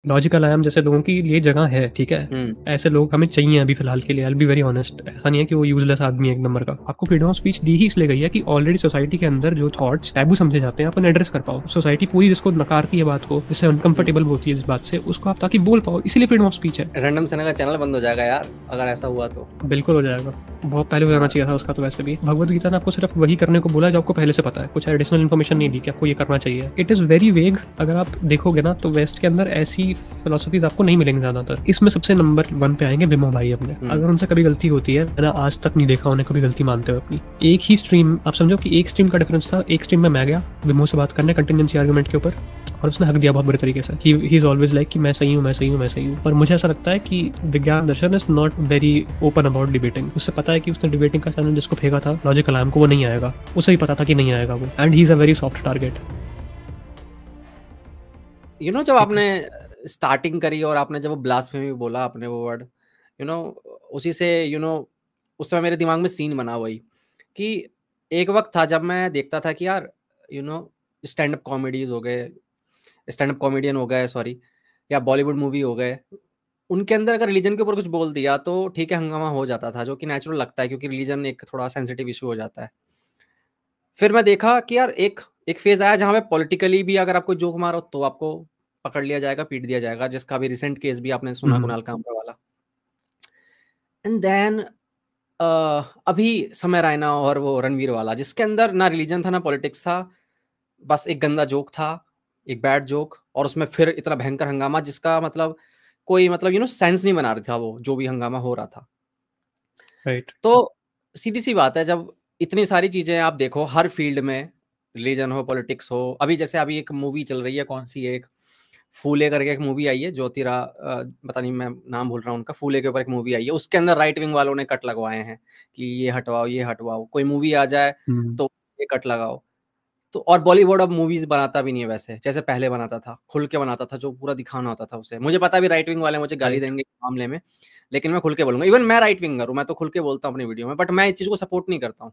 Logical I am जैसे लोगों की ये जगह है, ठीक है? हम्म। ऐसे लोग हमें चाहिए अभी फिलहाल के लिए। I will be very honest, ऐसा नहीं है कि वो यूजलेस आदमी है एक नंबर का। आपको फ्रीडम ऑफ स्पीच दी ही इसलिए गई है कि ऑलरेडी सोसाइटी के अंदर जो थॉट्स टैबू समझे जाते हैं, अपन एड्रेस कर पाओ। सोसाइटी पूरी जिसको नकारती है बात को, जिससे अनकंफर्टेबल होती है इस बात से, उसको आप ताकि बोल पाओ, इसीलिए फ्रीडम ऑफ स्पीच है। रैंडम सेना का चैनल बंद हो जाएगा यार अगर ऐसा हुआ तो। बिल्कुल हो जाएगा, बहुत पहले हो जाना चाहिए था उसका तो। वैसे भी भगवत गीता ने आपको सिर्फ वही करने को बोला जो आपको पहले से पता है, कुछ एडिशनल इन्फॉर्मेशन नहीं दी कि आपको ये करना चाहिए। It is very vague. अगर आप देखोगे ना तो वेस्ट के अंदर ऐसी फिलोसफीज आपको नहीं मिलेंगी ज़्यादातर। इसमें सबसे नंबर 1 पे आएंगे विमो भाई अपने। अगर उनसे कभी गलती होती है, मैंने आज तक नहीं देखा उन्हें कभी गलती मानते हुए अपनी। एक ही स्ट्रीम, आप समझो कि एक स्ट्रीम का डिफरेंस था। एक स्ट्रीम में मैं गया विमो से बात करने कंटिजेंसी आर्गुमेंट के ऊपर, और उसने हक दिया बहुत बुरे तरीके से। ही इज ऑलवेज लाइक कि मैं सही हूँ, मैं सही हूँ, मैं सही हूँ। पर मुझे ऐसा लगता है कि Vigyan Darshan is not very open about debating. उससे पता है कि उसने डिबेटिंग का चैनल जिसको फेंका था लॉजिकल आयम को, वो नहीं आएगा। उसे भी पता था कि नहीं आएगा वो, and he is a very soft target. जब आपने स्टार्टिंग करी और आपने जब वो ब्लास्फेमी बोला आपने वो वर्ड, उसी से उस समय मेरे दिमाग में सीन बना वही कि एक वक्त था जब मैं देखता था कि यार स्टैंड अप कॉमेडीज हो गए, स्टैंड अप कॉमेडियन हो गए सॉरी, या बॉलीवुड मूवी हो गए, उनके अंदर अगर रिलीजन के ऊपर कुछ बोल दिया तो ठीक है, हंगामा हो जाता था, जो कि नेचुरल लगता है क्योंकि रिलीजन एक थोड़ा सेंसिटिव इशू हो जाता है। फिर मैं देखा कि यार एक एक फेज आया जहां पे पॉलिटिकली भी अगर आपको जोक मारो तो आपको पकड़ लिया जाएगा, पीट दिया जाएगा, जिसका भी रिसेंट केस भी आपने सुना, कुणाल कामरा वाला। एंड देन अभी समय रायना और वो रणवीर वाला, जिसके अंदर ना रिलीजन था ना पॉलिटिक्स था, बस एक गंदा जोक था, एक बैड जोक, और उसमें फिर इतना भयंकर हंगामा जिसका मतलब कोई मतलब सेंस नहीं बना रहा था वो जो भी हंगामा हो रहा था। राइट। तो सीधी सी बात है, जब इतनी सारी चीजें आप देखो हर फील्ड में, रिलीजन हो, पॉलिटिक्स हो, अभी जैसे अभी एक मूवी चल रही है, कौन सी है, एक फूले करके एक मूवी आई है, ज्योतिरा पता नहीं मैं नाम भूल रहा हूँ उनका, फूले के ऊपर एक मूवी आई है, उसके अंदर राइट विंग वालों ने कट लगवाए हैं कि ये हटवाओ ये हटवाओ, कोई मूवी आ जाए तो ये कट लगाओ। तो और बॉलीवुड अब मूवीज बनाता भी नहीं है वैसे जैसे पहले बनाता था, खुल के बनाता था, जो पूरा दिखाना होता था उसे। मुझे पता भी राइट विंग वाले मुझे गाली राइट। देंगे इस मामले में, लेकिन मैं खुल के बोलूंगा। इवन मैं राइट विंगर हूँ, मैं तो खुल के बोलता हूँ अपनी वीडियो में, बट मैं इस चीज को सपोर्ट नहीं करता हूँ।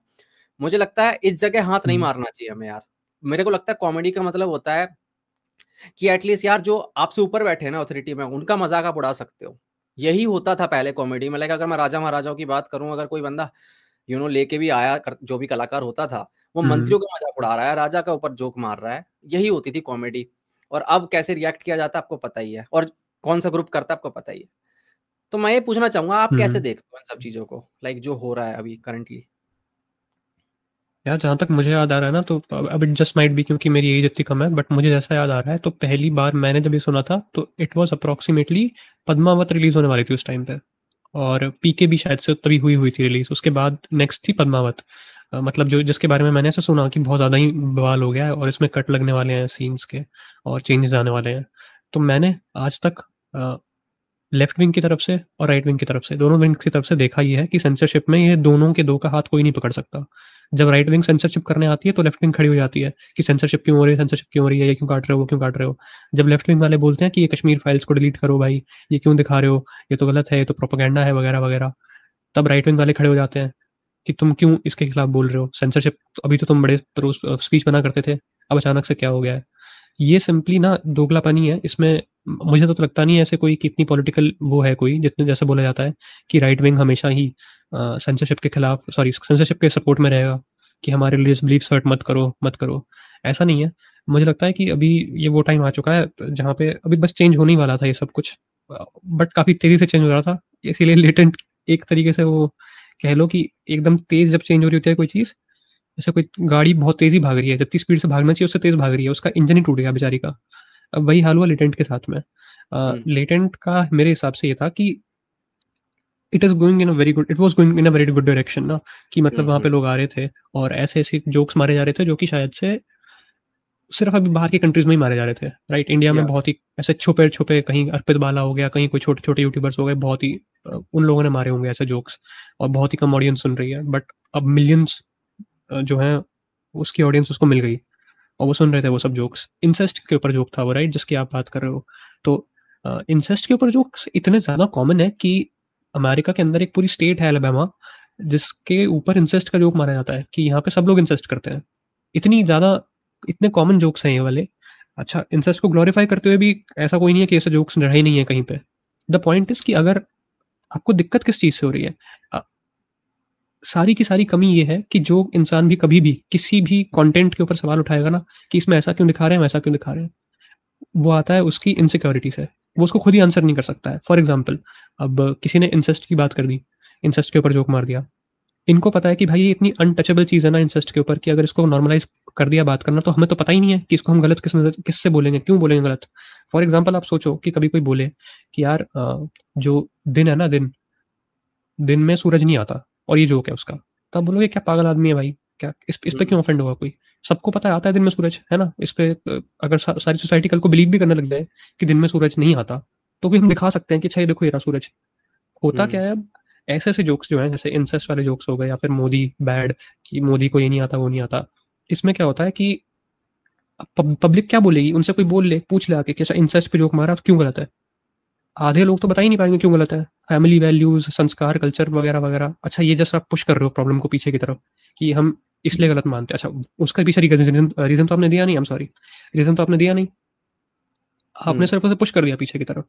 मुझे लगता है इस जगह हाथ नहीं मारना चाहिए हमें यार। मेरे को लगता है कॉमेडी का मतलब होता है कि एटलीस्ट यार जो आपसे ऊपर बैठे हैं ना अथॉरिटी में, उनका मजाक आप उड़ा सकते हो। यही होता था पहले कॉमेडी में। लाइक अगर मैं राजा महाराजाओं की बात करूं, अगर कोई बंदा लेके भी आया जो भी कलाकार होता था, वो मंत्रियों का मजाक उड़ा रहा है, राजा का ऊपर जोक मार रहा है, यही होती थी कॉमेडी। और अब कैसे रिएक्ट किया जाता है आपको पता ही है, और कौन सा ग्रुप करता है आपको पता ही है। तो मैं ये पूछना चाहूंगा, आप कैसे देखते हो इन सब चीजों को, लाइक जो हो रहा है अभी करंटली? यार जहाँ तक मुझे याद आ रहा है ना, तो अब इट जस्ट माइट बी क्योंकि मेरी एज इतनी कम है, बट मुझे जैसा याद आ रहा है तो पहली बार मैंने जब ये सुना था तो it was approximately Padmaavat release होने वाली थी उस टाइम पे, और पीके भी शायद से तभी हुई हुई थी रिलीज। उसके बाद नेक्स्ट थी पद्मावत। मतलब जो जिसके बारे में मैंने ऐसा सुना कि बहुत ज़्यादा ही बवाल हो गया है और इसमें कट लगने वाले हैं सीन्स के और चेंजेस आने वाले हैं। तो मैंने आज तक लेफ्ट विंग की तरफ से और राइट विंग की तरफ से, दोनों विंग की तरफ से देखा ये है कि सेंसरशिप में ये दोनों के दो का हाथ कोई नहीं पकड़ सकता। जब राइट विंग सेंसरशिप करने आती है तो लेफ्ट विंग खड़ी हो जाती है कि सेंसरशिप क्यों हो रही है, सेंसरशिप क्यों हो रही है, ये क्यों काट रहे हो, वो क्यों काट रहे हो। जब लेफ्ट विंग वाले बोलते हैं कि ये कश्मीर फाइल्स को डिलीट करो भाई, ये क्यों दिखा रहे हो, ये तो गलत है, ये तो प्रोपेगेंडा है वगैरह वगैरह, तब राइट विंग वाले खड़े हो जाते हैं कि तुम क्यों इसके खिलाफ बोल रहे हो, सेंसरशिप अभी तो तुम बड़े स्पीच बना करते थे, अब अचानक से क्या हो गया है। ये सिंपली ना दोगलापनी है इसमें। मुझे तो लगता नहीं है ऐसे कोई कितनी पॉलिटिकल वो है कोई, जितने जैसे बोला जाता है कि राइट विंग हमेशा ही सेंसरशिप के खिलाफ, सॉरी सेंसरशिप के सपोर्ट में रहेगा कि हमारे रिलीजियस बिलीफ्स हर्ट मत करो मत करो। ऐसा नहीं है। मुझे लगता है कि अभी ये वो टाइम आ चुका है जहाँ पे अभी बस चेंज होने ही वाला था ये सब कुछ, बट काफ़ी तेज़ी से चेंज हो रहा था। इसीलिए लेटेंट एक तरीके से वो कह लो कि एकदम तेज़ जब चेंज हो रही होती है कोई चीज़, जैसे कोई गाड़ी बहुत तेज़ी भाग रही है, जितनी स्पीड से भागना चाहिए उससे तेज़ भाग रही है, उसका इंजन ही टूट गया बेचारी का। अब वही हाल हुआ लेटेंट के साथ में। लेटेंट का मेरे हिसाब से ये था कि it was going in a very good direction ना, कि मतलब वहाँ पे लोग आ रहे थे और ऐसे-ऐसे जोक्स मारे जा रहे थे जो कि शायद से सिर्फ अभी बाहर की कंट्रीज़ में ही मारे जा रहे थे, राइट? इंडिया में या बहुत ही ऐसे छुपे-छुपे, कहीं अर्पित बाला हो गया, कहीं कोई छोटे-छोटे यूट्यूबर्स हो गए, बहुत ही उन लोगों ने मारे होंगे ऐसे जोक्स, और बहुत ही कम ऑडियंस सुन रही है। बट अब मिलियंस जो हैं उसकी ऑडियंस उसको मिल गई और वो सुन रहे थे वो सब जोक्स। इंसेस्ट के ऊपर जोक था वो, राइट, जिसकी आप बात कर रहे हो। तो इंसेस्ट के ऊपर जोक्स इतने ज़्यादा कॉमन है कि अमेरिका के अंदर एक पूरी स्टेट है अलाबामा, जिसके ऊपर इंसेस्ट का जोक मारा जाता है कि यहाँ पे सब लोग इंसेस्ट करते हैं। इतनी ज़्यादा इतने कॉमन जोक्स हैं ये वाले। अच्छा, इंसेस्ट को ग्लोरीफाई करते हुए भी ऐसा कोई नहीं है कि ऐसे जोक्स रहे नहीं है कहीं पे। द पॉइंट इज कि अगर आपको दिक्कत किस चीज़ से हो रही है, सारी की सारी कमी ये है कि जो इंसान भी कभी भी किसी भी कंटेंट के ऊपर सवाल उठाएगा ना कि इसमें ऐसा क्यों दिखा रहे हैं, वैसा क्यों दिखा रहे हैं, वो आता है उसकी इनसिक्योरिटी से। वो उसको खुद ही आंसर नहीं कर सकता है। फॉर एग्जाम्पल, अब किसी ने इंसेस्ट की बात कर दी, इंसेस्ट के ऊपर जोक मार दिया। इनको पता है कि भाई ये इतनी अनटचेबल चीज़ है ना इंसेस्ट के ऊपर कि अगर इसको नॉर्मलाइज कर दिया बात करना, तो हमें तो पता ही नहीं है कि इसको हम गलत किससे बोलेंगे, क्यों बोलेंगे गलत। फॉर एग्जाम्पल, आप सोचो कि कभी कोई बोले कि यार जो दिन है ना, दिन में सूरज नहीं आता, और ये जोक है उसका, तो आप बोलोगे क्या पागल आदमी है भाई, क्या इस पे क्यों ऑफेंड होगा कोई। सबको पता है आता है दिन में सूरज, है ना। इस पे अगर सारी सोसाइटी कल को बिलीव भी करने लग जाए कि दिन में सूरज नहीं आता, तो भी हम दिखा सकते हैं कि अच्छा ये देखो, ये रहा सूरज। होता क्या है अब, ऐसे ऐसे जोक्स जो हैं, जैसे इंसेस्ट वाले जोक्स हो गए, या फिर मोदी बैड, कि मोदी को ये नहीं आता वो नहीं आता, इसमें क्या होता है कि पब्लिक क्या बोलेगी, उनसे कोई बोल ले, पूछ ले आके कि अच्छा इंसेस्ट पे जोक मारा क्यों गलत है, आधे लोग तो बता ही नहीं पाएंगे क्यों गलत है। फैमिली वैल्यूज, संस्कार, कल्चर वगैरह वगैरह। अच्छा, ये जस्ट आप पुश कर रहे हो प्रॉब्लम को पीछे की तरफ कि हम इसलिए गलत मानते हैं। अच्छा, उसका पीछे रीजन तो आपने दिया नहीं, सॉरी, रीजन तो आपने दिया नहीं, आपने सिर्फ उसे पुश कर दिया पीछे की तरफ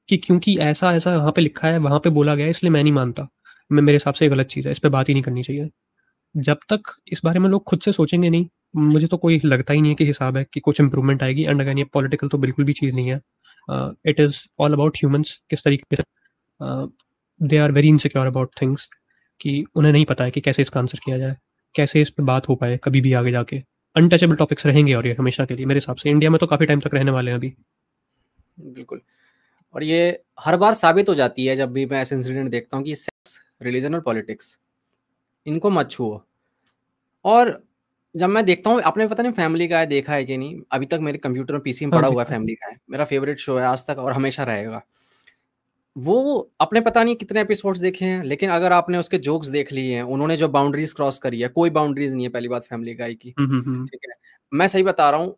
कि क्योंकि ऐसा ऐसा वहाँ पे लिखा है, वहाँ पे बोला गया है, इसलिए मैं नहीं मानता, मैं, मेरे हिसाब से ये गलत चीज़ है, इस पर बात ही नहीं करनी चाहिए। जब तक इस बारे में लोग खुद से सोचेंगे नहीं, मुझे तो कोई लगता ही नहीं है कि हिसाब है कि कुछ इंप्रूवमेंट आएगी। एंड अगेन, ये पॉलिटिकल तो बिल्कुल भी चीज़ नहीं है। It is all about humans, किस तरीके से they are very insecure about things, कि उन्हें नहीं पता है कि कैसे इसका आंसर किया जाए, कैसे इस पर बात हो पाए कभी भी आगे जाके। अनटचेबल टॉपिक्स रहेंगे और ये हमेशा के लिए, मेरे हिसाब से इंडिया में तो काफ़ी टाइम तक रहने वाले हैं अभी। बिल्कुल। और ये हर बार साबित हो जाती है जब भी मैं ऐसे इंसिडेंट देखता हूँ कि सेक्स, रिलीजन और पॉलिटिक्स, इनको मत छुओ। और जब मैं देखता हूँ, आपने पता नहीं फैमिली गाय देखा है कि नहीं, अभी तक मेरे कंप्यूटर में पीसी में हाँ, पड़ा हुआ है देखा है। फैमिली गाय, मेरा फेवरेट शो है आज तक और हमेशा रहेगा। वो आपने पता नहीं कितने एपिसोड्स देखे हैं, लेकिन अगर आपने उसके जोक्स देख लिए हैं, उन्होंने जो बाउंड्रीज क्रॉस करी है, कोई बाउंड्रीज नहीं है पहली बात फैमिली गाय की, ठीक है। मैं सही बता रहा हूँ,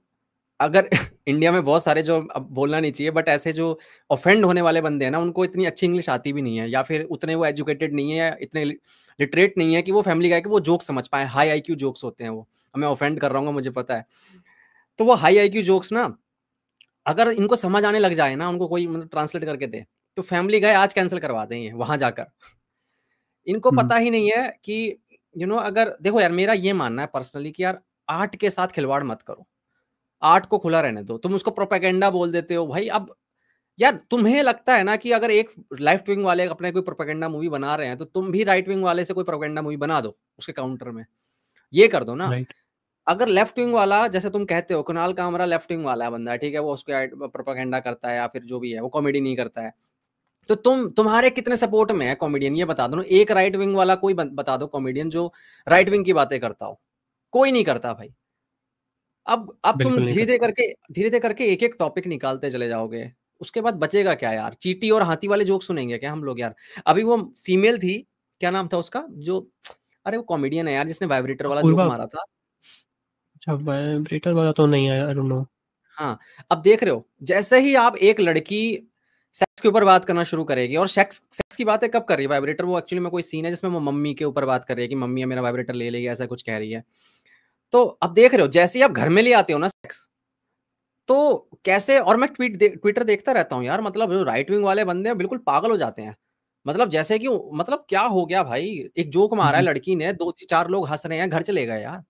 अगर इंडिया में बहुत सारे, जो अब बोलना नहीं चाहिए, बट ऐसे जो ऑफेंड होने वाले बंदे हैं ना, उनको इतनी अच्छी इंग्लिश आती भी नहीं है, या फिर उतने वो एजुकेटेड नहीं है, या इतने लिटरेट नहीं है कि वो फैमिली गाय के वो जोक्स समझ पाए। हाई आईक्यू जोक्स होते हैं वो, मैं ऑफेंड कर रहा हूँ मुझे पता है। तो वो हाई आईक्यू जोक्स ना, अगर इनको समझ आने लग जाए ना, उनको कोई मतलब ट्रांसलेट करके दे, तो फैमिली गाय आज कैंसिल करवा देंगे वहां जाकर। इनको पता ही नहीं है कि अगर देखो यार, मेरा ये मानना है पर्सनली कि यार आर्ट के साथ खिलवाड़ मत करो, आर्ट को खुला रहने दो। तुम उसको प्रोपेगेंडा बोल देते हो भाई। अब यार तुम्हें लगता है ना कि अगर एक लेफ्ट विंग वाले अपने कोई प्रोपेगेंडा मूवी बना रहे हैं, तो तुम भी राइट विंग वाले से कोई प्रोपेगेंडा मूवी बना दो उसके काउंटर में, ये कर दो ना। राइट। अगर लेफ्ट विंग वाला, जैसे तुम कहते हो कुणाल कामरा लेफ्ट विंग वाला बंदा है, ठीक है, वो उसके प्रोपेगेंडा करता है या फिर जो भी है, वो कॉमेडी नहीं करता है, तो तुम्हारे कितने सपोर्ट में है कॉमेडियन, ये बता दो ना। एक राइट विंग वाला कोई बता दो कॉमेडियन जो राइट विंग की बातें करता हो। कोई नहीं करता भाई। अब तुम बिल्कुल नहीं करता। धीरे धीरे करके एक एक टॉपिक निकालते चले जाओगे, उसके बाद बचेगा क्या यार। चींटी और हाथी वाले जोक सुनेंगे क्या हम लोग यार। अभी वो फीमेल थी, क्या नाम था उसका, जो, अरे वो कॉमेडियन है यार जिसने वाइब्रेटर वाला जोक अपूर्वा। मारा था। अच्छा, वाइब्रेटर वाला तो नहीं है, आई डोंट नो। हाँ, अब देख रहे हो, जैसे ही आप एक लड़की सेक्स के ऊपर बात करना शुरू करेगी, और सेक्स सेक्स की बातें कब कर रही है वाइब्रेटर, वो एक्चुअली में कोई सीन है जिसमें वो मम्मी के ऊपर बात कर रही है कि मम्मी मेरा वाइब्रेटर ले लेगी, ऐसा कुछ कह रही है। तो अब देख रहे हो, जैसे ही आप घर में ले आते हो ना सेक्स, तो कैसे, और मैं ट्विटर देखता रहता हूँ यार, मतलब जो राइट विंग वाले बंदे हैं बिल्कुल पागल हो जाते हैं। मतलब जैसे कि, मतलब क्या हो गया भाई, एक जोक मारा है लड़की ने, 2-4 लोग हंस रहे हैं, घर चले गए यार।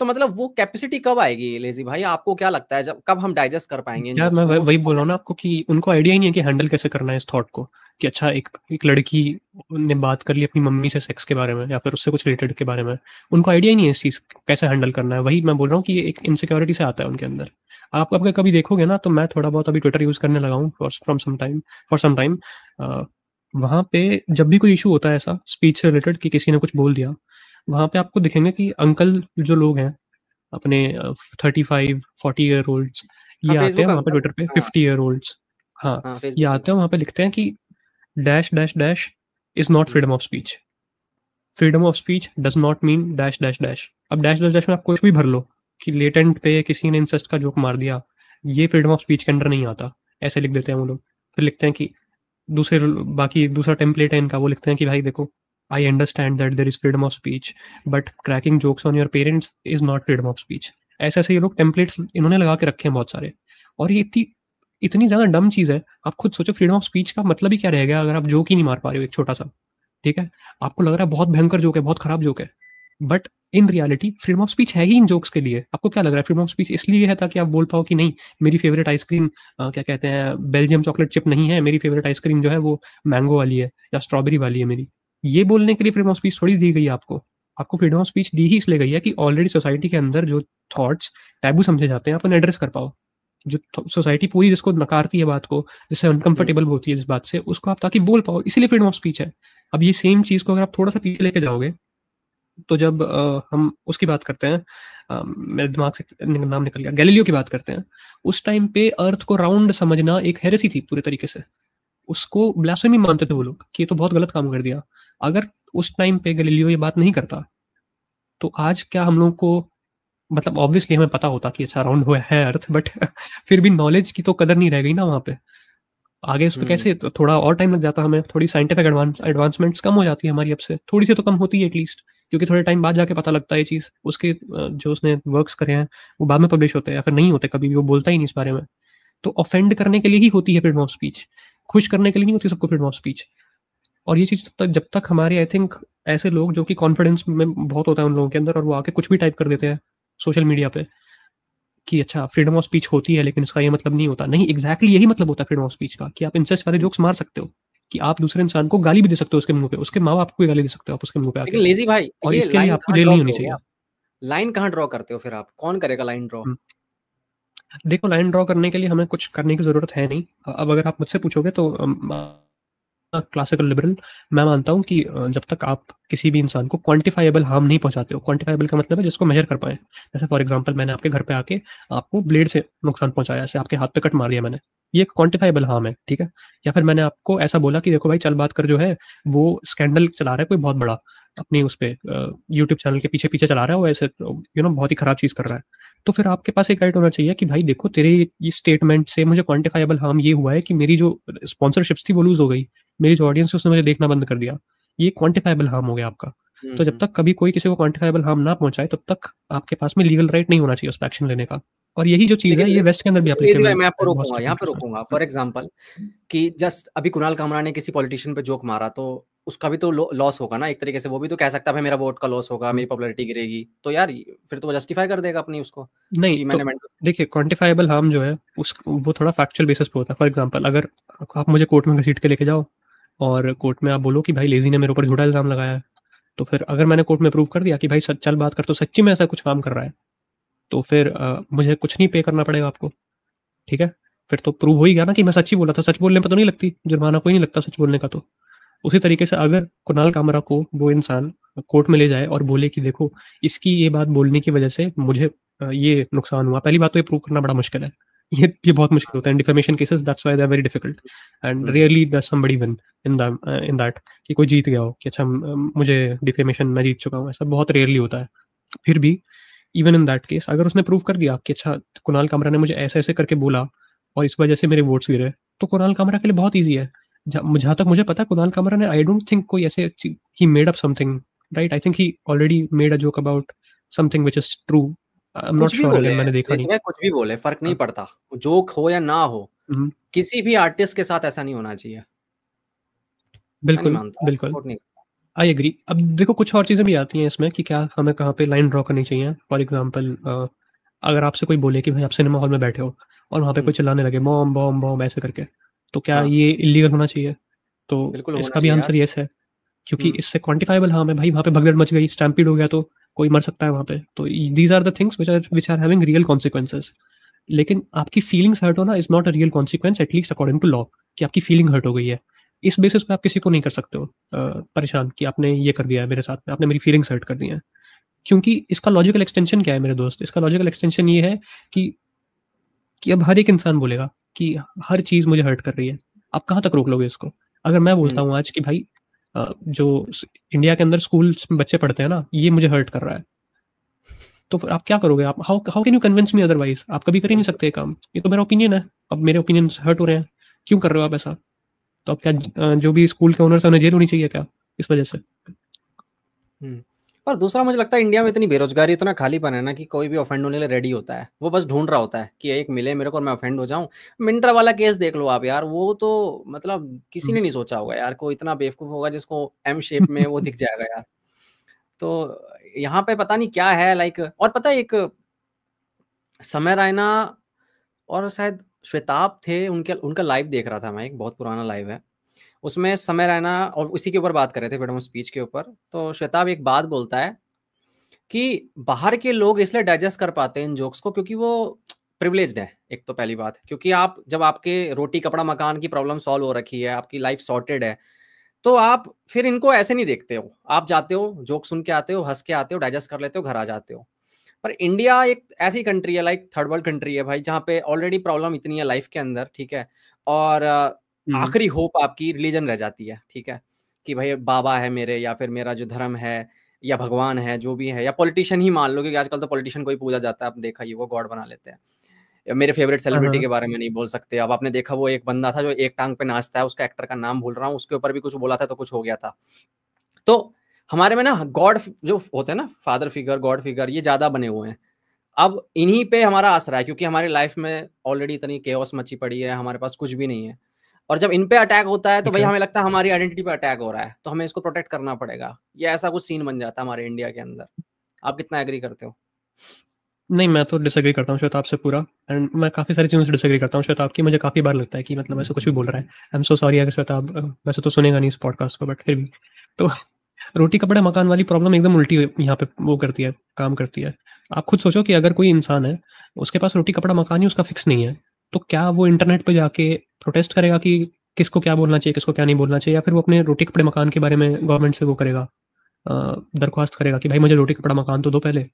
तो मतलब वो कैपेसिटी कब आएगी लेजी भाई, आपको क्या लगता है, जब कब हम डाइजेस्ट कर पाएंगे इन यार, जोक्स मैं को, वो वही बोल रहा हूँ ना आपको कि उनको आइडिया ही नहीं है कि हैंडल कैसे करना है इस थॉट को, कि अच्छा एक एक लड़की ने बात कर ली अपनी मम्मी से सेक्स के बारे में, या फिर उससे कुछ रिलेटेड के बारे में, उनको आइडिया ही नहीं है इस चीज़ कैसे हैंडल करना है। वही मैं बोल रहा हूँ कि ये एक इनसिक्योरिटी से आता है उनके अंदर। आप अगर कभी देखोगे ना, तो मैं थोड़ा बहुत अभी ट्विटर यूज़ करने लगा हूँ फॉर सम टाइम। वहाँ पे जब भी कोई इशू होता है ऐसा स्पीच से रिलेटेड कि किसी ने कुछ बोल दिया, वहाँ पे आपको दिखेंगे कि अंकल जो लोग हैं अपने 35-40 ईयर ओल्ड्स, हाँ ये आते हैं फेसबुक वहाँ पे अंकल। ट्विटर पे, हाँ 50 ईयर ओल्ड्स। हाँ, हाँ ये फेसबुक आते अंकल। हैं वहाँ पे लिखते हैं कि dash dash dash is not freedom of speech, freedom of speech does not mean dash dash dash. अब डैश डैश डैश में आप कुछ भी भर लो कि लेटेंट पे किसी ने इंसेस्ट का जोक मार दिया, ये फ्रीडम ऑफ स्पीच के अंडर नहीं आता, ऐसे लिख देते हैं वो लोग। फिर लिखते हैं कि दूसरे, बाकी दूसरा टेम्पलेट है इनका, वो लिखते हैं कि भाई देखो, I understand that there is freedom of speech, but cracking jokes on your parents is not freedom of speech. ऐसे-ऐसे ये लोग टेम्पलेट्स इन्होंने लगा के रखे हैं बहुत सारे। और ये इतनी ज़्यादा डम चीज़ है, आप खुद सोचो फ्रीडम ऑफ स्पीच का मतलब ही क्या रह गया अगर आप जोक ही नहीं मार पा रहे हो एक छोटा-सा, ठीक है? आपको लग रहा है बहुत भयंकर जोक है, बहुत खराब जोक है, but in reality freedom of speech है ही इन जोक्स के लिए। आपको क्या लग रहा है फ्रीडम ऑफ स्पीच इसलिए है ताकि आप बोल पाओ कि नहीं, मेरी फेवरेट आइसक्रीम क्या कहते हैं, बेल्जियम चॉकलेट चिप नहीं है, मेरी फेवरेट आइसक्रीम जो है वो मैंगो वाली है या स्ट्रॉबेरी वाली है मेरी। ये बोलने के लिए फ्रीडम ऑफ स्पीच थोड़ी दी गई है आपको। आपको फ्रीडम ऑफ स्पीच दी ही इसलिए गई है कि ऑलरेडी सोसाइटी के अंदर जो थॉट्स टैबू समझे जाते हैं, आप उन्हें एड्रेस कर पाओ। जो सोसाइटी पूरी जिसको नकारती है बात को, जिससे अनकंफर्टेबल होती है जिस बात से, उसको आप ताकि बोल पाओ, इसीलिए फ्रीडम ऑफ स्पीच है। अब ये सेम चीज़ को अगर आप थोड़ा-सा पीछे लेके जाओगे, तो जब हम उसकी बात करते हैं, मेरे दिमाग से नाम निकल गया, गैलीलियो की बात करते हैं। उस टाइम पे अर्थ को राउंड समझना एक हेरेसी थी पूरे तरीके से। उसको ब्लास्फेमी मानते थे वो लोग कि ये तो बहुत गलत काम कर दिया। अगर उस टाइम पे गैलीलियो ये बात नहीं करता, तो आज क्या हम लोग को, मतलब ऑब्वियसली हमें पता होता कि अच्छा राउंड हुआ है अर्थ, बट फिर भी नॉलेज की तो कदर नहीं रह गई ना वहाँ पे। आगे उस पे कैसे, तो थोड़ा और टाइम लग जाता हमें, थोड़ी साइंटिफिक एडवांसमेंट्स कम हो जाती है हमारी अब से, थोड़ी सी तो कम होती है एटलीस्ट, क्योंकि थोड़े टाइम बाद जाके पता लगता है ये चीज़। उसके जो उसने वर्क्स करे हैं वो बाद में पब्लिश होते हैं या फिर नहीं होते, कभी भी वो बोलता ही नहीं इस बारे में। तो ऑफेंड करने के लिए ही होती है फ्रीडम ऑफ स्पीच, खुश करने के लिए नहीं होती सबको फ्रीडम ऑफ स्पीच। और ये चीज़ जब तक हमारे, आई थिंक, ऐसे लोग जो कि कॉन्फिडेंस में बहुत होता है उन लोगों के अंदर और वो आके कुछ भी टाइप कर देते हैं सोशल मीडिया पे कि अच्छा फ्रीडम ऑफ स्पीच होती है लेकिन इसका ये मतलब नहीं होता। नहीं, एग्जैक्टली यही मतलब होता है फ्रीडम ऑफ स्पीच का, कि आप इंसेस्ट वाले जोक्स मार सकते हो, कि आप दूसरे इंसान को गाली भी दे सकते हो उसके मुंह पे, उसके माँ बाप को भी गाली दे सकते हो आप उसके मुंह पे आके, लेकिन लेज़ी भाई, और ये इसके लिए लाइन आपको कहाँ जेल ड्रॉ नहीं होनी करोगे चाहिए। आप? लाइन कहाँ ड्रॉ करते हो फिर आप? कौन करेगा लाइन ड्रॉ? देखो, लाइन ड्रॉ करने के लिए हमें कुछ करने की ज़रूरत है नहीं। अब अगर आप मुझसे पूछोगे तो क्लासिकल लिबरल मैं मानता हूँ कि जब तक आप किसी भी इंसान को क्वांटिफाइबल हार्म नहीं पहुंचाते हो, क्वांटिफाइबल का मतलब है जिसको मेजर कर पाए। जैसे फॉर एग्जांपल मैंने आपके घर पे आके आपको ब्लेड से नुकसान पहुंचाया, ऐसे आपके हाथ पे कट मार दिया मैंने, ये एक क्वांटिफाइबल हार्म है, ठीक है। या फिर मैंने आपको ऐसा बोला कि देखो भाई चल बात कर जो है वो स्कैंडल चला रहा है कोई बहुत बड़ा, अपनी उस पे यूट्यूब चैनल के पीछे पीछे चला रहा है वो, ऐसे बहुत ही खराब चीज़ कर रहा है। तो फिर आपके पास एक राइट होना चाहिए कि भाई देखो तेरे ये स्टेटमेंट से मुझे क्वांटिफाइबल हार्म ये हुआ है कि मेरी जो स्पॉन्सरशिप्स थी वो लूज हो गई, मेरी जो ऑडियंस है उसने मुझे देखना बंद कर दिया, ये क्वांटिफाइबल हार्म हो गया आपका। तो जब तक कभी कोई किसी को क्वांटिफाइबल हार्म ना पहुंचाए तब तक आपके पास में लीगल राइट नहीं होना चाहिए उस पर एक्शन लेने का। और यही जो चीज़ लेकिन है ये वेस्ट के अंदर भी लेज़ी एप्लीकेबल भाई, मैं आपको है बहुत रोकूँगा, सारे यहाँ पे कंट्रीज रोकूँगा। में। फॉर एग्ज़ाम्पल कि जस्ट अभी कुणाल कामरा ने किसी पॉलिटिशियन पे जोक मारा, तो उसका भी तो लॉस होगा ना एक तरीके से। वो भी तो कह सकता है भाई मेरा वोट का लॉस होगा, मेरी पॉपुलैरिटी गिरेगी। तो यार फिर तो वो जस्टिफाई कर देगा अपनी उसको नहीं कि तो मैंने मेंटल। देखिए, क्वांटिफाइबल हार्म जो है उस वो थोड़ा फैक्चुअल बेसिस पे होता है। फॉर एग्जांपल अगर आप मुझे कोर्ट में घसीट के लेके जाओ और कोर्ट में आप बोलो कि भाई लेज़ी ने मेरे ऊपर झूठा इल्ज़ाम लगाया है, तो फिर अगर मैंने कोर्ट में प्रूव कर दिया कि भाई सच चल बात कर तो सच्ची में ऐसा कुछ काम कर रहा है, तो फिर मुझे कुछ नहीं पे करना पड़ेगा आपको, ठीक है। फिर तो प्रूव हो ही गया ना कि मैं सच ही बोला था। सच बोलने पे तो नहीं लगती जुर्माना, कोई नहीं लगता सच बोलने का। तो उसी तरीके से अगर कुणाल कामरा को वो इंसान कोर्ट में ले जाए और बोले कि देखो इसकी ये बात बोलने की वजह से मुझे ये नुकसान हुआ, पहली बात तो ये प्रूव करना बड़ा मुश्किल है। ये बहुत मुश्किल होता है in defamation cases, that's why they are very difficult and rarely does somebody win in that, कि कोई जीत गया हो कि अच्छा मुझे डिफेमेशन मैं जीत चुका हूँ, ऐसा बहुत रेयरली होता है। फिर भी इवन इन दैट केस अगर उसने प्रूव कर दिया कि अच्छा कुणाल कामरा ने मुझे ऐसे ऐसे करके बोला और इस वजह से मेरे वोट्स गिरे, तो कुणाल कामरा के लिए बहुत ईजी है। जहाँ तक मुझे पता है कुणाल कामरा ने, आई डोंट थिंक कोई ऐसे, he made up something, right? I think he already made a joke about something which is true. I am not कुछ भी श्योर, बोले, अगेन मैंने देखा नहीं। कुछ भी बोले, फ़र्क नहीं हाँ, पड़ता। जोक हो या ना हो, हम्म, किसी भी आर्टिस्ट के साथ ऐसा नहीं होना चाहिए। मैं नहीं बिल्कुल मानता, बिल्कुल, सपोर्ट नहीं। I agree. अब देखो कुछ और चीज़ें भी आती हैं इसमें कि क्या हमें कहाँ पे लाइन ड्रॉ करनी चाहिए। फॉर एग्जांपल अगर आपसे कोई बोले कि भाई आप सिनेमा हॉल में बैठे हो और वहाँ पे हुँ, कोई चिल्लाने लगे बॉम बॉम बॉम ऐसे करके, तो क्या हाँ, ये इलीगल होना चाहिए? तो बिल्कुल होना इसका भी चाहिए यार। आंसर येस है, क्योंकि हुँ, इससे क्वांटिफाइबल हार्म है भाई। वहाँ पे भगदड़ मच गई, स्टैम्पीड हो गया तो कोई मर सकता है वहाँ पे। तो these are the things which are having real consequences. लेकिन आपकी फीलिंग्स हर्ट होना is not a real consequence, at least according to law, कि आपकी फीलिंग हर्ट हो गई है। इस बेसिस पे आप किसी को नहीं कर सकते हो परेशान कि आपने ये कर दिया है मेरे साथ में, आपने मेरी फीलिंग्स हर्ट कर दी हैं। क्योंकि इसका लॉजिकल एक्सटेंशन क्या है मेरे दोस्त? इसका लॉजिकल एक्सटेंशन ये है कि अब हर एक इंसान बोलेगा कि हर चीज़ मुझे हर्ट कर रही है। आप कहाँ तक रोक लोगे इसको? अगर मैं हुँ, बोलता हूँ आज कि भाई जो इंडिया के अंदर स्कूल्स में बच्चे पढ़ते हैं ना, ये मुझे हर्ट कर रहा है, तो फिर आप क्या करोगे? आप how how can you convince me otherwise? आप कभी कर ही नहीं बिल्कुल। सकते ये काम। ये तो मेरा ओपिनियन है। अब मेरे ओपिनियंस हर्ट हो रहे हैं, क्यों कर रहे हो आप ऐसा? तो अब क्या जो भी स्कूल के ओनर्स हैं उन्हें जेल होनी चाहिए क्या इस वजह से? हुँ। पर दूसरा मुझे लगता है इंडिया में इतनी बेरोजगारी, इतना खालीपन है ना कि कोई भी ऑफेंड होने के लिए रेडी होता है। वो बस ढूंढ रहा होता है कि एक मिले मेरे को और मैं ऑफेंड हो जाऊं। मिंट्रा वाला केस देख लो आप यार, वो तो मतलब किसी ने नहीं सोचा होगा यार, कोई इतना बेवकूफ होगा जिसको एम शेप में वो दिख जाएगा यार। तो यहाँ पे पता नहीं क्या है लाइक। और पता है एक समय रैना और शायद श्वेताब थे, उनके उनका लाइव देख रहा था मैं, एक बहुत पुराना लाइव है। उसमें समय रैना और उसी के ऊपर बात कर रहे थे, फ्रीडम ऑफ स्पीच के ऊपर। तो श्वेताब एक बात बोलता है कि बाहर के लोग इसलिए डाइजेस्ट कर पाते हैं इन जोक्स को क्योंकि वो प्रिविलेज्ड है। एक तो पहली बात, क्योंकि आप जब आपके रोटी कपड़ा मकान की प्रॉब्लम सॉल्व हो रखी है, आपकी लाइफ सॉर्टेड है, तो आप फिर इनको ऐसे नहीं देखते हो। आप जाते हो, जोक सुन के आते हो, हंस के आते हो, डाइजेस्ट कर लेते हो, घर आ जाते हो। पर इंडिया एक ऐसी कंट्री है, लाइक थर्ड वर्ल्ड कंट्री है भाई, जहाँ पे ऑलरेडी प्रॉब्लम इतनी है लाइफ के अंदर, ठीक है। और आखिरी होप आपकी रिलीजन रह जाती है, ठीक है, कि भाई बाबा है मेरे, या फिर मेरा जो धर्म है, या भगवान है, जो भी है, या पॉलिटिशियन ही मान लो, क्योंकि आजकल तो पॉलिटिशियन को ही पूजा जाता है। आप देखा ही, वो गॉड बना लेते हैं। या मेरे फेवरेट सेलिब्रिटी के बारे में नहीं बोल सकते। अब आपने देखा वो एक बंदा था जो एक टांग पे नाचता है, उसका एक्टर का नाम भूल रहा हूँ, उसके ऊपर भी कुछ बोला था तो कुछ हो गया था। तो हमारे में ना गॉड जो होते हैं ना, फादर फिगर, गॉड फिगर, ये ज्यादा बने हुए हैं। अब इन्हीं पे हमारा आसरा है, क्योंकि हमारी लाइफ में ऑलरेडी इतनी केओस मची पड़ी है, हमारे पास कुछ भी नहीं है। और जब इन पे अटैक होता है तो भाई हमें लगता है हमारी आइडेंटिटी पे अटैक हो रहा है, तो हमें इसको प्रोटेक्ट करना पड़ेगा। ये ऐसा कुछ सीन बन जाता है हमारे इंडिया के अंदर। आप कितना एग्री करते हो? नहीं, मैं तो डिसएग्री करता हूँ श्वेताब से पूरा। एंड मैं काफ़ी सारी चीज़ों से डिसएग्री करता हूँ श्वेताब की। मुझे काफ़ी बार लगता है कि मतलब ऐसा कुछ भी बोल रहा है। आई एम सो सॉरी अगर श्वेताब वैसे तो सुनेगा नहीं इस पॉडकास्ट को, बट फिर भी। तो रोटी कपड़े मकान वाली प्रॉब्लम एकदम उल्टी यहाँ पे वो करती है, काम करती है। आप खुद सोचो कि अगर कोई इंसान है, उसके पास रोटी कपड़ा मकान ही उसका फिक्स नहीं है, तो क्या वो इंटरनेट पे जाके प्रोटेस्ट करेगा कि किसको क्या बोलना चाहिए, किसको क्या नहीं बोलना चाहिए? या फिर वो अपने रोटी कपड़े मकान के बारे में गवर्नमेंट से वो करेगा, दरख्वास्त करेगा कि भाई मुझे रोटी कपड़ा मकान तो दो पहले?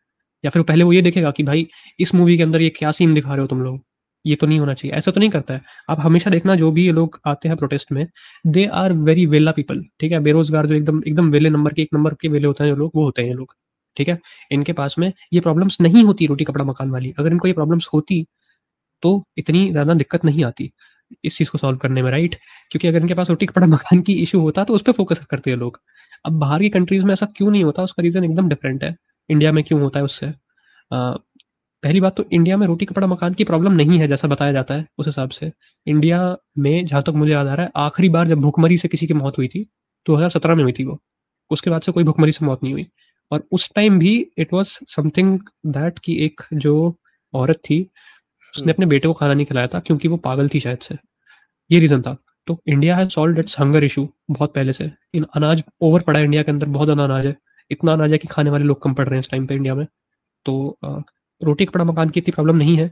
या फिर पहले वो ये देखेगा कि भाई इस मूवी के अंदर ये क्या सीन दिखा रहे हो तुम लोग, ये तो नहीं होना चाहिए? ऐसा तो नहीं करता है। आप हमेशा देखना, जो भी ये लोग आते हैं प्रोटेस्ट में, दे आर वेरी वेला पीपल, ठीक है। बेरोजगार जो एकदम एकदम वेले नंबर के, एक नंबर के वेले होते हैं जो लोग, वो होते हैं ये लोग, ठीक है। इनके पास में ये प्रॉब्लम्स नहीं होती रोटी कपड़ा मकान वाली। अगर इनको ये प्रॉब्लम्स होती तो इतनी ज़्यादा दिक्कत नहीं आती इस चीज़ को सॉल्व करने में, राइट? क्योंकि अगर इनके पास रोटी कपड़ा मकान की इशू होता तो उस पर फोकस करते हैं लोग। अब बाहर की कंट्रीज में ऐसा क्यों नहीं होता, उसका रीज़न एकदम डिफरेंट है। इंडिया में क्यों होता है उससे? पहली बात तो इंडिया में रोटी कपड़ा मकान की प्रॉब्लम नहीं है जैसा बताया जाता है। उस हिसाब से इंडिया में, जहाँ तक मुझे याद आ रहा है, आखिरी बार जब भूखमरी से किसी की मौत हुई थी 2017 में हुई थी वो। उसके बाद से कोई भूखमरी से मौत नहीं हुई। और उस टाइम भी इट वाज समथिंग दैट कि एक जो औरत थी, उसने अपने बेटे को खाना नहीं खिलाया था क्योंकि वो पागल थी शायद से। ये रीज़न था। तो India has solved it's hunger issue बहुत पहले से। इन अनाज ओवर पड़ा है इंडिया के अंदर, बहुत ज़्यादा अनाज है। इतना अनाज है कि खाने वाले लोग कम पड़ रहे हैं इस टाइम पे इंडिया में। तो रोटी कपड़ा मकान की इतनी प्रॉब्लम नहीं है।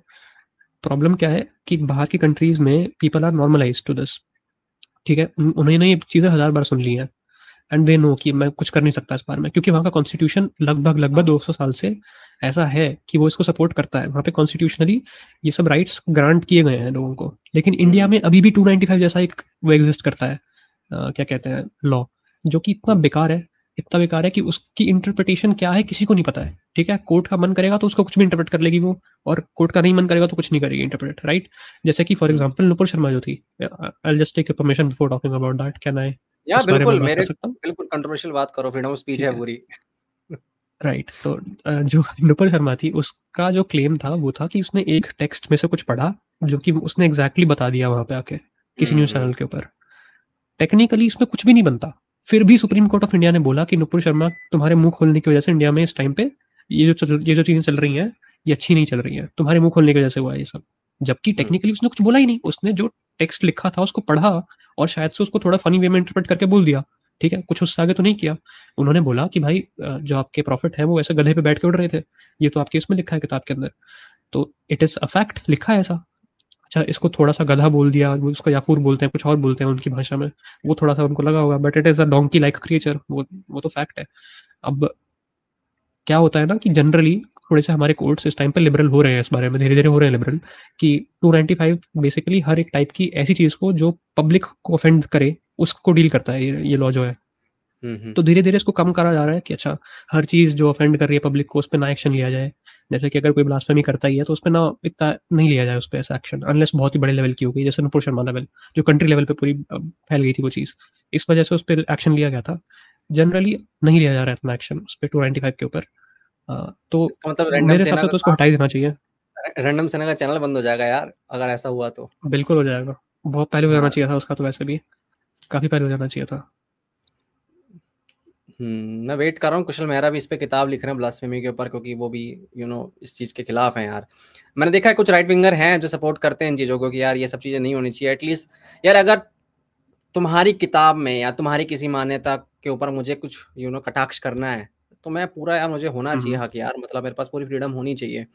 प्रॉब्लम क्या है कि बाहर की कंट्रीज़ में people are normalised to this, ठीक है। उन्होंने ये चीज़ें हज़ार बार सुन ली हैं एंड दे नो कि मैं कुछ कर नहीं सकता इस बारे में, क्योंकि वहाँ का कॉन्स्टिट्यूशन लगभग 200 साल से ऐसा है कि वो इसको सपोर्ट करता है। वहाँ पे कॉन्स्टिट्यूशनली ये सब राइट्स ग्रांट किए गए हैं लोगों को। लेकिन इंडिया में अभी भी 295 जैसा एक वो एग्जिस्ट करता है, क्या कहते हैं, लॉ, जो कि इतना बेकार है, इतना बेकार है कि उसकी इंटरप्रिटेशन क्या है किसी को नहीं पता है, ठीक है। कोर्ट का मन करेगा तो उसको कुछ भी इंटरप्रेट कर लेगी वो, और कोर्ट का नहीं मन करेगा तो कुछ नहीं करेगी इंटरप्रेट, राइट? जैसे कि फॉर एग्जांपल नुपुर शर्मा जो थी, I just take permission before talking about that, can I या उस बारे में बिल्कुल, बात कर मेरे सकता हूँ? बिल्कुल कंट्रोवर्शियल बात करो, फ्रीडम ऑफ स्पीच ठीक है है, पूरी। राइट। तो जो नुपुर शर्मा थी, उसका जो क्लेम था वो था कि उसने एक टेक्स्ट में से कुछ पढ़ा जो कि उसने एग्जैक्टली बता दिया वहां पे आके किसी न्यूज चैनल के ऊपर। टेक्निकली इसमें कुछ भी नहीं बनता। फिर भी सुप्रीम कोर्ट ऑफ इंडिया ने बोला कि नुपुर शर्मा, तुम्हारे मुंह खोलने की वजह से इंडिया में इस टाइम पे ये जो चीजें चल रही हैं, ये अच्छी नहीं चल रही हैं, तुम्हारे मुंह खोलने की वजह से हुआ ये सब। जबकि टेक्निकली उसने कुछ बोला ही नहीं। उसने जो टेक्स्ट लिखा था उसको पढ़ा और शायद से उसको थोड़ा फनी वे में इंटरप्रेट करके बोल दिया, ठीक है, कुछ उससे आगे तो नहीं किया। उन्होंने बोला कि भाई जो आपके प्रॉफिट है वो ऐसे गधे पे बैठ के उड़ रहे थे, ये तो आपके इसमें लिखा है किताब के अंदर, तो इट इज अ फैक्ट, लिखा है ऐसा। अच्छा, इसको थोड़ा सा गधा बोल दिया, उसको याफूर बोलते हैं, कुछ और बोलते हैं उनकी भाषा में, वो थोड़ा सा उनको लगा होगा, but it is a donkey like creature, वो तो फैक्ट है। अब क्या होता है ना कि जनरली थोड़े से हमारे कोर्ट्स इस टाइम पे लिबरल हो रहे हैं, इस बारे में धीरे धीरे हो रहे हैं लिबरल, कि 295 बेसिकली हर एक टाइप की ऐसी चीज को जो पब्लिक को ऑफेंड करे उसको डील करता है, ये लॉ जो है। तो धीरे धीरे इसको कम करा जा रहा है कि अच्छा, हर चीज जो ऑफेंड कर रही है पब्लिक को उस पर ना एक्शन लिया जाए। जैसे कि अगर कोई ब्लास्फेमी करता ही है तो उस पर ना इतना नहीं लिया जाए उस पर ऐसा एक्शन, अनलेस बहुत ही बड़े लेवल की हो गई, जैसे नुपुर शर्मा लेवल, जो कंट्री लेवल पे पूरी फैल गई थी वो चीज़, इस वजह से उस पर एक्शन लिया गया था। जनरली नहीं लिया जा रहा है इतना एक्शन उस पे 295 के ऊपर। तो इसका मतलब रैंडम मेरे हिसाब सेना से का तो उसको हटा ही देना चाहिए। रैंडम सेना का चैनल बंद हो जाएगा यार, अगर ऐसा हुआ तो। बिल्कुल हो जाएगा, बहुत पहले हो जाना हाँ। चाहिए था उसका, तो वैसे भी काफ़ी पहले हो जाना चाहिए था। मैं वेट कर रहा हूँ, कुशल मेहरा भी इस पे किताब लिख रहे हैं ब्लास्फेमी के ऊपर, क्योंकि वो भी इस चीज़ के खिलाफ हैं यार। मैंने देखा है कुछ राइट विंगर हैं जो सपोर्ट करते हैं इन चीज़ों को कि यार ये सब चीज़ें नहीं होनी चाहिए। एटलीस्ट यार अगर तुम्हारी किताब में या तुम्हारी किसी मान्यता के ऊपर मुझे कुछ कटाक्ष करना है, तो मैं पूरा यार, मुझे होना चाहिए हक यार, मतलब मेरे पास पूरी फ्रीडम होनी चाहिए।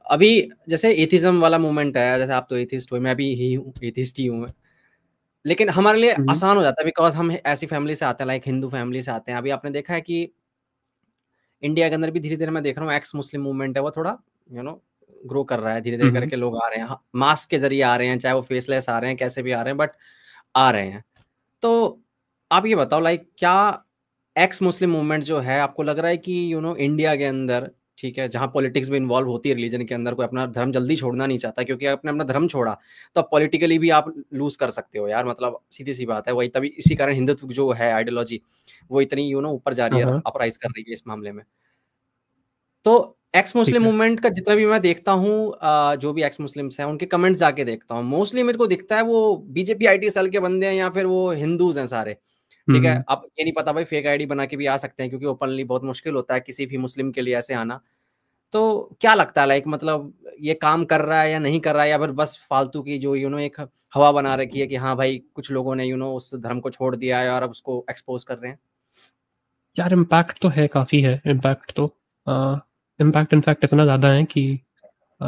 अभी जैसे एथिज्म वाला मूवमेंट है, जैसे आप तो एथिस्ट हो, मैं भी ही हूँ, एथिस्ट ही हूँ मैं। लेकिन हमारे लिए आसान हो जाता है बिकॉज़ हम ऐसी फैमिली से आते हैं, लाइक हिंदू फैमिली से आते हैं। अभी आपने देखा है कि इंडिया के अंदर भी धीरे-धीरे मैं देख रहा हूँ एक्स मुस्लिम मूवमेंट है, वो थोड़ा यू नो ग्रो कर रहा है, धीरे-धीरे करके लोग आ रहे हैं। मास्क के ज़रिए आ रहे हैं, चाहे वो फेसलेस आ रहे हैं, कैसे भी आ रहे हैं, बट आ रहे हैं। तो आप ये बताओ, लाइक क्या एक्स मुस्लिम मूवमेंट जो है, आपको लग रहा है कि इंडिया के अंदर, ठीक है, जहाँ पॉलिटिक्स भी इन्वॉल्व होती है रिलीजन के अंदर, कोई अपना धर्म जल्दी छोड़ना नहीं चाहता, क्योंकि आपने अपना धर्म छोड़ा तो आप पॉलिटिकली भी आप लूज कर सकते हो यार, मतलब सीधी सी बात है। वही तभी इसी कारण हिंदुत्व जो है आइडियोलॉजी, वो इतनी ऊपर जा रही हाँ, है, हाँ, अपराइज कर रही है इस मामले में। तो एक्स ठीक मुस्लिम है। मूवमेंट का जितना भी मैं देखता हूँ, जो भी एक्स मुस्लिम्स हैं उनके कमेंट्स जाके देखता हूँ, मोस्टली मेरे को दिखता है वो बीजेपी आईटी सेल के बंदे हैं या फिर वो हिंदूज हैं सारे। ठीक है, हुँ। अब ये नहीं पता भाई, फेक आईडी बना के भी आ सकते हैं, क्योंकि ओपनली बहुत मुश्किल होता है किसी भी मुस्लिम के लिए ऐसे आना। तो क्या लगता है, लाइक मतलब ये काम कर रहा है या नहीं कर रहा है, या फिर बस फालतू की जो एक हवा बना रखी है कि हाँ भाई कुछ लोगों ने उस धर्म को छोड़ दिया है और अब उसको एक्सपोज कर रहे हैं। यार इम्पैक्ट तो है, काफ़ी है इम्पैक्ट तो। इम्पैक्ट इनफैक्ट इतना ज़्यादा है कि अ,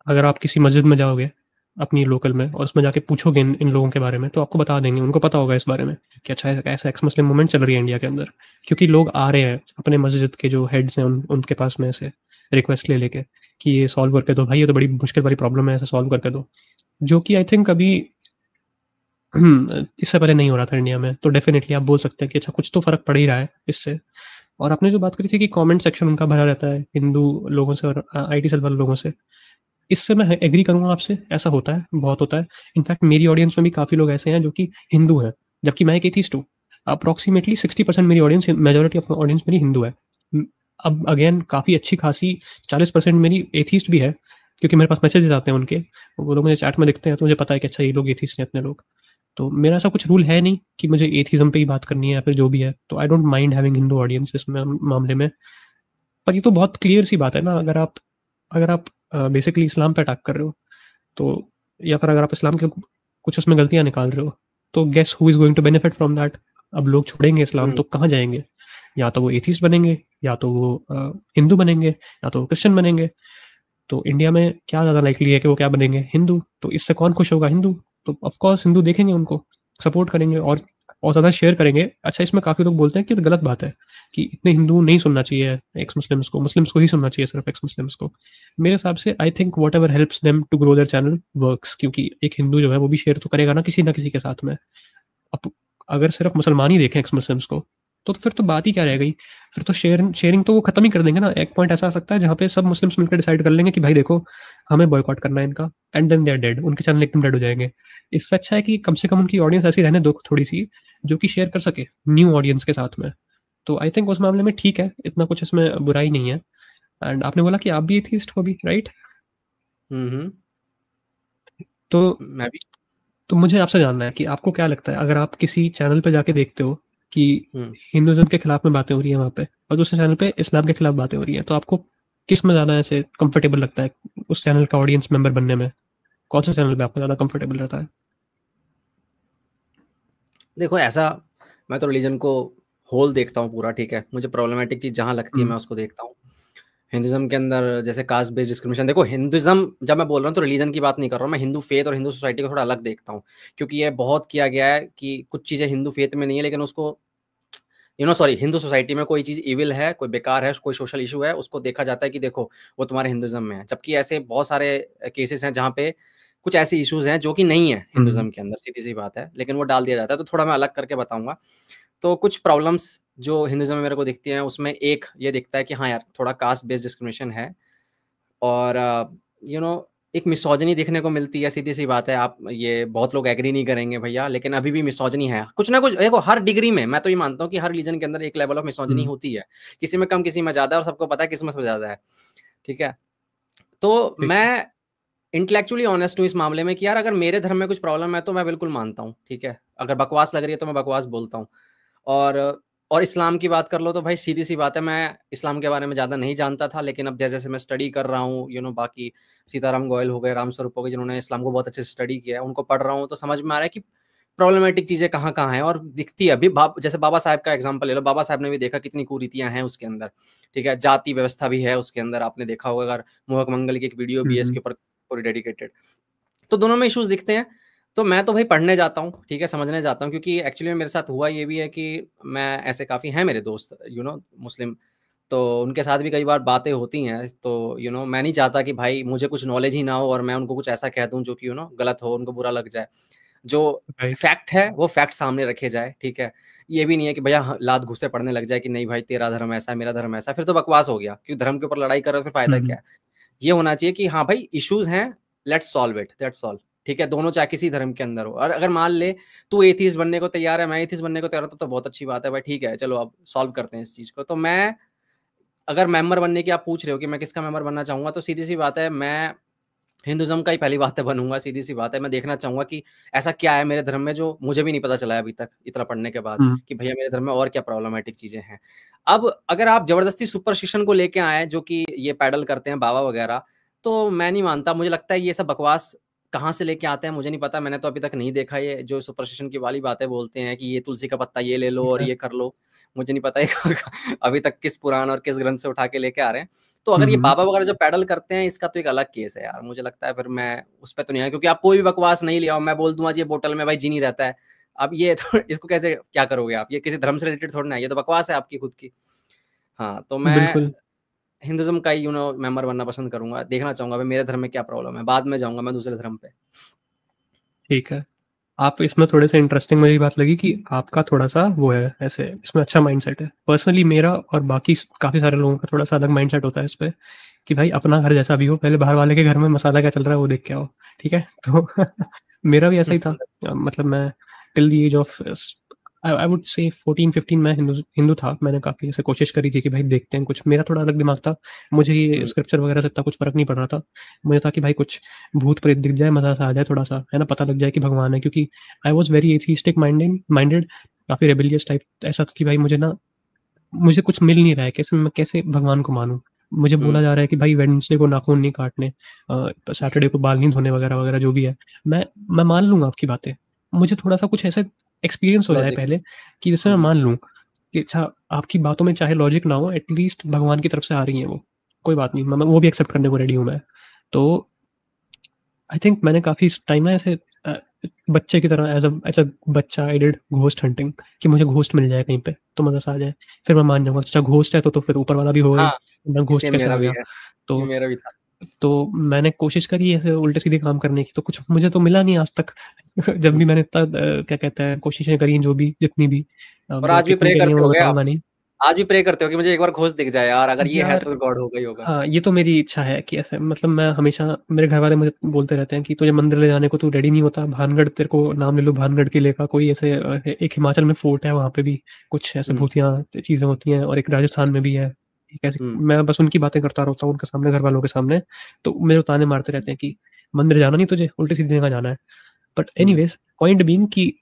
अगर आप किसी मस्जिद में जाओगे अपनी लोकल में और उसमें जाके पूछोगे इन लोगों के बारे में, तो आपको बता देंगे, उनको पता होगा इस बारे में कि अच्छा ऐसा एक्स मुस्लिम मूवमेंट चल रही है इंडिया के अंदर। क्योंकि लोग आ रहे हैं अपने मस्जिद के जो हेड्स हैं उनके पास में से रिक्वेस्ट ले लेके कि ये सॉल्व करके दो भाई, ये तो बड़ी मुश्किल वाली प्रॉब्लम है, ऐसे सॉल्व करके दो। जो कि आई थिंक अभी इससे पहले नहीं हो रहा था इंडिया में। तो डेफिनेटली आप बोल सकते हैं कि अच्छा कुछ तो फ़र्क पड़ ही रहा है इससे। और आपने जो बात करी थी कि कमेंट सेक्शन उनका भरा रहता है हिंदू लोगों से और आईटी सेल वाले लोगों से, इससे मैं एग्री करूँगा आपसे, ऐसा होता है, बहुत होता है। इनफैक्ट मेरी ऑडियंस में भी काफ़ी लोग ऐसे हैं जो कि हिंदू हैं, जबकि मैं एक एथीस्ट हूँ। अप्रॉक्सिमेटली 60% मेरी ऑडियंस, मेजॉरिटी ऑफ ऑडियंस मेरी हिंदू है। अब अगेन काफ़ी अच्छी खासी 40% मेरी एथीस्ट भी है, क्योंकि मेरे पास मैसेजेस आते हैं उनके, वो लोग मुझे चैट में दिखते हैं, तो मुझे पता है कि अच्छा ये लोग एथीस्ट हैं इतने लोग। तो मेरा ऐसा कुछ रूल है नहीं कि मुझे एथिज़्म पे ही बात करनी है या फिर जो भी है, तो I don't mind having Hindu audience इस मामले में। पर ये तो बहुत क्लियर सी बात है ना, अगर आप बेसिकली इस्लाम पे अटैक कर रहे हो, तो या फिर अगर आप इस्लाम के कुछ उसमें गलतियाँ निकाल रहे हो, तो guess who is going to benefit from that? अब लोग छोड़ेंगे इस्लाम हम्म। तो कहाँ जाएँगे? या तो वो एथिस्ट बनेंगे, या तो वो हिंदू बनेंगे, या तो वो क्रिश्चियन बनेंगे। तो इंडिया में क्या ज़्यादा लाइकली है कि वो क्या बनेंगे? हिंदू। तो इससे कौन खुश होगा? हिंदू। तो ऑफ कोर्स हिंदू देखेंगे उनको, सपोर्ट करेंगे और ज़्यादा शेयर करेंगे। अच्छा, इसमें काफ़ी लोग बोलते हैं कि ये तो गलत बात है कि इतने हिंदू नहीं सुनना चाहिए एक्स मुस्लिम्स को ही सुनना चाहिए, सिर्फ एक्स मुस्लिम्स को। मेरे हिसाब से I think whatever helps them to grow their channel works, क्योंकि एक हिंदू जो है वो भी शेयर तो करेगा ना किसी के साथ में। अब अगर सिर्फ मुसलमान ही देखें एक्स मुस्लिम्स को, तो फिर तो बात ही क्या रह गई? फिर तो शेयरिंग तो वो खत्म ही कर देंगे ना। एक पॉइंट ऐसा आ सकता है जहाँ पे सब मुस्लिम्स मिलकर डिसाइड कर लेंगे कि भाई देखो, हमें बॉयकॉट करना है इनका, and then they are dead, उनके चैनल एकदम डेड हो जाएंगे। इससे अच्छा है कि कम से कम उनकी ऑडियंस ऐसी रहने दो थोड़ी सी, जो कि शेयर कर सके न्यू ऑडियंस के साथ में। तो आई थिंक उस मामले में ठीक है, इतना कुछ इसमें बुराई नहीं है। एंड आपने बोला कि आप भी एथिस्ट हो भी, राइट? हम्म। तो मैं भी। तो मुझे आपसे जानना है कि आपको क्या लगता है, अगर आप किसी चैनल पे जाके देखते हो कि हम्म। हिंदुज़्म के खिलाफ में बातें हो रही है वहाँ पे, और दूसरे चैनल पे इस्लाम के खिलाफ बातें हो रही हैं, तो आपको किस में ज़्यादा ऐसे कंफर्टेबल लगता है उस चैनल का ऑडियंस मेंबर बनने में? कौन से चैनल पे आपको ज़्यादा कंफर्टेबल रहता है? देखो ऐसा, मैं तो रिलीजन को होल देखता हूँ पूरा, ठीक है, मुझे प्रॉब्लमेटिक चीज़ जहाँ लगती है हुँ, मैं उसको देखता हूँ। हिंदुइज्म के अंदर जैसे कास्ट बेस्ड डिस्क्रिमिनेशन, देखो हिंदुइज्म जब मैं बोल रहा हूँ तो रिलीजन की बात नहीं कर रहा हूँ, मैं हिंदू फेथ और हिंदू सोसाइटी को थोड़ा अलग देखता हूँ। क्योंकि ये बहुत किया गया है कि कुछ चीज़ें हिंदू फेथ में नहीं है, लेकिन उसको सॉरी, हिंदू सोसाइटी में कोई चीज़ इविल है, कोई बेकार है, कोई सोशल इशू है, उसको देखा जाता है कि देखो वो तुम्हारे हिंदुइज्म में है। जबकि ऐसे बहुत सारे केसेस हैं जहाँ पे कुछ ऐसे इश्यूज हैं जो कि नहीं है हुँ, हिंदुइज्म के अंदर, सीधी सी बात है, लेकिन वो डाल दिया जाता है। तो थोड़ा मैं अलग करके बताऊंगा। तो कुछ प्रॉब्लम्स जो हिंदुइज्म में मेरे को दिखती हैं, उसमें एक ये दिखता है कि हाँ यार, थोड़ा कास्ट बेस्ड डिस्क्रिमिनेशन है। और एक मिसोजिनी दिखने को मिलती है, सीधी-सी बात है। आप ये बहुत लोग एग्री नहीं करेंगे भैया, लेकिन अभी भी मिसोजिनी है। कुछ ना कुछ देखो हर डिग्री में, मैं तो ये मानता हूँ कि हर रिलीजन के अंदर एक लेवल ऑफ मिसोजिनी होती है। किसी में कम, किसी में ज़्यादा, और सबको पता है किसमें सबसे ज़्यादा है। ठीक है? तो ठीक है। मैं इंटेलेक्चुअली ऑनेस्ट हूँ इस मामले में कि यार अगर मेरे धर्म में कुछ प्रॉब्लम है तो मैं बिल्कुल मानता हूँ, ठीक है? अगर बकवास लग रही है तो मैं बकवास बोलता हूँ। और और इस्लाम की बात कर लो तो भाई सीधी-सी बात है, मैं इस्लाम के बारे में ज़्यादा नहीं जानता था, लेकिन अब जैसे-जैसे मैं स्टडी कर रहा हूँ, बाकी सीताराम गोयल हो गए, रामस्वरूप हो गए, जिन्होंने इस्लाम को बहुत अच्छे से स्टडी किया है, उनको पढ़ रहा हूँ तो समझ में आ रहा है कि प्रॉब्लमेटिक चीज़ें कहाँ-कहाँ हैं और दिखती है। अभी जैसे बाबा साहब का एग्ज़ाम्पल ले लो, बाबा साहब ने भी देखा कितनी कुरीतियाँ हैं उसके अंदर, ठीक है? जाति व्यवस्था भी है उसके अंदर, आपने देखा होगा, अगर मोहक मंगल की एक वीडियो भी है इसके ऊपर पूरी डेडिकेटेड। तो दोनों में इश्यूज़ दिखते हैं। तो मैं तो भाई पढ़ने जाता हूँ, ठीक है, समझने जाता हूँ, क्योंकि एक्चुअली में मेरे साथ हुआ ये भी है कि मैं ऐसे काफ़ी हैं मेरे दोस्त मुस्लिम, तो उनके साथ भी कई बार बातें होती हैं। तो मैं नहीं चाहता कि भाई मुझे कुछ नॉलेज ही ना हो और मैं उनको कुछ ऐसा कह दूँ जो कि गलत हो, उनको बुरा लग जाए। जो राइट। फैक्ट है, वो फैक्ट सामने रखे जाए, ठीक है? ये भी नहीं है कि भैया लात घुसे पड़ने लग जाए कि नहीं भाई तेरा धर्म ऐसा है, मेरा धर्म ऐसा है, फिर तो बकवास हो गया, क्योंकि धर्म के ऊपर लड़ाई कर रहे हो फिर फ़ायदा क्या है? ये होना चाहिए कि हाँ भाई इश्यूज़ हैं, let's solve it, that's all. ठीक है? दोनों चाहे किसी धर्म के अंदर हो, और अगर मान ले तू एथियस्ट बनने को तैयार है, मैं एथियस्ट बनने को तैयार हूँ, तो बहुत अच्छी बात है भाई, ठीक है, चलो अब सॉल्व करते हैं इस चीज़ को। तो मैं, अगर मेंबर बनने की आप पूछ रहे हो कि मैं किसका मेंबर बनना चाहूँगा, तो सीधी-सी बात है, मैं हिंदुइज़्म का ही पहली बात है बनूँगा, सीधी-सी बात है। मैं देखना चाहूँगा कि ऐसा क्या है मेरे धर्म में जो मुझे भी नहीं पता चला है अभी तक, इतना पढ़ने के बाद, कि भैया मेरे धर्म में और क्या प्रॉब्लमैटिक चीज़ें हैं। अब अगर आप ज़बरदस्ती सुपरस्टिशन को लेके आए हैं, जो कि ये पैडल करते हैं बाबा वगैरह, तो मैं नहीं मानता। मुझे लगता है ये सब बकवास कहाँ से लेके आते हैं मुझे नहीं पता। मैंने तो अभी तक नहीं देखा ये जो सुपरस्टिशन की वाली बातें बोलते हैं कि ये तुलसी का पत्ता ये ले लो ठीक और है। ये कर लो। मुझे नहीं पता ये अभी तक किस पुराण और किस ग्रंथ से उठा के लेके आ रहे हैं। तो अगर ये बाबा वगैरह जो पैडल करते हैं, इसका तो एक अलग केस है यार। मुझे लगता है फिर मैं उस पे तो नहीं आया, क्योंकि आप कोई भी बकवास नहीं ले आओ, मैं बोल दूँगा जी ये बोतल में भाई चीनी रहता है। अब ये तो इसको कैसे क्या करोगे आप? ये किसी धर्म से रिलेटेड थोड़ी ना है, ये तो बकवास है आपकी खुद की। हाँ, तो मैं बिल्कुल। हिंदुइज़्म का ही मेंबर बनना पसंद करूँगा। देखना चाहूँगा भाई मेरे धर्म में क्या प्रॉब्लम है, बाद में जाऊँगा मैं दूसरे धर्म पे। ठीक है। आप इसमें थोड़े से इंटरेस्टिंग मुझे बात लगी कि आपका थोड़ा-सा वो है ऐसे इसमें अच्छा माइंडसेट है। पर्सनली मेरा और बाकी काफ़ी सारे लोगों का थोड़ा-सा अलग माइंडसेट होता है इस पे कि भाई अपना घर जैसा भी हो, पहले बाहर वाले के घर में मसाला क्या चल रहा है वो देख के आओ, ठीक है? तो मेरा भी ऐसा ही था। मतलब मैं till the age of I would say 14-15 मैं हिंदू था। मैंने काफ़ी ऐसे कोशिश करी थी कि भाई देखते हैं कुछ। मेरा थोड़ा अलग दिमाग था। मुझे ये हुँ, स्क्रिप्चर वगैरह से इतना कुछ फ़र्क नहीं पड़ रहा था। मुझे था कि भाई कुछ भूत-प्रेत दिख जाए, मज़ा-सा आ जाए थोड़ा-सा, है ना? पता लग जाए कि भगवान है, क्योंकि I was very atheistic minded, काफ़ी रेबेलियस टाइप। ऐसा था कि भाई मुझे कुछ मिल नहीं रहा है, कैसे मैं कैसे भगवान को मानूँ? मुझे बोला हुँ, जा रहा है कि भाई वेडनेसडे को नाखून नहीं काटने, तो सैटरडे को बाल नहीं धोने वगैरह-वगैरह जो भी है। मैं मान लूँगा आपकी बातें। मुझे थोड़ा-सा कुछ ऐसा एक्सपीरियंस हो जाए लॉजिक। पहले कि जिससे मैं हुँ, मान लूँ कि अच्छा आपकी बातों में चाहे लॉजिक ना हो, एट लीस्ट भगवान की तरफ से आ रही हैं वो। कोई बात नहीं, मैं वो भी एक्सेप्ट करने को रेडी हूँ मैं। तो आई थिंक मैंने काफ़ी टाइम ना ऐसे अ, बच्चे की तरह एज़ अ बच्चा आई डिड घोस्ट हंटिंग कि मुझे घोस्ट मिल जाए कहीं पे, तो मज़ा सा आ जाए। फिर मैं मान जाऊँगा अच्छा घोस्ट है तो फिर ऊपर वाला भी होगा ही, हाँ, वरना ये घोस्ट सेम कैसे मेरा आ भी गया? है। ये तो मेरा भी था। तो मैंने कोशिश करी ऐसे उल्टे-सीधे काम करने की, तो कुछ मुझे तो मिला नहीं आज तक। जब भी मैंने इतना क्या कहते हैं कोशिशें करी जो भी जितनी भी, और अब आज भी कितनी प्रे करी हैं करते वो हो क्या आप? बताऊँगा नहीं। आज भी प्रे करते हो कि मुझे एक बार घोस्ट दिख जाए यार, अगर ये है यार तो गॉड होगा ही होगा। हाँ, ये तो मेरी इच्छा है कि ऐसे मतलब मैं हमेशा मेरे घरवाले मुझे बोलते रहते हैं कि तुझे मंदिर ले जाने को तू रेडी नहीं होता, भानगढ़ तेरे को नाम ले लो भानगढ़ किले का, कोई ऐसे एक हिमाचल में फोर्ट है, वहाँ पे भी कुछ ऐसे हुँ, भूतिया चीज़ें होती हैं और एक राजस्थान में भी है। एक ऐसी हुँ, मैं बस उनकी बातें करता रहता हूँ उनके सामने, घरवालों के सामने, तो मेरे ताने मारते रहते हैं कि मंदिर जाना नहीं तुझे, उल्टी-सीधी जगह जाना है। But hmm, anyways point being कि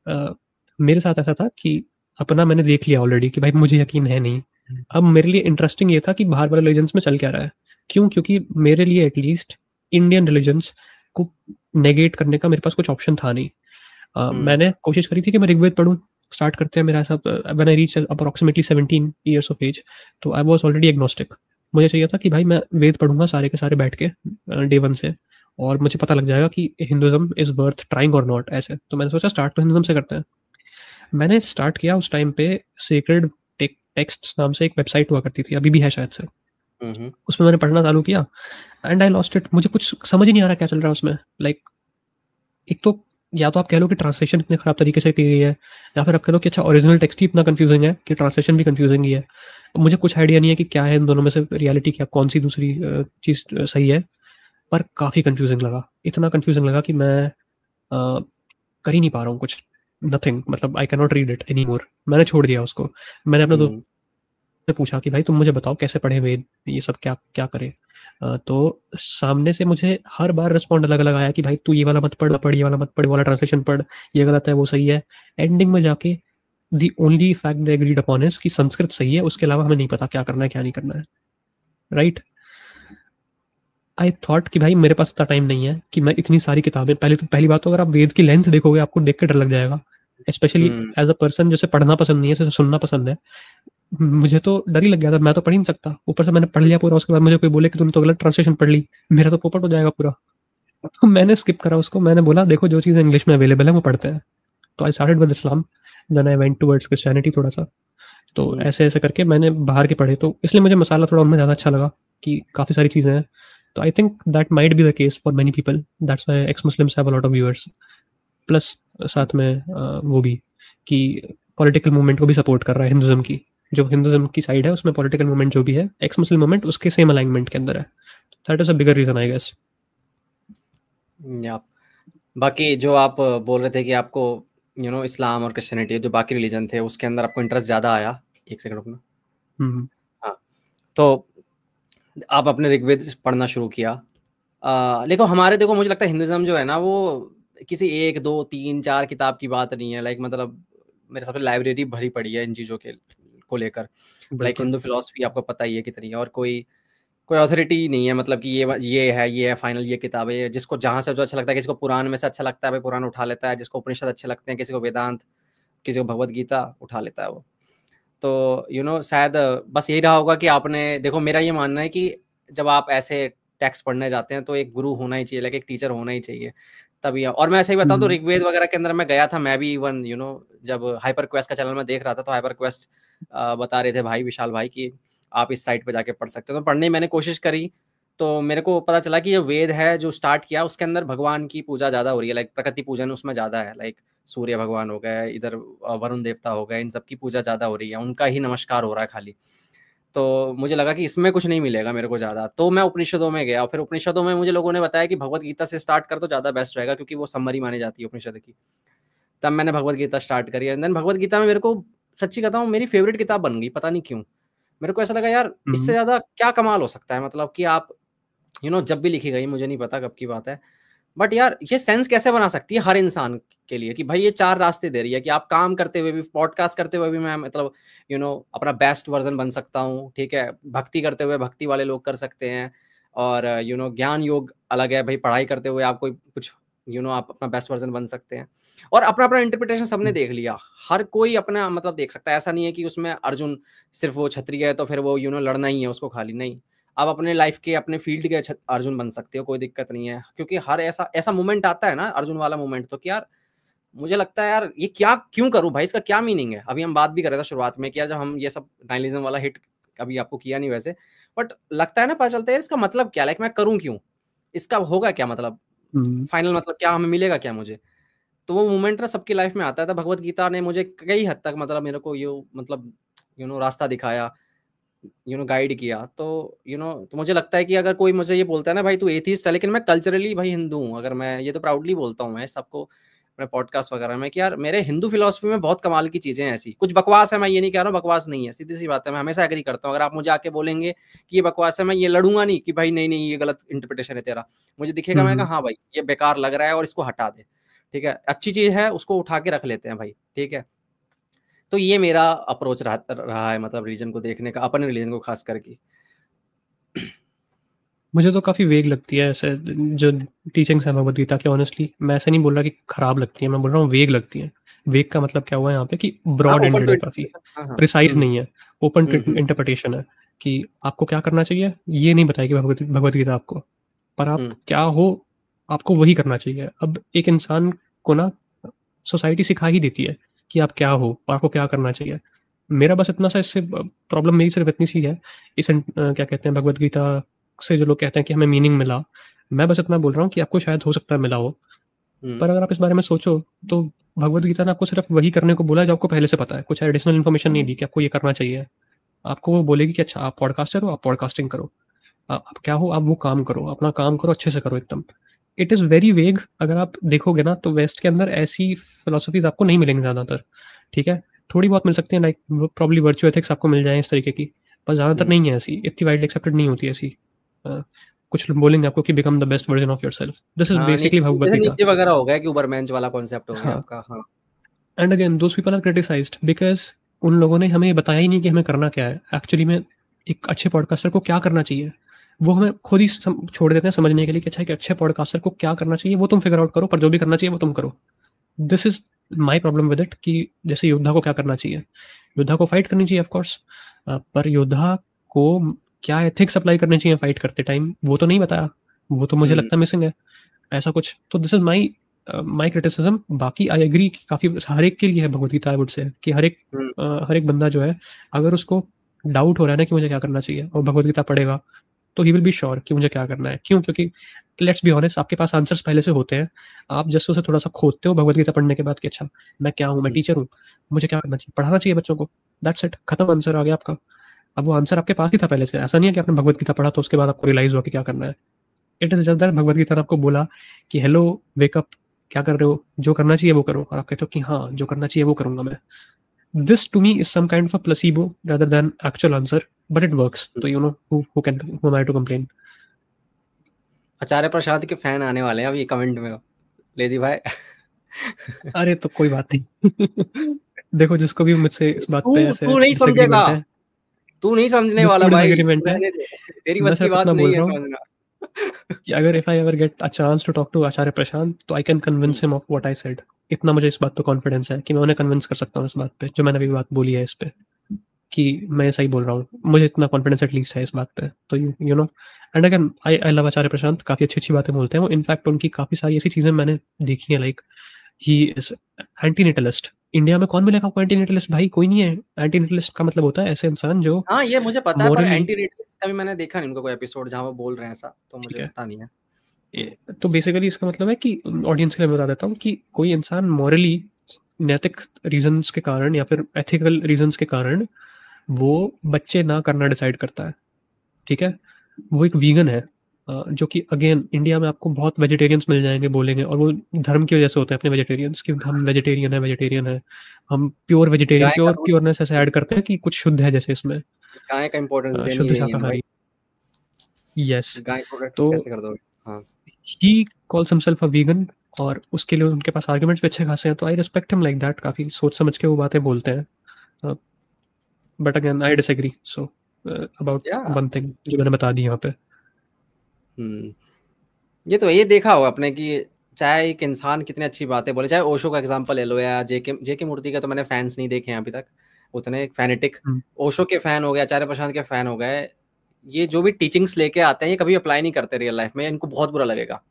मेरे साथ ऐसा था कि अपना मैंने देख लिया ऑलरेडी कि भाई मुझे यकीन है नहीं। अब मेरे लिए इंटरेस्टिंग ये था कि बाहर वाले रिलिजन्स में चल क्या रहा है। क्यों? क्योंकि मेरे लिए एटलीस्ट इंडियन रिलिजन्स को नेगेट करने का मेरे पास कुछ ऑप्शन था नहीं। हुँ, मैंने कोशिश करी थी कि मैं ऋग्वेद पढूँ, स्टार्ट करते हैं मेरा ऐसा when I reached approximately 17 years of age, तो आई वाज़ ऑलरेडी एग्नोस्टिक। मुझे चाहिए था कि भाई मैं वेद पढ़ूँगा सारे के सारे बैठ के डे 1 से, और मुझे पता लग जाएगा कि हिंदुइज़्म इज़ वर्थ ट्राइंग और नॉट ऐसे। तो मैंने सोचा स्टार्ट तो हिंदुइज़्म से करते हैं। मैंने स्टार्ट किया उस टाइम पे सेक्रेड टेक्स्ट्स नाम से एक वेबसाइट हुआ करती थी, अभी भी है शायद से। हुँ, हुँ, उसमें मैंने पढ़ना चालू किया एंड आई लॉस्ट इट। मुझे कुछ समझ ही नहीं आ रहा क्या चल रहा है उसमें। लाइक एक तो या तो आप कह लो कि ट्रांसलेशन इतने खराब तरीके से की गई है, या फिर आप कह लो कि अच्छा ओरिजिनल टेक्स्ट ही इतना कंफ्यूजिंग है कि ट्रांसलेशन भी कंफ्यूजिंग ही है। मुझे कुछ आइडिया नहीं है कि क्या है इन दोनों में से रियलिटी क्या, कौन सी दूसरी चीज़ सही है। पर काफ़ी कन्फ्यूज़िंग लगा, इतना कन्फ्यूज़िंग लगा कि मैं कर ही नहीं पा रहा हूँ कुछ, नथिंग, मतलब I can not read it anymore. मैंने छोड़ दिया उसको। मैंने अपने दोस्त से पूछा कि भाई तुम मुझे बताओ कैसे पढ़ें वेद, ये सब क्या क्या करें? तो सामने से मुझे हर बार रिस्पॉन्ड अलग-अलग आया कि भाई तू ये वाला मत पढ़, ये वाला मत पढ़, ये वाला ट्रांसलेशन पढ़, ये गलत है, वो सही है। एंडिंग में जाके the only fact they agreed upon is कि संस्कृत सही है, उसके अलावा हमें नहीं पता क्या करना है, क्या नहीं करना है, राइट? आई थॉट कि भाई मेरे पास इतना टाइम नहीं है कि मैं इतनी सारी किताबें, पहली बात तो अगर आप वेद की लेंथ देखोगे आपको देख के डर लग जाएगा, स्पेशली एज अ पर्सन जिसे पढ़ना पसंद नहीं है, जिसे सुनना पसंद है। मुझे तो डर ही लग गया था, मैं तो पढ़ ही नहीं सकता। ऊपर से मैंने पढ़ लिया पूरा, उसके बाद मुझे कोई बोले कि तूने तो गलत ट्रांसलेशन पढ़ ली, मेरा तो पोपट हो जाएगा पूरा। तो मैंने स्किप करा उसको। मैंने बोला देखो जो चीज़ें इंग्लिश में अवेलेबल है वो पढ़ते हैं। तो I started with Islam, then I went towards Christianity थोड़ा सा। तो ऐसे ऐसे करके मैंने बाहर के पढ़े, तो इसलिए मुझे मसाला थोड़ा उनमें ज़्यादा अच्छा लगा कि काफ़ी सारी चीज़ें हैं। तो I think that might be the case for many people, that's why x Muslims have a lot of viewers. Plus साथ में वो भी कि पॉलिटिकल मूवमेंट को भी सपोर्ट कर रहा है हिंदुज़म की, जो हिंदुज़म की साइड है उसमें पॉलिटिकल मूवमेंट जो भी है, एक्स मुस्लिम मूवमेंट उसके सेम अलाइनमेंट के अंदर है। That is a bigger reason I guess. या बाकी जो आप बोल रहे थे कि आपको इस्लाम और क्रिश्चियनिटी जो बाकी रिलीजन थे उसके अंदर आपको इंटरेस्ट ज़्यादा आया, एक सेकंड रुकना। हाँ, तो आप अपने ऋग्वेद पढ़ना शुरू किया। देखो मुझे लगता है हिंदुइज्म जो है ना वो किसी 1, 2, 3, 4 किताब की बात नहीं है। मतलब मेरे हिसाब से लाइब्रेरी भरी पड़ी है इन चीज़ों के को लेकर। बिल्कुल। हिंदू फिलॉसफी आपको पता ही है कितनी है, और कोई कोई अथॉरिटी नहीं है, मतलब कि ये है फाइनल ये किताब है। जिसको जहाँ से जो अच्छा लगता है, किसी को पुराण में से अच्छा लगता है भाई पुराण उठा लेता है, जिसको उपनिषद अच्छे लगते हैं, किसी को वेदांत, किसी को भगवत गीता उठा लेता है वो। तो शायद बस यही रहा होगा कि आपने देखो, मेरा ये मानना है कि जब आप ऐसे टेक्स्ट पढ़ने जाते हैं तो एक गुरु होना ही चाहिए, एक टीचर होना ही चाहिए तभी। और मैं ऐसे ही बताऊं तो ऋग्वेद वगैरह के अंदर मैं गया था, मैं भी इवन जब हाइपर क्वेस्ट का चैनल में देख रहा था तो हाइपर क्वेस्ट बता रहे थे भाई विशाल भाई कि आप इस साइट पे जाके पढ़ सकते हो। तो पढ़ने की मैंने कोशिश करी, तो मेरे को पता चला कि जो वेद है जो स्टार्ट किया उसके अंदर भगवान की पूजा ज़्यादा हो रही है, प्रकृति पूजन उसमें ज़्यादा है। सूर्य भगवान हो गए, इधर वरुण देवता हो गए, इन सब की पूजा ज़्यादा हो रही है, उनका ही नमस्कार हो रहा है खाली। तो मुझे लगा कि इसमें कुछ नहीं मिलेगा मेरे को ज़्यादा, तो मैं उपनिषदों में गया। और फिर उपनिषदों में मुझे लोगों ने बताया कि भगवत गीता से स्टार्ट कर तो ज़्यादा बेस्ट रहेगा, क्योंकि वो समरी मानी जाती है उपनिषद की। तब मैंने भगवत गीता स्टार्ट करी, एंड देन भगवत गीता में मेरे को सच्ची कहता हूँ मेरी फेवरेट किताब बन गई, पता नहीं क्यों। मेरे को ऐसा लगा यार इससे ज़्यादा क्या कमाल हो सकता है, मतलब कि आप जब भी लिखी गई, मुझे नहीं पता कब की बात है, बट यार ये सेंस कैसे बना सकती है हर इंसान के लिए कि भाई ये 4 रास्ते दे रही है कि आप काम करते हुए भी, पॉडकास्ट करते हुए भी मैं मतलब अपना बेस्ट वर्जन बन सकता हूँ, ठीक है? भक्ति करते हुए भक्ति वाले लोग कर सकते हैं, और ज्ञान योग अलग है भाई, पढ़ाई करते हुए आप कोई कुछ आप अपना बेस्ट वर्जन बन सकते हैं। और अपना-अपना इंटरप्रिटेशन सबने देख लिया। हर कोई अपना मतलब देख सकता है। ऐसा नहीं है कि उसमें अर्जुन सिर्फ वो क्षत्रिय है तो फिर वो लड़ना ही है उसको खाली, नहीं। आप अपने लाइफ के अपने फील्ड के अर्जुन बन सकते हो, कोई दिक्कत नहीं है। क्योंकि हर ऐसा ऐसा मोमेंट आता है ना अर्जुन वाला मोमेंट, तो कि यार मुझे लगता है यार ये क्या क्यों करूँ भाई, इसका क्या मीनिंग है? अभी हम बात भी कर रहे थे शुरुआत में कि यार जब हम ये सब नाइहिलिज्म वाला हिट अभी आपको किया नहीं वैसे, बट लगता है ना, पता चलता है यार इसका मतलब क्या है, मैं करूँ क्यों? इसका होगा क्या मतलब? फाइनल मतलब क्या हमें मिलेगा क्या मुझे? तो वो मोमेंट ना सबकी लाइफ में आता है। तो भगवत गीता ने मुझे कई हद तक मतलब मेरे को मतलब रास्ता दिखाया, गाइड किया। तो तो मुझे लगता है कि अगर कोई मुझे ये बोलता है ना भाई तू एथिस्ट है, लेकिन मैं कल्चरली भाई हिंदू हूँ, अगर मैं ये तो प्राउडली बोलता हूँ मैं सबको अपने पॉडकास्ट वगैरह में कि यार मेरे हिंदू फिलॉसफी में बहुत कमाल की चीजें हैं। ऐसी कुछ बकवास है, मैं ये नहीं कह रहा हूँ बकवास नहीं है, सीधी सी बात है, मैं हमेशा एग्री करता हूँ। अगर आप मुझे आके बोलेंगे कि ये बकवास है, मैं ये लड़ूंगा नहीं कि भाई नहीं नहीं ये गलत इंटरप्रिटेशन है तेरा। मुझे दिखेगा, मैंने कहा हाँ भाई ये बेकार लग रहा है और इसको हटा दे, ठीक है, अच्छी चीज है उसको उठा के रख लेते हैं भाई, ठीक है। तो ये मेरा अप्रोच रहा है, मतलब रिलीजन को देखने का, अपने रिलीजन को खास करके। मुझे तो काफ़ी वेग लगती है ऐसे जो टीचिंग्स हैं भगवद गीता की। ऑनेस्टली मैं ऐसे नहीं बोल रहा कि खराब लगती है, मैं बोल रहा हूँ वेग लगती है। वेग का मतलब क्या हुआ यहाँ पे कि हाँ, ब्रॉड ओपन एंडेड टू है, काफ़ी इंटरप्रिटेशन। हाँ, हाँ। प्रिसाइज नहीं है, ओपन टू हुँ। इंटरप्रिटेशन है कि आपको क्या करना चाहिए ये नहीं बताएगी भगवद गीता आपको, पर आप क्या हो आपको वही करना चाहिए। अब एक इंसान को ना सोसाइटी सिखा ही देती है कि आप क्या हो और आपको क्या करना चाहिए। मेरा बस इतना सा इससे प्रॉब्लम मेरी सिर्फ इतनी सी है इस क्या कहते हैं भगवद गीता से जो लोग कहते हैं कि हमें मीनिंग मिला, मैं बस इतना बोल रहा हूँ कि आपको शायद हो सकता है मिला हो, पर अगर आप इस बारे में सोचो तो भगवद गीता ने आपको सिर्फ वही करने को बोला है जो आपको पहले से पता है। कुछ एडिशनल इन्फॉर्मेशन नहीं दी कि आपको ये करना चाहिए। आपको वो बोलेगी कि अच्छा आप पॉडकास्टर हो, आप पॉडकास्टिंग करो। आप क्या हो, आप वो काम करो, अपना काम करो, अच्छे से करो एकदम। It is very vague. अगर आप देखोगे ना तो वेस्ट के अंदर ऐसी फिलोसफीज आपको नहीं मिलेंगी ज़्यादातर, ठीक है। थोड़ी बहुत मिल सकती है, लाइक प्रॉब्ली वर्चुअल एथिक्स आपको मिल जाए इस तरीके की, पर ज़्यादातर नहीं है ऐसी, इतनी वाइडली एक्सेप्टेड नहीं होती ऐसी। कुछ लोग बोलेंगे आपको कि become the best version of your self, this is हाँ, बेसिकली भगवत जैसे गीता। नीचे वगैरह हो गया कि ऊबरमेंस वाला कॉन्सेप्ट हो गया हाँ, आपका। हाँ, and again those people are criticised because उन लोगों ने हमें बताया ही नहीं कि हमें करना क्या है एक्चुअली में। एक अच्छे पॉडकास्टर को क्या करना चाहिए वो हमें खुद ही छोड़ देते हैं समझने के लिए कि अच्छा एक अच्छे पॉडकास्टर को क्या करना चाहिए वो तुम फिगर आउट करो, पर जो भी करना चाहिए वो तुम करो। This is my problem with it कि जैसे योद्धा को क्या करना चाहिए, योद्धा को फाइट करनी चाहिए ऑफकोर्स, पर योद्धा को क्या एथिक्स अप्लाई करने चाहिए फाइट करते टाइम वो तो नहीं बताया। वो तो मुझे लगता है मिसिंग है ऐसा कुछ। तो this is my my criticism. बाकी आई एग्री कि काफ़ी हर एक के लिए है भगवत गीता, आई वुड से कि हर एक बंदा जो है अगर उसको डाउट हो रहा है ना कि मुझे क्या करना चाहिए और भगवत गीता पढ़ेगा तो ही विल बी श्योर कि मुझे क्या करना है। क्यों? क्योंकि लेट्स बी ऑनेस्ट, आपके पास आंसर्स पहले से होते हैं। आप जस्ट उसे थोड़ा सा खोदते हो भगवत गीता पढ़ने के बाद कि अच्छा मैं क्या हूँ, मैं टीचर हूँ, मुझे क्या करना चाहिए, पढ़ाना चाहिए बच्चों को, दैट्स इट, खत्म, आंसर आ गया आपका। अब वो आंसर आपके पास ही था पहले से, ऐसा नहीं है कि आपने भगवत गीता पढ़ा तो उसके बाद आपको रियलाइज हुआ कि क्या करना है। It is just that Bhagavad Gita ने आपको बोला कि हेलो वेकअप, क्या कर रहे हो, जो करना चाहिए वो करो, और आप कहते हो कि हाँ जो करना चाहिए वो करूंगा मैं। This to me is some kind of a placebo rather than actual answer, but it works, so you know who am I to complain? आचार्य प्रसाद के फैन आने वाले हैं अब ये कमेंट में, लेजी भाई। अरे तो कोई बात नहीं। देखो जिसको भी मुझसे इस बात तू पे ऐसे तू नहीं समझेगा, डिसएग्रीमेंट है, तू नहीं समझने जिसको वाला भी भाई, डिसएग्रीमेंट है, रहने दे, तेरी मैं बस की सिर्फ बात इतना नहीं बोल है रहा हूँ समझना। कि अगर if I ever get a chance to talk to Acharya Prashant तो I can convince him of what I said. इतना मुझे इस बात पे कॉन्फिडेंस है कि मैं उन्हें कन्विंस कर सकता हूँ इस बात पे जो मैंने अभी बात बोली है इस पे, कि मैं सही बोल रहा हूँ। मुझे इतना कॉन्फिडेंस एटलीस्ट है इस बात पे। तो you know, and again I love Acharya Prashant, काफ़ी अच्छी अच्छी बातें बोलते हैं वो। इनफैक्ट उनकी काफ़ी सारी ऐसी चीज़ें मैंने देखी हैं, लाइक ही इज एंटीनेटलिस्ट। इंडिया में कौन मिलेगा आपको एंटीनेटलिस्ट? भाई कोई नहीं है। एंटीनेटलिस्ट का मतलब होता है ऐसे इंसान जो हाँ, ये मुझे पता है, पर मॉरली, एंटी रेटलिस्ट का भी मैंने देखा नहीं उनका कोई एपिसोड जहाँ वो बोल रहे हैं ऐसा, तो मुझे ठीक है, पता नहीं है। तो बेसिकली इसका मतलब है कि ऑडियंस के लिए मैं बता देता हूँ कि कोई इंसान मॉरली, नैतिक रीजंस के कारण या फिर एथिकल रीजंस के कारण वो बच्चे ना करना डिसाइड करता है, ठीक है। वो एक वीगन है, जो कि अगेन इंडिया में आपको बहुत वेजिटेरियंस मिल जाएंगे बोलेंगे, और वो धर्म की वजह से होते हैं अपने वेजिटेरियंस, कि हम वेजिटेरियन है, हम प्योर वेजिटेरियन, गाय का दूध, प्योरनेस ऐसे ऐड करते हैं कि कुछ शुद्ध है जैसे इसमें, गाय का इम्पोर्टेंस दे नहीं शुद्ध रही है ना भाई, शाकाहारी। यस। गाय को तो कैसे कर दोगे? हाँ, he calls himself a vegan, और उसके लिए उनके पास आर्गुमेंट्स भी अच्छे खासे हैं, तो I respect him like that, काफ़ी सोच समझ के वो बातें बोलते हैं। But again I disagree, so about या वन थिंग जो मैंने बता दी यहाँ पे। ये तो ये देखा होगा आपने कि चाहे एक इंसान कितनी अच्छी बातें बोले, चाहे ओशो का एग्जांपल ले लो या जेके मूर्ति का, तो मैंने फैंस नहीं देखे हैं अभी तक उतने फैनेटिक। हम्म, ओशो के फैन हो गए, आचार्य प्रशांत के फैन हो गए, ये जो भी टीचिंग्स लेके आते हैं ये कभी अप्लाई नहीं करते रियल लाइफ में, इनको बहुत बुरा लगेगा।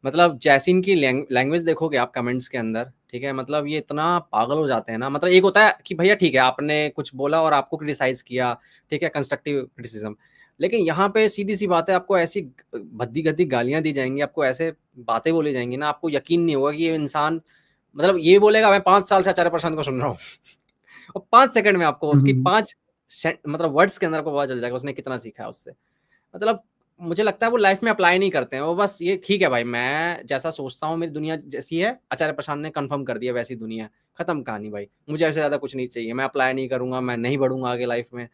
मतलब जैसी इनकी लैंग्वेज देखोगे आप कमेंट्स के अंदर, ठीक है, मतलब ये इतना पागल हो जाते हैं ना। मतलब एक होता है कि भैया ठीक है आपने कुछ बोला और आपको क्रिटिसाइज किया, ठीक है, कंस्ट्रक्टिव क्रिटिसिज्म, लेकिन यहाँ पे सीधी सी बात है, आपको ऐसी भद्दी गद्दी गालियां दी जाएंगी, आपको ऐसे बातें बोली जाएंगी ना, आपको यकीन नहीं होगा कि ये इंसान, मतलब ये बोलेगा मैं 5 साल से आचार्य प्रशांत को सुन रहा हूँ। और 5 सेकंड में आपको उसकी हम्म, 5 मतलब वर्ड्स के अंदर आपको पता चल जाएगा उसने कितना सीखा है उससे। मतलब मुझे लगता है वो लाइफ में अप्लाई नहीं करते हैं, वो बस ये ठीक है भाई मैं जैसा सोचता हूँ मेरी दुनिया जैसी है, आचार्य प्रशांत ने कंफर्म कर दिया वैसी दुनिया है, खत्म कहानी भाई, मुझे ऐसे ज्यादा कुछ नहीं चाहिए, मैं अप्लाई नहीं करूंगा, मैं नहीं बढ़ूंगा आगे लाइफ में।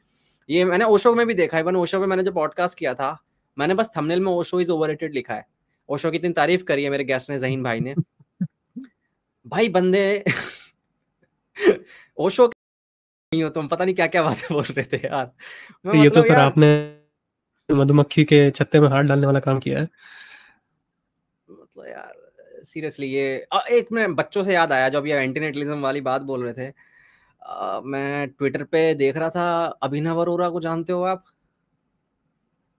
ये मैंने ओशो में भी देखा है, इवन ओशो में मैंने जो पॉडकास्ट किया था, मैंने बस थंबनेल में ओशो इज ओवररेटेड लिखा है। ओशो की इतनी तारीफ करी है मेरे गेस्ट ने, जहीन भाई ने, भाई बंदे ओशो नहीं हो तुम, पता नहीं क्या क्या बातें बोल रहे थे यार। मैं ये तो मतलब फिर यार, आपने मधुमक्खी के छत्ते में हाथ डालने वाला काम किया है। मतलब यार सीरियसली ये एक मैं बच्चों से याद आया, जब ये एंटीनेटलिज्म वाली बात बोल रहे थे, मैं ट्विटर पे देख रहा था, अभिनव अरोरा को जानते हो आप?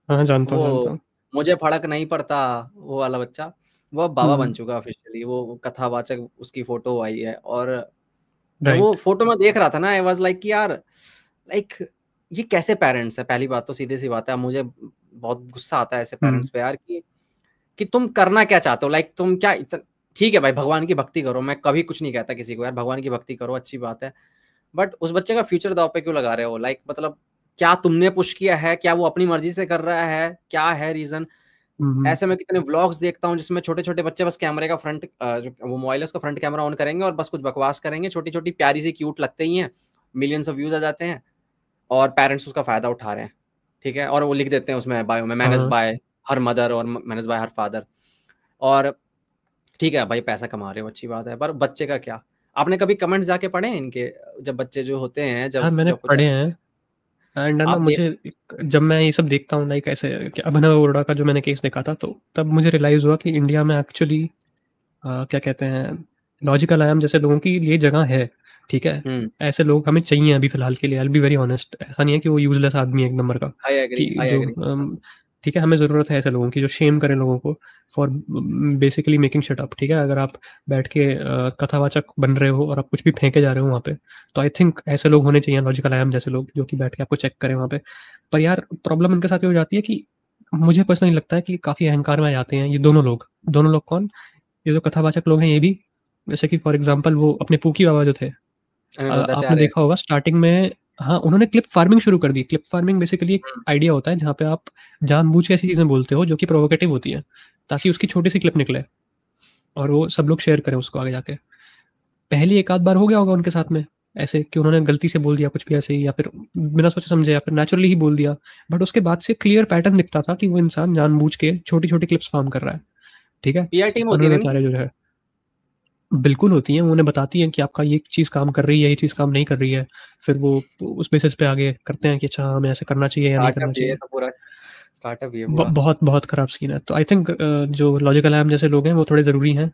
हाँ जानता हूँ, वो जानता हूँ। मुझे फर्क नहीं पड़ता, वो वाला बच्चा, वो अब बाबा बन हम्म, चुका ऑफिशियली, वो कथावाचक, उसकी फोटो आई है। और जब वो राइट। फोटो मैं देख रहा था ना, आई वाज लाइक कि यार, लाइक ये कैसे पेरेंट्स है? पहली बात तो सीधी सी बात है, मुझे बहुत गुस्सा आता है ऐसे हम्म, पेरेंट्स पे यार, कि तुम करना क्या चाहते हो, लाइक तुम क्या ठीक है भाई भगवान की भक्ति करो, मैं कभी कुछ नहीं कहता किसी को यार, भगवान की भक्ति करो अच्छी बात है, बट उस बच्चे का फ्यूचर दाव पे क्यों लगा रहे हो? लाइक मतलब क्या तुमने पुश किया है, क्या वो अपनी मर्जी से कर रहा है, क्या है रीजन। ऐसे मैं कितने व्लॉग्स देखता हूँ जिसमें छोटे छोटे बच्चे बस कैमरे का फ्रंट, जो वो मोबाइल है उसका फ्रंट कैमरा ऑन करेंगे और बस कुछ बकवास करेंगे, छोटी छोटी प्यारी सी क्यूट लगते ही हैं, मिलियंस ऑफ व्यूज आ जाते हैं, और पेरेंट्स उसका फायदा उठा रहे हैं, ठीक है, और वो लिख देते हैं उसमें बायो में मैनेज बाय हर मदर और मैनेज बाय हर फादर। और ठीक है भाई, पैसा कमा रहे हो अच्छी बात है, पर बच्चे का क्या। आपने कभी कमेंट्स जाके पढ़े हैं इनके, जब बच्चे जो होते हैं, हाँ जब मैंने जब कुछ पढ़े हैं। एंड ना आप देख। मुझे जब मैं ये सब देखता हूँ लाइक ऐसे कि अभिनव अरोड़ा का जो मैंने केस देखा था, तो तब मुझे रियलाइज़ हुआ कि इंडिया में एक्चुअली क्या कहते हैं, लॉजिकल आयाम जैसे लोगों की ये जगह है, ठीक है। ऐसे लोग हमें चाहिए अभी फ़िलहाल के लिए, I will be very honest. ऐसा नहीं है कि वो यूज़लेस आदमी है एक नंबर का, आई एग्री, कि आई जो एग्री। ठीक है, हमें ज़रूरत है ऐसे लोगों की जो शेम करें लोगों को for basically making shit up, ठीक है। अगर आप बैठ के कथावाचक बन रहे हो और आप कुछ भी फेंके जा रहे हो वहाँ पे, तो आई थिंक ऐसे लोग होने चाहिए, लॉजिकल आयाम जैसे लोग, जो कि बैठ के आपको चेक करें वहाँ पे। पर यार प्रॉब्लम इनके साथ ये हो जाती है कि मुझे पर्सनली लगता है कि काफ़ी अहंकार में आ जाते हैं ये दोनों लोग। दोनों लोग कौन? ये जो कथावाचक लोग हैं ये भी, जैसे कि फॉर एग्जांपल वो अपने पूकी बाबा जो थे, आपने अनिरुद्धाचार्य। देखा होगा स्टार्टिंग में, हाँ उन्होंने क्लिप फार्मिंग शुरू कर दी। क्लिप फार्मिंग बेसिकली एक आइडिया होता है जहाँ पे आप जानबूझ के ऐसी चीज़ें बोलते हो जो कि प्रोवोकेटिव होती हैं, ताकि उसकी छोटी सी क्लिप निकले और वो सब लोग शेयर करें उसको आगे जाके। पहली एक आध बार हो गया होगा उनके साथ में ऐसे कि उन्होंने गलती से बोल दिया कुछ भी ऐसे ही, या फिर बिना सोचे समझे, या फिर नेचुरली ही बोल दिया। बट उसके बाद से क्लियर पैटर्न दिखता था कि वो इंसान जानबूझ के छोटी छोटी क्लिप्स फार्म कर रहा है, ठीक है। पीआर टीम होती है ना इनकी। अनुराधाचार्य जो है, बिल्कुल होती हैं, वो उन्हें बताती हैं कि आपका ये चीज़ काम कर रही है, ये चीज़ काम नहीं कर रही है। फिर वो उस बेसिस पे आगे करते हैं कि अच्छा हमें ऐसे करना चाहिए या नहीं करना स्टार्टअप ये चाहिए। तो पूरा स्टार्टअप ये पूरा। बहुत बहुत खराब सीन है। तो आई थिंक जो लॉजिकल आयाम जैसे लोग हैं वो थोड़े ज़रूरी हैं।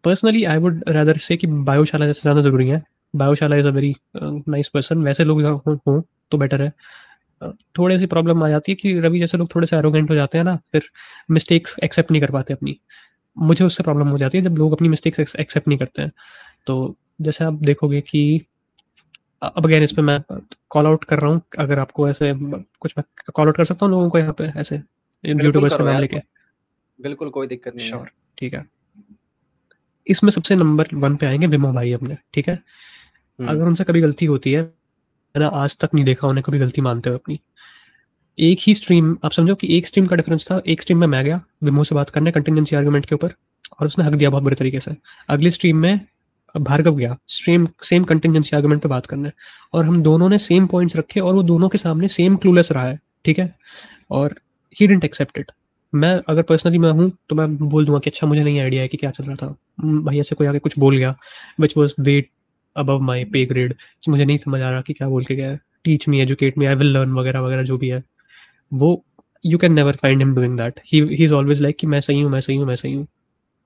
पर्सनली आई वुड रादर से कि बायोशाला जैसे ज़्यादा ज़रूरी है। Bioshala is a very nice person, वैसे लोग हों तो बेटर है। थोड़ी सी प्रॉब्लम आ जाती है कि रवि जैसे लोग थोड़े से एरोगेंट हो जाते हैं ना, फिर मिस्टेक्स एक्सेप्ट नहीं कर पाते अपनी। मुझे उससे प्रॉब्लम हो जाती है जब लोग अपनी मिस्टेक्स एक्सेप्ट नहीं करते हैं। तो जैसे आप देखोगे कि अब अगेन इस पे मैं कॉल आउट कर रहा हूँ, अगर आपको ऐसे कुछ मैं कॉल आउट कर सकता हूँ लोगों को यहाँ पे ऐसे बिल्कुल यूट्यूबर्स के करो नाम यार, लेके? बिल्कुल कोई दिक्कत नहीं है। श्योर, ठीक है। इसमें सबसे नंबर 1 पे आएंगे विमो भाई अपने, ठीक है। अगर उनसे कभी गलती होती है, मैंने आज तक नहीं देखा उन्हें कभी गलती मानते हुए अपनी। एक ही स्ट्रीम, आप समझो कि एक स्ट्रीम का डिफरेंस था। एक स्ट्रीम में मैं गया विमो से बात करने कंटिजेंसी आर्गुमेंट के ऊपर, और उसने हक दिया बहुत बुरे तरीके से। अगली स्ट्रीम में भार्गव गया सेम कंटिजेंसी आर्गुमेंट पे बात करने, और हम दोनों ने सेम पॉइंट्स रखे और वो दोनों के सामने सेम क्लूलेस रहा है, ठीक है। और ही डिडंट एक्सेप्ट इट। मैं अगर पर्सनली मैं हूँ तो मैं बोल दूंगा कि अच्छा मुझे नहीं आइडिया है कि क्या चल रहा था, भाई ऐसे कोई आगे कुछ बोल गया विच वॉज वेट अबव माई पे ग्रेड, मुझे नहीं समझ आ रहा कि क्या बोल के गया है, teach me educate me I will learn वगैरह वगैरह जो भी है। वो you can never find him doing that. He is always like कि मैं सही हूँ, मैं सही हूँ, मैं सही हूँ।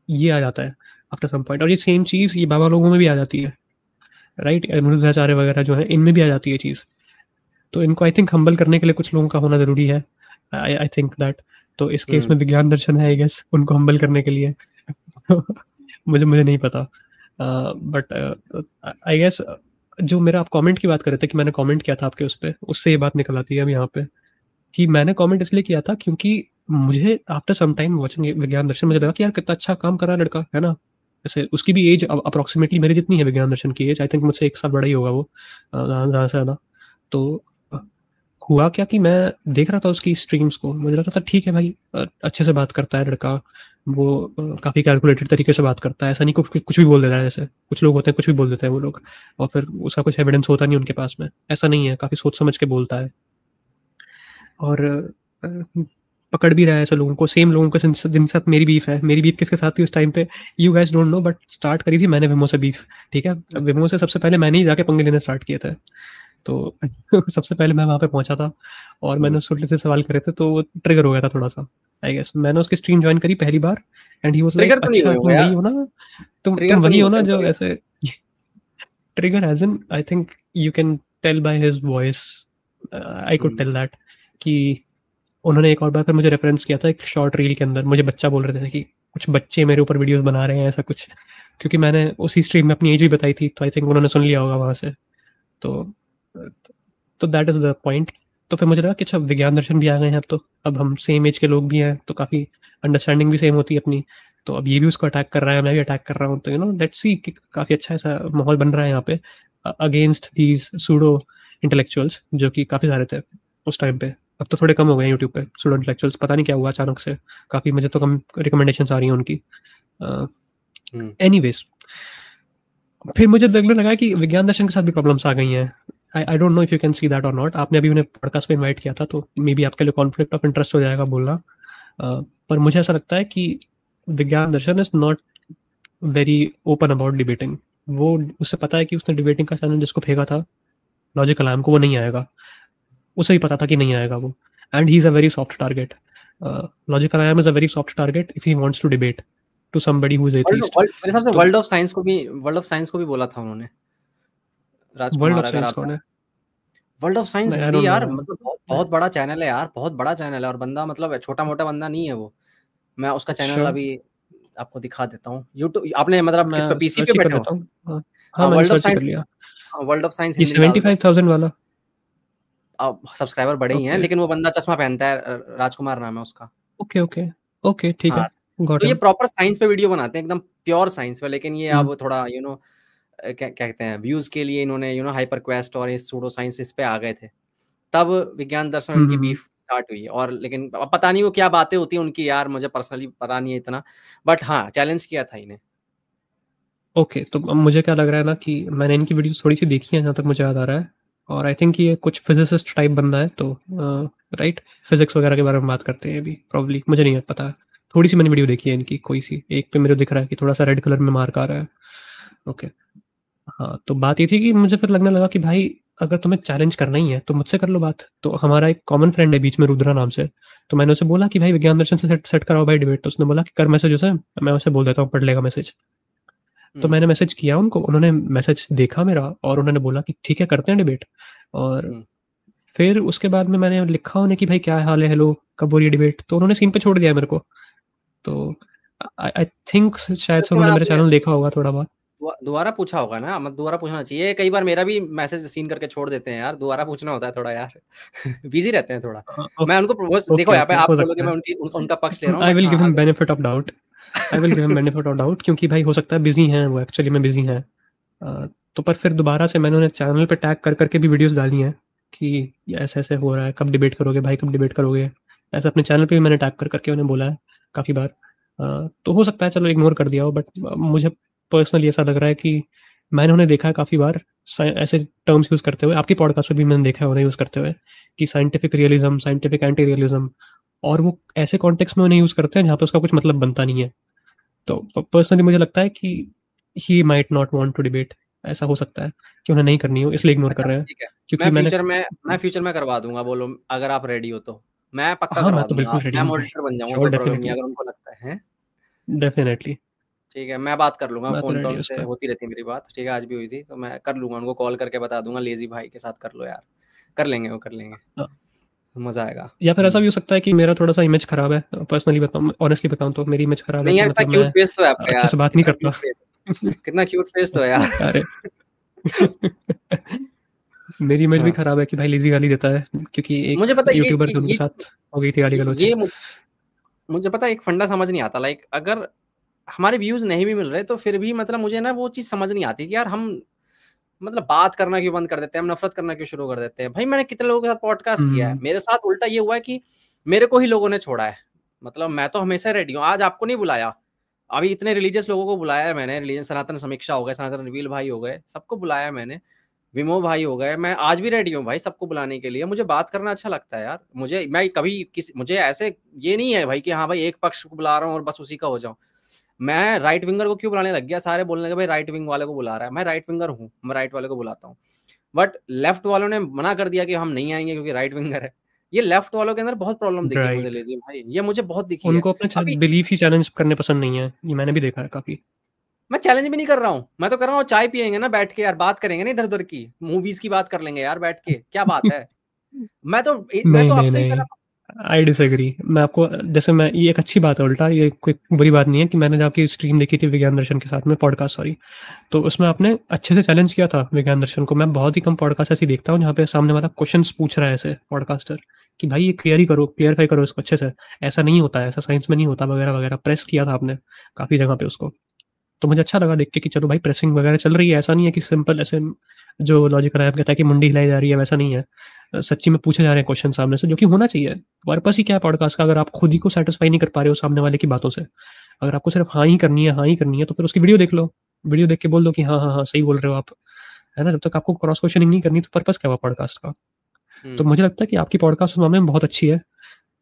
ये आ जाता है आफ्टर सम पॉइंट। और ये सेम चीज़ ये बाबा लोगों में भी आ जाती है, राइट। अनुराधाचार्य वगैरह जो है इनमें भी आ जाती है चीज़। तो इनको आई थिंक हम्बल करने के लिए कुछ लोगों का होना ज़रूरी है, आई थिंक दैट। तो इस केस में विज्ञान दर्शन है आई गेस उनको हम्बल करने के लिए। तो मुझे नहीं पता, बट आई गेस जो मेरा आप कमेंट की बात कर रहे थे कि मैंने कमेंट किया था आपके उस पर, उससे ये बात निकल आती है अब यहाँ पे कि मैंने कमेंट इसलिए किया था क्योंकि मुझे आफ्टर सम टाइम वाचिंग विज्ञान दर्शन मुझे लगा कि यार कितना अच्छा काम कर रहा है लड़का, है ना। जैसे उसकी भी एज अप्रोक्सीमेटली मेरी जितनी है विज्ञान दर्शन की एज, आई थिंक मुझसे 1 साल बड़ा ही होगा वो, ज़्यादा से ज़्यादा। तो हुआ क्या कि मैं देख रहा था उसकी स्ट्रीम्स को, मुझे लगा था ठीक है भाई, अच्छे से बात करता है लड़का, वो काफ़ी कैलकुलेटेड तरीके से बात करता है, ऐसा नहीं कुछ भी बोल देता है। जैसे कुछ लोग होते हैं कुछ भी बोल देते हैं वो लोग, और फिर उसका कुछ एविडेंस होता नहीं उनके पास में, ऐसा नहीं है, काफ़ी सोच समझ के बोलता है। और पकड़ भी रहा है ऐसे लोगों को, सेम लोगों को जिनके साथ मेरी बीफ है। मेरी बीफ किसके साथ थी उस टाइम पे, you guys don't know, but start करी थी मैंने विमो से बीफ, ठीक है। विमो से सबसे पहले मैंने ही जाके पंगे लेने स्टार्ट किए थे। तो सबसे पहले मैं वहाँ पे पहुंचा था और मैंने उससे उल्टे से सवाल करे थे, तो वो ट्रिगर हो गया था थोड़ा सा आई गेस। मैंने उसकी स्ट्रीम ज्वाइन करी पहली बार and he was like trigger तो नहीं अच्छा हुए हो तुम यार, वही हो ना, ट्रिगर तुम तो वही नहीं हो होते ना हो जो कभी। ऐसे। Trigger as in I think you can tell by his voice, I could tell that कि उन्होंने एक और बार फिर मुझे रेफरेंस किया था एक शॉर्ट रील के अंदर, मुझे बच्चा बोल रहे थे कि कुछ बच्चे मेरे ऊपर वीडियोस बना रहे हैं ऐसा कुछ, क्योंकि मैंने उसी स्ट्रीम में अपनी एज भी बताई थी, तो आई थिंक उन्होंने सुन लिया होगा वहाँ से। तो दैट इज़ द पॉइंट। तो फिर मुझे लगा कि अच्छा विज्ञान दर्शन भी आ गए हैं अब हम सेम एज के लोग भी हैं, तो काफ़ी अंडरस्टैंडिंग भी सेम होती है अपनी। तो अब ये भी उसको अटैक कर रहा है, मैं भी अटैक कर रहा हूँ, तो लेट्स सी कि काफ़ी अच्छा ऐसा माहौल बन रहा है यहाँ पे अगेंस्ट दीज सूडो इंटेलेक्चुअल्स जो कि काफ़ी सारे थे। उस टाइम पे। अब तो थोड़े कम हो गए हैं यूट्यूब पे स्टूडेंट लेक्चर्स, पता नहीं क्या हुआ अचानक से, काफ़ी मुझे तो कम रिकमेंडेशंस आ रही हैं उनकी। एनीवेज, फिर मुझे लगने लगा कि विज्ञान दर्शन के साथ भी प्रॉब्लम्स आ गई हैं। I don't know if you can see that और नॉट। आपने अभी उन्हें पॉडकास्ट पे इनवाइट किया था, तो मे बी आपके लिए कॉन्फ्लिक्ट ऑफ इंटरेस्ट हो जाएगा बोलना। पर मुझे ऐसा लगता है कि Vigyan Darshan is not very open about debating. वो, उसे पता है कि उसने डिबेटिंग का चैनल जिसको फेंका था लॉजिकल आयम को, वो नहीं आएगा। उसे भी पता था कि नहीं आएगा वो, and he is a very soft target. Logical Aim is a very soft target if he wants to debate to somebody who is world atheist. World मेरे हिसाब से तो वर्ल्ड ऑफ साइंस को भी बोला था उन्होंने, वर्ल्ड राजकुमार, ऑफ अगर साइंस आप कौन है? World of science I Hindi don't know यार, मैन। मतलब बहुत बहुत बड़ा चैनल है यार, बहुत बड़ा चैनल है, और बंदा मतलब छोटा मोटा बंदा नहीं है वो। मैं उसका चैनल श्योर, अभी आपको दिखा देता हूँ। यूट्यूब आपने मतलब किस पे, मैं पीसी पे सर्च ही कर बैठे हो? लेता हूँ। हाँ, हाँ, हाँ, मैंने सर्च ही कर लिया। वर्ल्ड ऑफ साइंस ये हिंदी डाल दो। 75,000 वाला? अब सब्सक्राइबर बड़े ही हैं, ओके, लेकिन वो बंदा चश्मा पहनता है, राजकुमार नाम है उसका। ओके, ओके, ओके, ठीक हाँ, है, गॉट तो ये हिम। प्रॉपर साइंस पे वीडियो बनाते हैं, एकदम प्योर साइंस पे, लेकिन ये हुँ, अब थोड़ा क्या कहते हैं, व्यूज के लिए इन्होंने हाइपर क्वेस्ट और ये सूडो साइंस इस पे आ गए थे। तब विज्ञान दर्शन हुँ, उनकी हुँ, हुँ। बीफ स्टार्ट हुई, और लेकिन अब पता नहीं वो क्या बातें होती हैं उनकी यार, मुझे पर्सनली पता नहीं है इतना, बट हाँ, चैलेंज किया था इन्हें। ओके, तो अब मुझे क्या लग रहा है ना कि मैंने इनकी वीडियोज़ थोड़ी-सी देखी हैं जहाँ तक मुझे याद आ रहा है, और आई थिंक ये कुछ फिज़िसिस्ट टाइप बंदा है, तो राइट? फिज़िक्स वगैरह के बारे में बात करते हैं ये भी प्रोबब्ली, मुझे नहीं पता। थोड़ी-सी मैंने वीडियो देखी है इनकी, कोई-सी, एक पे मेरे को दिख रहा है कि थोड़ा-सा रेड कलर में मार्क आ रहा है। ओके। हाँ, तो बात ये थी कि मुझे फिर लगने लगा कि भाई, अगर तुम्हें चैलेंज करना ही है तो मुझसे कर लो बात। तो हमारा एक कॉमन फ्रेंड है बीच में, रुद्रा नाम से। तो मैंने उसे बोला कि भाई विज्ञान दर्शन से सेट सेट कराओ भाई डिबेट। तो उसने बोला कि कर मैसेज उसे, मैं उसे बोल देता हूँ, पढ़ लेगा मैसेज। तो हुँ, मैंने मैसेज किया उनको, उन्होंने मैसेज देखा मेरा और उन्होंने बोला कि ठीक है, करते हैं डिबेट। और हुँ। फिर उसके बाद में मैंने लिखा उन्हें कि भाई क्या हाल है, हेलो, कब हो रही है डिबेट? तो उन्होंने सीन पे छोड़ दिया मेरे को। तो आई आई थिंक शायद फिर से उसके बाद उन्होंने मेरा आपने चैनल देखा होगा थोड़ा बहुत। दोबारा पूछा होगा ना, मत दोबारा पूछना चाहिए। कई बार मेरा भी मैसेज सीन करके छोड़ देते हैं यार, दोबारा पूछना होता है थोड़ा यार। बिज़ी रहते हैं थोड़ा। मैं उनको बस देखो ओके, यहाँ पे ओके, आप हो बोलोगे सकता मैं है। उनका पक्ष ले रहा हूँ, आई बट विल हाँ, गिव हिम अगर benefit of doubt. I will give him benefit of doubt, क्योंकि भाई हो सकता है बिज़ी हैं वो, एक्चुअली में बिज़ी हैं। तो पर फिर दोबारा से मैंने उन्हें चैनल पे टैग कर के भी वीडियोज़ डाली हैं कि ये ऐसे-ऐसे हो रहा है, कब डिबेट करोगे भाई, कब डिबेट करोगे? ऐसे अपने चैनल पे भी मैंने टैग कर के उन्हें बोला है काफ़ी बार। तो हो सकता है चलो इग्नोर कर दिया हो, बट मुझे पर्सनली ऐसा लग रहा है कि मैंने उन्हें देखा है काफ़ी बार ऐसे टर्म्स यूज़ करते हुए। आपकी पॉडकास्ट में भी मैंने देखा है उन्हें यूज़ करते हुए कि scientific realism, scientific anti realism, और वो ऐसे कॉन्टेक्स्ट में उन्हें यूज़ करते हैं जहाँ पे उसका कुछ मतलब बनता नहीं है। तो पर्सनली मुझे लगता है कि he might not want to debate. ऐसा हो सकता है कि उन्हें नहीं करनी हो, इसलिए इग्नोर कर अच्छा रहे हैं। ठीक है। क्योंकि मैंने मैं फ्यूचर में करवा दूँगा, बोलो अगर आप रेडी हो तो। मैं पक्का हाँ, मैं करवा तो दूँगा, बिल्कुल रेडी मैं हूँ भाई। मॉडरेटर बन जाऊँगा, श्योर, कोई प्रॉब्लम नहीं है डेफ़िनिटली, अगर उनको लगता है। हैं? डेफ़िनिटली, ठीक है, मैं बात कर लूँगा, मैं तो फ़ोन पे रेडी हूँ उनसे उसका। होती रहती है मेरी बात, ठीक है, आज भी हुई थी, तो मैं कर लूँगा, उनको कॉल करके बता दूँगा, लेज़ी भाई के साथ कर लो यार। कर लेंगे वो, कर लेंगे, हाँ, मज़ा आएगा। या फिर ऐसा भी हुँ। हो सकता है कि मेरा थोड़ा-सा इमेज खराब है। पर्सनली बताऊँ, ऑनेस्टली बताऊँ तो मेरी इमेज खराब है नहीं कि यार, इतना मतलब क्यूट मैं फेस तो है आपका अच्छे यार, से बात नहीं कितना करता। क्यूट फेस है, कितना क्यूट फेस तो है यार। अरे! मेरी इमेज भी हाँ, खराब है कि भाई लेज़ी गाली देता है, क्योंकि एक मुझे पता है यूट्यूबर थे उनके साथ हो गई थी गाली-गलौच। ये मुझे पता है एक फंडा समझ नहीं आता, लाइक अगर हमारे व्यूज़ नहीं भी मिल रहे तो फिर भी मतलब मुझे ना वो चीज़ समझ नहीं आती कि यार हम मतलब बात करना क्यों बंद कर देते हैं, हम नफ़रत करना क्यों शुरू कर देते हैं। भाई मैंने कितने लोगों के साथ पॉडकास्ट किया है, हुँ, मेरे साथ उल्टा ये हुआ है कि मेरे को ही लोगों ने छोड़ा है। मतलब मैं तो हमेशा रेडी हूँ, आज आपको नहीं बुलाया, अभी इतने रिलीजियस लोगों को बुलाया है मैंने, रिलीजन सनातन समीक्षा हो गए, सनातन रिवील भाई हो गए, सबको बुलाया है मैंने, विमो भाई हो गए, मैं आज भी रेडी हूँ भाई सबको बुलाने के लिए। मुझे बात करना अच्छा लगता है यार, मुझे ऐसे ये नहीं है भाई कि हाँ भाई एक पक्ष को बुला रहा हूँ और बस उसी का हो जाऊँ। मैं राइट विंगर को क्यों बुलाने लग गया, सारे बोलने लगे भाई राइट विंग वाले को बुला रहा है, मैं राइट विंगर हूँ, मैं राइट वाले को बुलाता हूँ। बट लेफ्ट वालों ने मना कर दिया कि हम नहीं आएँगे क्योंकि राइट विंगर है। ये लेफ्ट वालों के अंदर बहुत प्रॉब्लम दिखी है मुझे, राइट। लेज़ी भाई, ये मुझे बहुत दिखी है। उनको अपने अभी बिलीफ ही चैलेंज करने पसंद नहीं है, ये मैंने भी देखा है काफ़ी। मैं चैलेंज भी नहीं कर रहा हूँ, मैं तो कर रहा हूँ चाय पिएँगे ना बैठ के यार, बात करेंगे ना इधर-उधर की, मूवीज़ की बात कर लेंगे यार बैठ के, क्या बात है? मैं नहीं, तो नहीं, आपसे भी नहीं, पहले आई डिसएग्री। मैं आपको जैसे मैं ये एक अच्छी बात है उल्टा, ये कोई बुरी बात नहीं है कि मैंने जब आपकी स्ट्रीम देखी थी विज्ञान दर्शन के साथ में, पॉडकास्ट सॉरी, तो उसमें आपने अच्छे से चैलेंज किया था विज्ञान दर्शन को। मैं बहुत ही कम पॉडकास्ट ऐसी देखता हूँ जहाँ पे सामने वाला क्वेश्चंस पूछ रहा है ऐसे पॉडकास्टर कि भाई ये क्लियरिफाई करो इसको अच्छे से, ऐसा नहीं होता है, ऐसा साइंस में नहीं होता वगैरह वगैरह। प्रेस किया था आपने काफ़ी जगह पे उसको। तो मुझे अच्छा लगा देख के कि चलो भाई प्रेसिंग वगैरह चल रही है, ऐसा नहीं है कि सिंपल ऐसे जो लॉजिक आया कहता है कि मुंडी हिलाई जा रही है, वैसा नहीं है। सच्ची में पूछे जा रहे हैं क्वेश्चन सामने से, जो कि होना चाहिए। पर्पस ही क्या है पॉडकास्ट का? अगर आप खुद ही को सेटिस्फाई नहीं कर पा रहे हो सामने वाले की बातों से, अगर आपको सिर्फ हाँ ही करनी है, हाँ ही करनी है, तो फिर उसकी वीडियो देख लो, वीडियो देख के बोल दो कि हाँ हाँ हाँ सही बोल रहे हो आप, है ना। जब तक आपको क्रॉस क्वेश्चनिंग नहीं करनी, तो पर्पस क्या हुआ पॉडकास्ट का? तो मुझे लगता है कि आपकी पॉडकास्ट उस मामले में बहुत अच्छी है,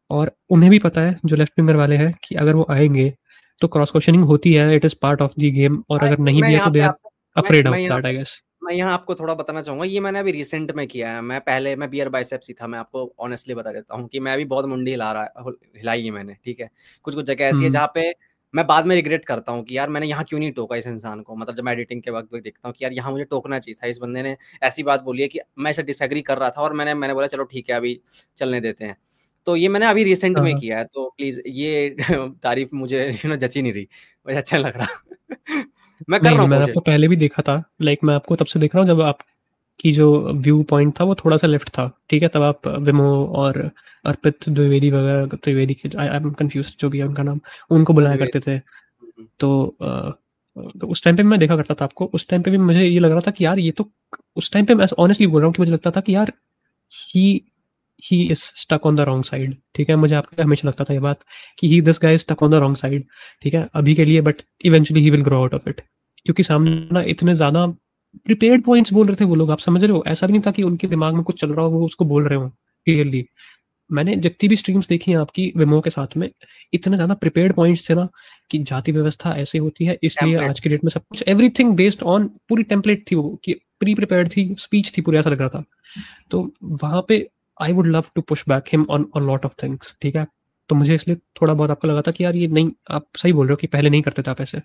और उन्हें भी पता है जो लेफ्ट विंगर वाले हैं कि अगर वो आएंगे तो क्रॉस क्वेश्चनिंग होती है, it is part of the game, और अगर नहीं मैं भी है यहाँ तो दे पे आर आपको afraid of that, I guess. मैं यहाँ आपको थोड़ा बताना चाहूंगा, ये मैंने अभी रिसेंट में किया है। मैं पहले मैं बियर बाइसेप्स ही था, मैं आपको ऑनेस्टली बता देता हूँ कि मैं भी बहुत मुंडी हिलाई है मैंने, ठीक है। कुछ कुछ जगह ऐसी है जहाँ पे मैं बाद में रिग्रेट करता हूँ कि यार मैंने यहाँ क्यों नहीं टोका इस इंसान को। मतलब जब मैं एडिटिंग के वक्त देखता हूँ कि यार यहाँ मुझे टोकना चाहिए था, इस बंदे ने ऐसी बात बोली है कि मैं इसे डिसएग्री कर रहा था, और मैंने बोला चलो ठीक है अभी चलने देते हैं। तो ये मैंने अभी रिसेंट में किया है, तो प्लीज ये तारीफ मुझे जची नहीं रही, मुझे अच्छा लग रहा। मैं कर नहीं रहा नहीं, हूँ मैंने कोशिश। आपको पहले भी देखा था, लाइक मैं आपको तब से देख रहा हूँ जब आपकी जो व्यू पॉइंट था वो थोड़ा सा लेफ्ट था, ठीक है। तब आप विमो और अर्पित द्विवेदी वगैरह, त्रिवेदी के, आई एम कंफ्यूज जो भी है उनका नाम, उनको बुलाया करते थे। तो उस टाइम पे मैं देखा करता था आपको, उस टाइम पे भी मुझे ये लग रहा था कि यार ये तो, उस टाइम पे मैं ऑनेस्टली बोल रहा हूँ कि मुझे लगता था कि यार he he is stuck on the wrong side, ठीक है। मुझे आपका हमेशा लगता था ये बात कि he this guy is stuck on the wrong side, ठीक है, अभी के लिए, but eventually he will grow out of it. क्योंकि सामने ना इतने ज़्यादा प्रिपेयर्ड पॉइंट्स बोल रहे थे वो लोग, आप समझ रहे हो, ऐसा भी नहीं था कि उनके दिमाग में कुछ चल रहा हो वो उसको बोल रहे हो क्लियरली। मैंने जितनी भी स्ट्रीम्स देखी हैं आपकी विमो के साथ में, इतने ज़्यादा प्रिपेयर्ड पॉइंट्स थे ना कि जाति व्यवस्था ऐसे होती है, इसलिए टेम्पलेट। आज के डेट में सब कुछ एवरीथिंग बेस्ड ऑन, पूरी टेम्पलेट थी वो, कि प्री प्रिपेयर्ड थी, स्पीच थी पूरी, ऐसा लग रहा था। तो वहाँ पे I would love to push back him on a lot of things, ठीक है। तो मुझे इसलिए थोड़ा बहुत आपको लगा था कि यार ये नहीं, आप सही बोल रहे हो कि पहले नहीं करते थे आप ऐसे।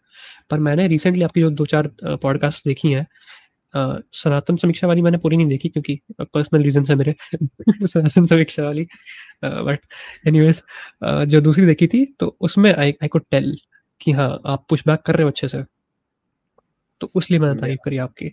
पर मैंने रिसेंटली आपकी जो 2-4 पॉडकास्ट देखी हैं, सनातन समीक्षा वाली मैंने पूरी नहीं देखी क्योंकि पर्सनल रीजन है मेरे सनातन समीक्षा वाली, बट एनीवेज जो दूसरी देखी थी तो उसमें आई कुड टेल कि हाँ आप पुश बैक कर रहे हो अच्छे से, तो उसलिए मैंने तारीफ करी आपकी,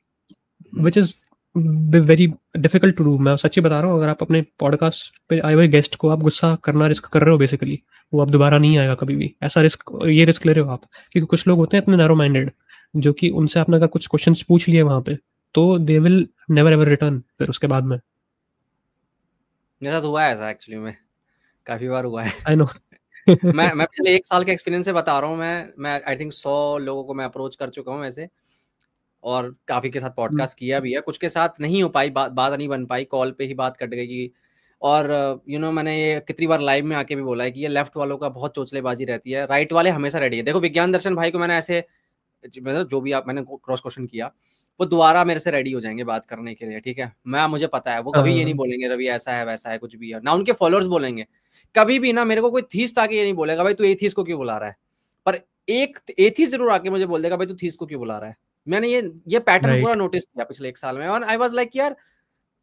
which is very difficult to do. मैं सच्ची बता रहा हूँ, अगर आप अपने पॉडकास्ट पे आए हुए गेस्ट को आप गुस्सा करना रिस्क कर रहे हो बेसिकली, वो अब दोबारा नहीं आएगा कभी भी, ऐसा रिस्क, ये रिस्क ले रहे हो आप। क्योंकि कुछ लोग होते हैं इतने नैरो माइंडेड, जो कि उनसे आपने अगर कुछ क्वेश्चन पूछ लिए वहाँ पे, तो they will never ever return फिर उसके बाद में। मेरे साथ हुआ है ऐसा, एक्चुअली में काफी बार हुआ है। I know. मैं पिछले 1 साल के एक्सपीरियंस से बता रहा हूँ। मैं आई थिंक 100 लोगों को मैं अप्रोच कर चुका हूँ ऐसे, और काफी के साथ पॉडकास्ट किया भी है। कुछ के साथ नहीं हो पाई, बात नहीं बन पाई, कॉल पे ही बात कट गई। और मैंने ये कितनी बार लाइव में आके भी बोला है कि ये लेफ्ट वालों का बहुत चोचलेबाजी रहती है, राइट वाले हमेशा रेडी है। देखो विज्ञान दर्शन भाई को मैंने ऐसे, मतलब जो भी मैंने क्रॉस क्वेश्चन किया, वो दोबारा मेरे से रेडी हो जाएंगे बात करने के लिए, ठीक है। मुझे पता है वो कभी ये नहीं बोलेंगे रवि ऐसा है वैसा है, कुछ भी है ना। उनके फॉलोअर्स बोलेंगे कभी भी ना, मेरे को कोई थीस्ट आके ये नहीं बोलेगा भाई तू एथीस्ट को क्यों बुला रहा है, पर एक एथीस्ट जरूर आके मुझे बोल देगा भाई तू थीस्ट को क्यों बुला रहा है। मैंने ये पैटर्न पूरा राइट। नोटिस किया पिछले 1 साल में, और आई वाज लाइक यार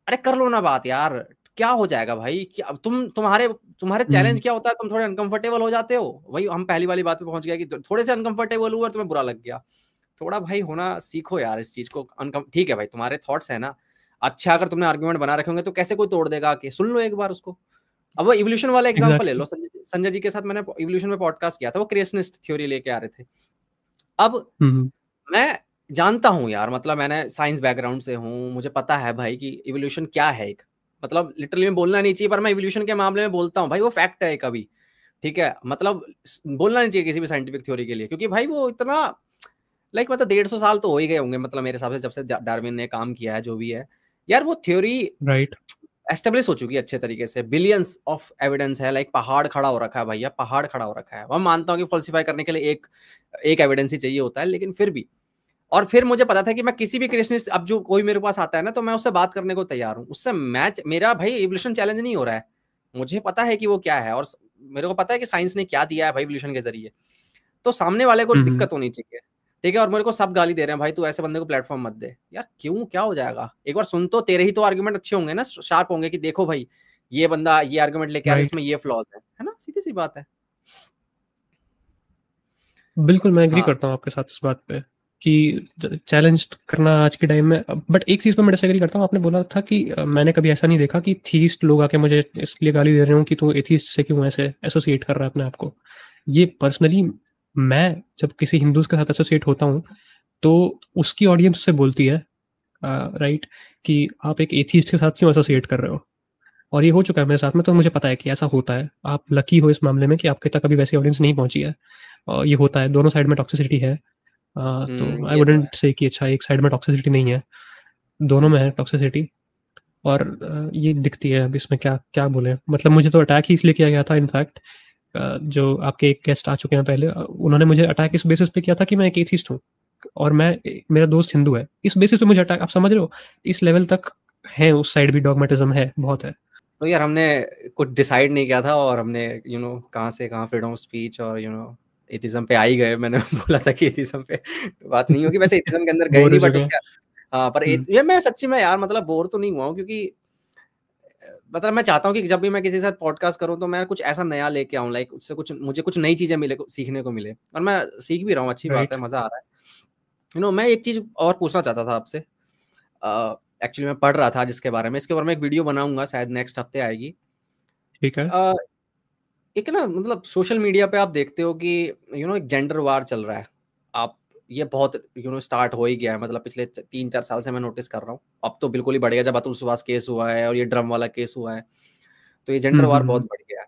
अरे कर लो ना बात यार, क्या हो जाएगा भाई, क्या तुम्हारे चैलेंज क्या होता है, तुम थोड़े अनकंफर्टेबल हो जाते हो। वही हम पहली वाली बात पे पहुंच गए कि थोड़े से अनकंफर्टेबल हुआ और तुम्हें बुरा लग गया। थोड़ा भाई होना सीखो यार इस चीज को। ठीक है भाई तुम्हारे थॉट्स है ना, अच्छा अगर तुमने आर्गुमेंट बना रखे होंगे तो कैसे कोई तोड़ देगा कि सुन लो एक बार उसको। अब वो इवोल्यूशन वाला एग्जांपल ले लो, एग्जैक्टली। संजय जी के साथ मैंने इवोल्यूशन में पॉडकास्ट किया था, वो क्रिएशनिस्ट थ्योरी लेके आ रहे थे। अब मैं जानता हूँ यार, मतलब मैंने साइंस बैकग्राउंड से हूँ, मुझे पता है भाई कि इवोल्यूशन क्या है। एक मतलब लिटरली में बोलना नहीं चाहिए, पर मैं इवोल्यूशन के मामले में बोलता हूँ भाई, वो फैक्ट है कभी, ठीक है। मतलब बोलना नहीं चाहिए किसी भी साइंटिफिक थ्योरी के लिए, क्योंकि भाई वो इतना मतलब 150 साल तो हो ही गए होंगे, मतलब मेरे हिसाब से जब से डार्विन ने काम किया है जो भी है यार, वो थ्योरी राइट। एस्टेब्लिश हो चुकी है अच्छे तरीके से। बिलियंस ऑफ एविडेंस है, पहाड़ खड़ा हो रखा है भैया, पहाड़ खड़ा हो रखा है। मैं मानता हूँ कि फॉल्सिफाई करने के लिए एक एविडेंस ही चाहिए होता है, लेकिन फिर भी। और फिर मुझे पता था कि मैं किसी भी क्रिएशनिस्ट, अब जो कोई मेरे पास आता है ना, तो मैं उससे बात करने को तैयार हूँ। उससे मैच मेरा भाई इवोल्यूशन चैलेंज नहीं हो रहा है, मुझे पता है कि वो क्या है, और मेरे को पता है कि साइंस ने क्या दिया है भाई इवोल्यूशन के जरिए। तो सामने वाले को दिक्कत होनी चाहिए, ठीक है। और मेरे को सब गाली दे रहे हैं भाई तू ऐसे बंदे को प्लेटफॉर्म मत दे यार, क्यों, क्या हो जाएगा, एक बार सुन तो, तेरे ही तो आर्गुमेंट अच्छे होंगे ना, शार्प होंगे कि देखो भाई ये बंदा ये आर्गुमेंट लेके आ रहा है, राइट। इसमें ये फ्लॉज है ना, सीधी सी बात है। बिल्कुल, मैं एग्री हाँ करता हूँ आपके साथ इस बात पे कि चैलेंज करना आज के टाइम में, बट एक चीज़ पे मैं डिसएग्री करता हूँ। आपने बोला था कि मैंने कभी ऐसा नहीं देखा कि थीस्ट लोग आके मुझे इसलिए गाली दे रहे हो कि तू एथीस्ट से क्यों ऐसे एसोसिएट कर रहा है अपने आप को। ये पर्सनली, मैं जब किसी हिंदूज के साथ एसोसिएट होता हूँ तो उसकी ऑडियंस से बोलती है, राइट, कि आप एक एथीस्ट के साथ क्यों एसोसिएट कर रहे हो। और ये हो चुका है मेरे साथ में, तो मुझे पता है कि ऐसा होता है। आप लकी हो इस मामले में कि आपके तक अभी वैसी ऑडियंस नहीं पहुँची है। ये होता है, दोनों साइड में टॉक्सिसिटी है। तो आई ये तो वुडंट है। से कि अच्छा एक साइड में टॉक्सिसिटी नहीं है, दोनों में है टॉक्सिसिटी। और ये दिखती है। अब इसमें क्या क्या बोले, मतलब मुझे तो अटैक ही इसलिए किया गया था इनफैक्ट। जो आपके एक गेस्ट आ चुके हैं पहले, उन्होंने मुझे अटैक इस बेसिस पे किया था कि मैं एक एथिस्ट हूँ और मेरा दोस्त हिंदू है। इस बेसिस पे मुझे अटैक, आप समझ रहे हो, इस लेवल तक है उस साइड भी डॉगमेटिज्म है, बहुत है। तो यार हमने कुछ डिसाइड नहीं किया था और हमने कहाँ से कहाँ फ्रीडम ऑफ स्पीच और एथिज्म पे आ ही गए। मैंने बोला था कि एथिज्म पे बात नहीं होगी, वैसे एथिज्म के अंदर गए बोर हो नहीं, बट चुके हैं। उसका हाँ, पर ये मैं सच्ची में यार मतलब बोर तो नहीं हुआ हूँ, क्योंकि मतलब मैं चाहता हूँ कि जब भी मैं किसी के साथ पॉडकास्ट करूँ तो मैं कुछ ऐसा नया लेके आऊँ, लाइक उससे कुछ मुझे कुछ नई चीजें मिले, सीखने को मिले, और मैं सीख भी रहा हूँ, अच्छी बात राइट। है, मजा आ रहा है। मैं एक चीज और पूछना चाहता था आपसे। एक्चुअली मैं पढ़ रहा था जिसके बारे में, इसके बारे में एक वीडियो बनाऊंगा, शायद नेक्स्ट हफ्ते आएगी। ठीक है। अ, एक ना मतलब सोशल मीडिया पे आप देखते हो कि एक जेंडर वार चल रहा है। आप ये बहुत स्टार्ट हो ही गया है, मतलब पिछले 3-4 साल से मैं नोटिस कर रहा हूँ। अब तो बिल्कुल ही बढ़ गया, जब अतुल सुभाष केस हुआ है और ये ड्रम वाला केस हुआ है, तो ये जेंडर वार बहुत बढ़ गया है।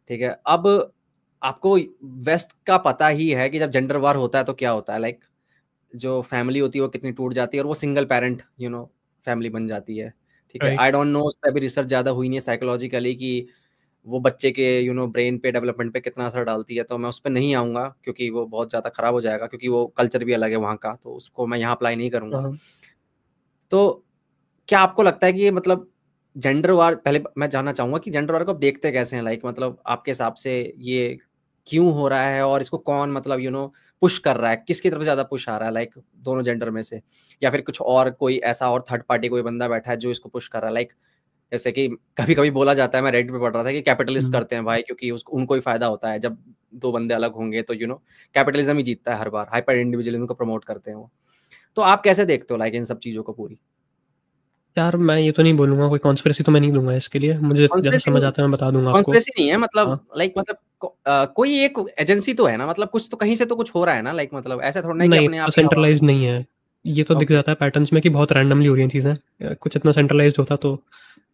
ठीक है, अब आपको वेस्ट का पता ही है कि जब जेंडर वार होता है तो क्या होता है, लाइक जो फैमिली होती है वो कितनी टूट जाती है, और वो सिंगल पेरेंट फैमिली बन जाती है। ठीक है, राइट। आई डोंट नो, उस पर अभी रिसर्च ज़्यादा हुई नहीं है साइकोलॉजिकली कि वो बच्चे के ब्रेन पे, डेवलपमेंट पे कितना असर डालती है, तो मैं उस पे नहीं आऊँगा क्योंकि वो बहुत ज़्यादा खराब हो जाएगा, क्योंकि वो कल्चर भी अलग है वहाँ का, तो उसको मैं यहाँ अप्लाई नहीं करूँगा। हाँ। तो क्या आपको लगता है कि ये मतलब जेंडर वार, पहले मैं जानना चाहूँगा कि जेंडर वार को आप देखते कैसे हैं? लाइक मतलब आपके हिसाब से ये क्यों हो रहा है, और इसको कौन मतलब पुश कर रहा है? किसकी तरफ ज़्यादा पुश आ रहा है, लाइक दोनों जेंडर में से? या फिर कुछ और कोई ऐसा और थर्ड पार्टी कोई बंदा बैठा है जो इसको पुश कर रहा है? लाइक जैसे कि कभी-कभी बोला जाता है, मैं रेडिट पे पढ़ रहा था कि कैपिटलिस्ट हुँ। करते हैं भाई, क्योंकि उस उनको ही फ़ायदा होता है। जब 2 बंदे अलग होंगे तो कैपिटलिज़्म ही जीतता है हर बार। हाइपर इंडिविजुअलिज़्म को प्रमोट करते हैं वो। तो आप कैसे देखते हो लाइक इन सब चीज़ों को पूरी? यार मैं ये तो नहीं बोलूँगा, कोई कॉन्स्पिरेसी तो मैं नहीं दूँगा इसके लिए। मुझे जैसा कॉन्स्पिरेसी समझ नहीं, आता है मैं बता दूँगा आपको। कॉन्स्पिरेसी नहीं है, मतलब हाँ। लाइक मतलब कोई एक एजेंसी तो है ना, मतलब कुछ तो कहीं से तो कुछ हो रहा है ना, लाइक मतलब ऐसा थोड़ा ना है कि नहीं, अपने इतना आप ही हवा में। सेंट्रलाइज़्ड नहीं है। ये तो दिख ओके। जाता है पैटर्न्स में कि बहुत रैंडमली हो रही हैं चीज़ें। कुछ इतना सेंट्रलाइज़्ड होता तो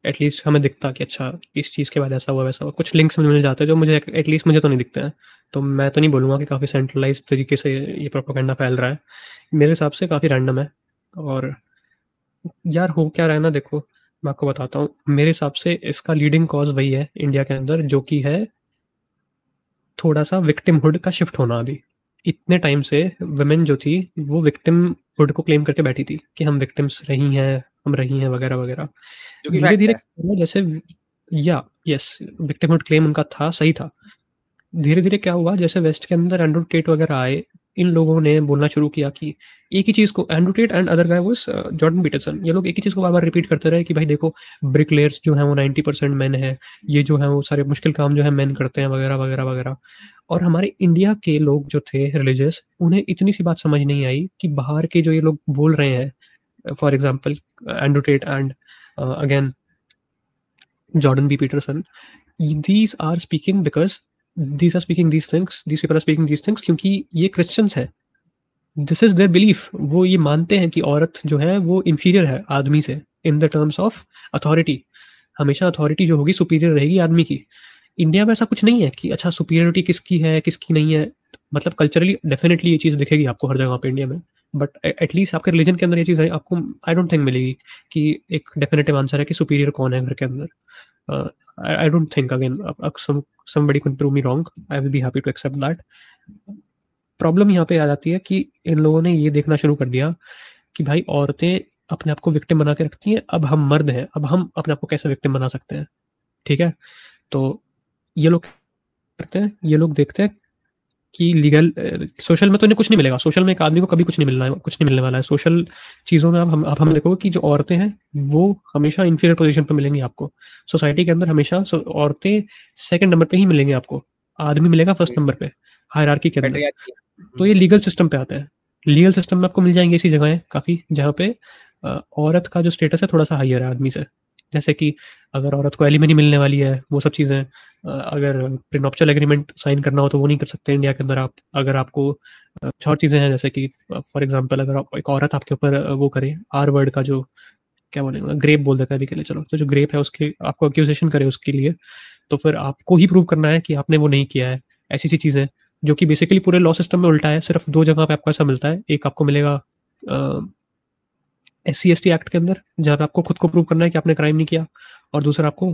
एटलीस्ट हमें दिखता कि अच्छा इस चीज़ के बाद ऐसा हुआ, वैसा हुआ। कुछ लिंक्स मिल जाते हैं जो मुझे एटलीस्ट मुझे तो नहीं दिखते हैं। तो मैं तो नहीं बोलूँगा कि काफ़ी सेंट्रलाइज़्ड तरीके से ये प्रोपेगेंडा फैल रहा है। मेरे हिसाब से काफ़ी रैंडम है। और यार हो क्या रहा है ना, देखो मैं आपको बताता हूँ। मेरे हिसाब से इसका लीडिंग कॉज़ वही है इंडिया के अंदर, जो कि है थोड़ा-सा विक्टिमहुड का शिफ्ट होना अभी। इतने टाइम से वुमेन जो थी, वो विक्टिमहुड को क्लेम करके बैठी थी कि हम विक्टिम्स रही हैं, हम रही हैं वगैरह-वगैरह। जो कि फैक्ट धीरे-धीरे है। जैसे या यस, विक्टिमहुड क्लेम उनका था, सही था। धीरे-धीरे क्या हुआ, जैसे वेस्ट के अंदर एंड्रू टेट वगैरह आए, इन लोगों ने बोलना शुरू किया कि एक ही चीज़ को, Andrew Tate and other guy was Jordan Peterson, ये लोग एक ही चीज़ को बार-बार रिपीट करते रहे कि भाई देखो, ब्रिकलेयर्स जो हैं वो 90% मेन हैं, ये जो हैं वो सारे मुश्किल काम जो है मेन करते हैं वगैरह-वगैरह। और हमारे इंडिया के लोग जो थे रिलीजियस, उन्हें इतनी सी बात समझ नहीं आई कि बाहर के जो ये लोग बोल रहे हैं, for example Andrew Tate and again Jordan B Peterson, these are speaking because these are speaking these things, these people are speaking these things क्योंकि ये क्रिश्चियंस हैं। This is their belief. वो ये मानते हैं कि औरत जो है वो इंफीरियर है आदमी से in the terms of authority. हमेशा अथॉरिटी जो होगी सुपीरियर रहेगी आदमी की। इंडिया में ऐसा कुछ नहीं है कि अच्छा सुपीरियरिटी किसकी है किसकी नहीं है। मतलब कल्चरली डेफिनेटली ये चीज़ दिखेगी आपको हर जगह पे इंडिया में, बट एटलीस्ट आपके रिलीजन के अंदर ये चीज़ है आपको, आई डोंट थिंक मिलेगी कि एक डेफिनेटिव आंसर है कि सुपीरियर कौन है घर के अंदर। I don't think again, somebody could prove me wrong. I will be happy to accept that. Problem यहाँ पे आ जाती है कि इन लोगों ने ये देखना शुरू कर दिया कि भाई औरतें अपने आप को विक्टिम बना के रखती हैं, अब हम मर्द हैं, अब हम अपने आप को कैसे विक्टिम बना सकते हैं। ठीक है, तो ये लोग करते हैं, ये लोग देखते हैं कि लीगल सोशल में तो इन्हें कुछ नहीं मिलेगा। सोशल में एक आदमी को कभी कुछ नहीं मिलना है, कुछ नहीं मिलने वाला है सोशल चीज़ों में। अब हम देखोगे कि जो औरतें हैं वो हमेशा इंफीरियर पोजीशन पे मिलेंगी आपको सोसाइटी के अंदर। हमेशा औरतें सेकंड नंबर पे ही मिलेंगी आपको, आदमी मिलेगा फर्स्ट नंबर पे हायरार्की के अंदर। पैट्रियार्की। तो ये लीगल सिस्टम पे आता है। लीगल सिस्टम में आपको मिल जाएंगी ऐसी जगहें काफ़ी जहाँ पे औरत का जो स्टेटस है थोड़ा सा हाइयर है आदमी से। जैसे कि अगर औरत को एलिमनी मिलने वाली है, वो सब चीज़ें, अगर प्रीनuptial एग्रीमेंट साइन करना हो तो वो नहीं कर सकते इंडिया के अंदर आप। अगर आपको कुछ और चीज़ें हैं जैसे कि फॉर एग्जांपल अगर आप एक औरत आपके ऊपर वो करे आर वर्ड का जो क्या बोलेंगे, ग्रेप बोल देते हैं अभी के लिए, चलो, तो जो ग्रेप है उसके आपको एक्यूजेशन करे उसके लिए, तो फिर आपको ही प्रूव करना है कि आपने वो नहीं किया है। ऐसी-ऐसी चीज़ें जो कि बेसिकली पूरे लॉ सिस्टम में उल्टा है, सिर्फ 2 जगह पे आपको ऐसा मिलता है। एक आपको मिलेगा SC/ST एक्ट के अंदर, जहाँ पे आपको खुद को प्रूव करना है कि आपने क्राइम नहीं किया, और दूसरा आपको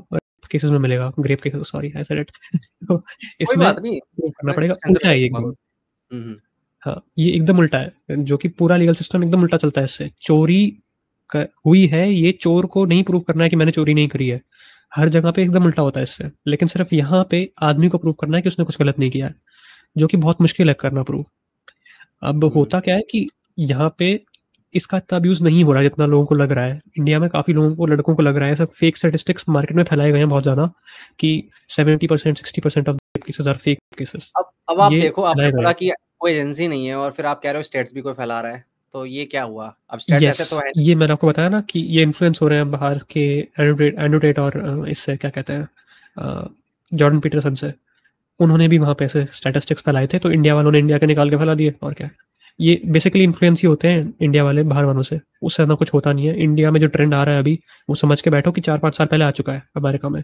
केसेस में मिलेगा, rape cases, sorry I said it. तो कोई इसमें बात नहीं, प्रूव करना मैं पड़ेगा, सेंसर उल्टा कर है ये दूँगा। एकदम। हुँ। हाँ, ये एकदम उल्टा है, जो कि पूरा लीगल सिस्टम एकदम उल्टा चलता है इससे। चोरी हुई है, ये चोर को नहीं प्रूव करना है कि मैंने चोरी नहीं करी है। हर जगह पे एकदम उल्टा होता है इससे, लेकिन सिर्फ यहाँ पे आदमी को प्रूव करना है कि उसने कुछ गलत नहीं किया है, जो कि बहुत मुश्किल है करना प्रूव। अब हुँ। होता क्या है कि यहाँ पे इसका इतना अब्यूज़ नहीं हो रहा है जितना लोगों को लग रहा है। इंडिया में काफ़ी लोगों को, लड़कों को लग रहा है, सब फेक स्टैटिस्टिक्स मार्केट में फैलाए गए हैं बहुत ज़्यादा, कि 70% 60% of cases are fake cases. अब आप ये देखो, आपने फैलाए गए बोला हैं। कि कोई एजेंसी नहीं है और फिर आप कह रहे हो स्टेट्स भी कोई फैला रहा है, तो ये क्या हुआ? अब स्टेट्स यस, ऐसे तो है नहीं। ये मैंने आपको बताया ना कि ये इन्फ्लुएंस हो रहे हैं बाहर के एनोटेट और इससे क्या कहते हैं, जॉर्डन पीटरसन से। उन्होंने भी वहाँ पे ऐसे स्टैटिस्टिक्स फैलाए थे, तो इंडिया वालों ने इंडिया के निकाल के फैला दिए, और क्या। ये बेसिकली इन्फ्लुएंस ही होते हैं इंडिया वाले बाहर वालों से, उससे ज़्यादा कुछ होता नहीं है। इंडिया में जो ट्रेंड आ रहा है अभी, वो समझ के बैठो कि 4-5 साल पहले आ चुका है, अमेरिका में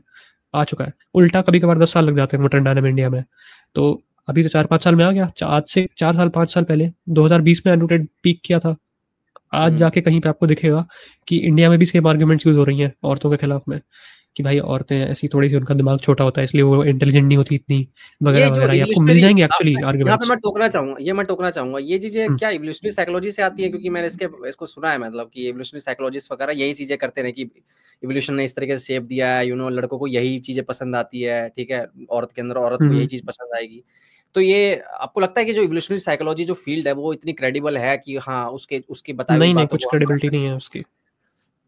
आ चुका है। उल्टा कभी-कभार 10 साल लग जाते हैं वो ट्रेंड आने में इंडिया में। तो अभी तो 4-5 साल में आ गया। आज से 4 साल 5 साल पहले 2020 में एनोटेट पीक किया था। आज हुँ। जाके कहीं पे आपको दिखेगा कि इंडिया में भी सेम आर्ग्यूमेंट्स यूज़ हो रही हैं औरतों के खिलाफ में, कि भाई औरतें ऐसी, थोड़ी-सी उनका दिमाग छोटा होता है इसलिए वो इंटेलिजेंट नहीं होती इतनी, ये जो वगैरह-वगैरह। ये आपको मिल इवोल्यूशनरी जाएँगे आप एक्चुअली यहाँ पे आर्ग्यूमेंट्स। मैं टोकना चाहूँगा, ये चीज़ें हुँ, क्या इवोल्यूशनरी साइकोलॉजी से आती है? क्योंकि मैंने इसको सुना है, मतलब कि इवोल्यूशनरी साइकोलॉजिस्ट वगैरह यही चीज़ें करते हैं कि इवोल्यूशन ने इस तरीके से शेप दिया है, लड़कों को यही चीज़ें पसंद आती है, ठीक है? औरत के अंदर औरत हुँ, को यही हुँ। चीज़ पसंद आएगी। तो ये आपको लगता है कि जो इवोल्यूशनरी साइकोलॉजी जो फ़ील्ड है, वो इतनी क्रेडिबल है कि हाँ, उसके उसकी बताई हुई नहीं, नहीं, बातों कुछ को हम मान क्रेडिबिलिटी सकते नहीं है उसकी।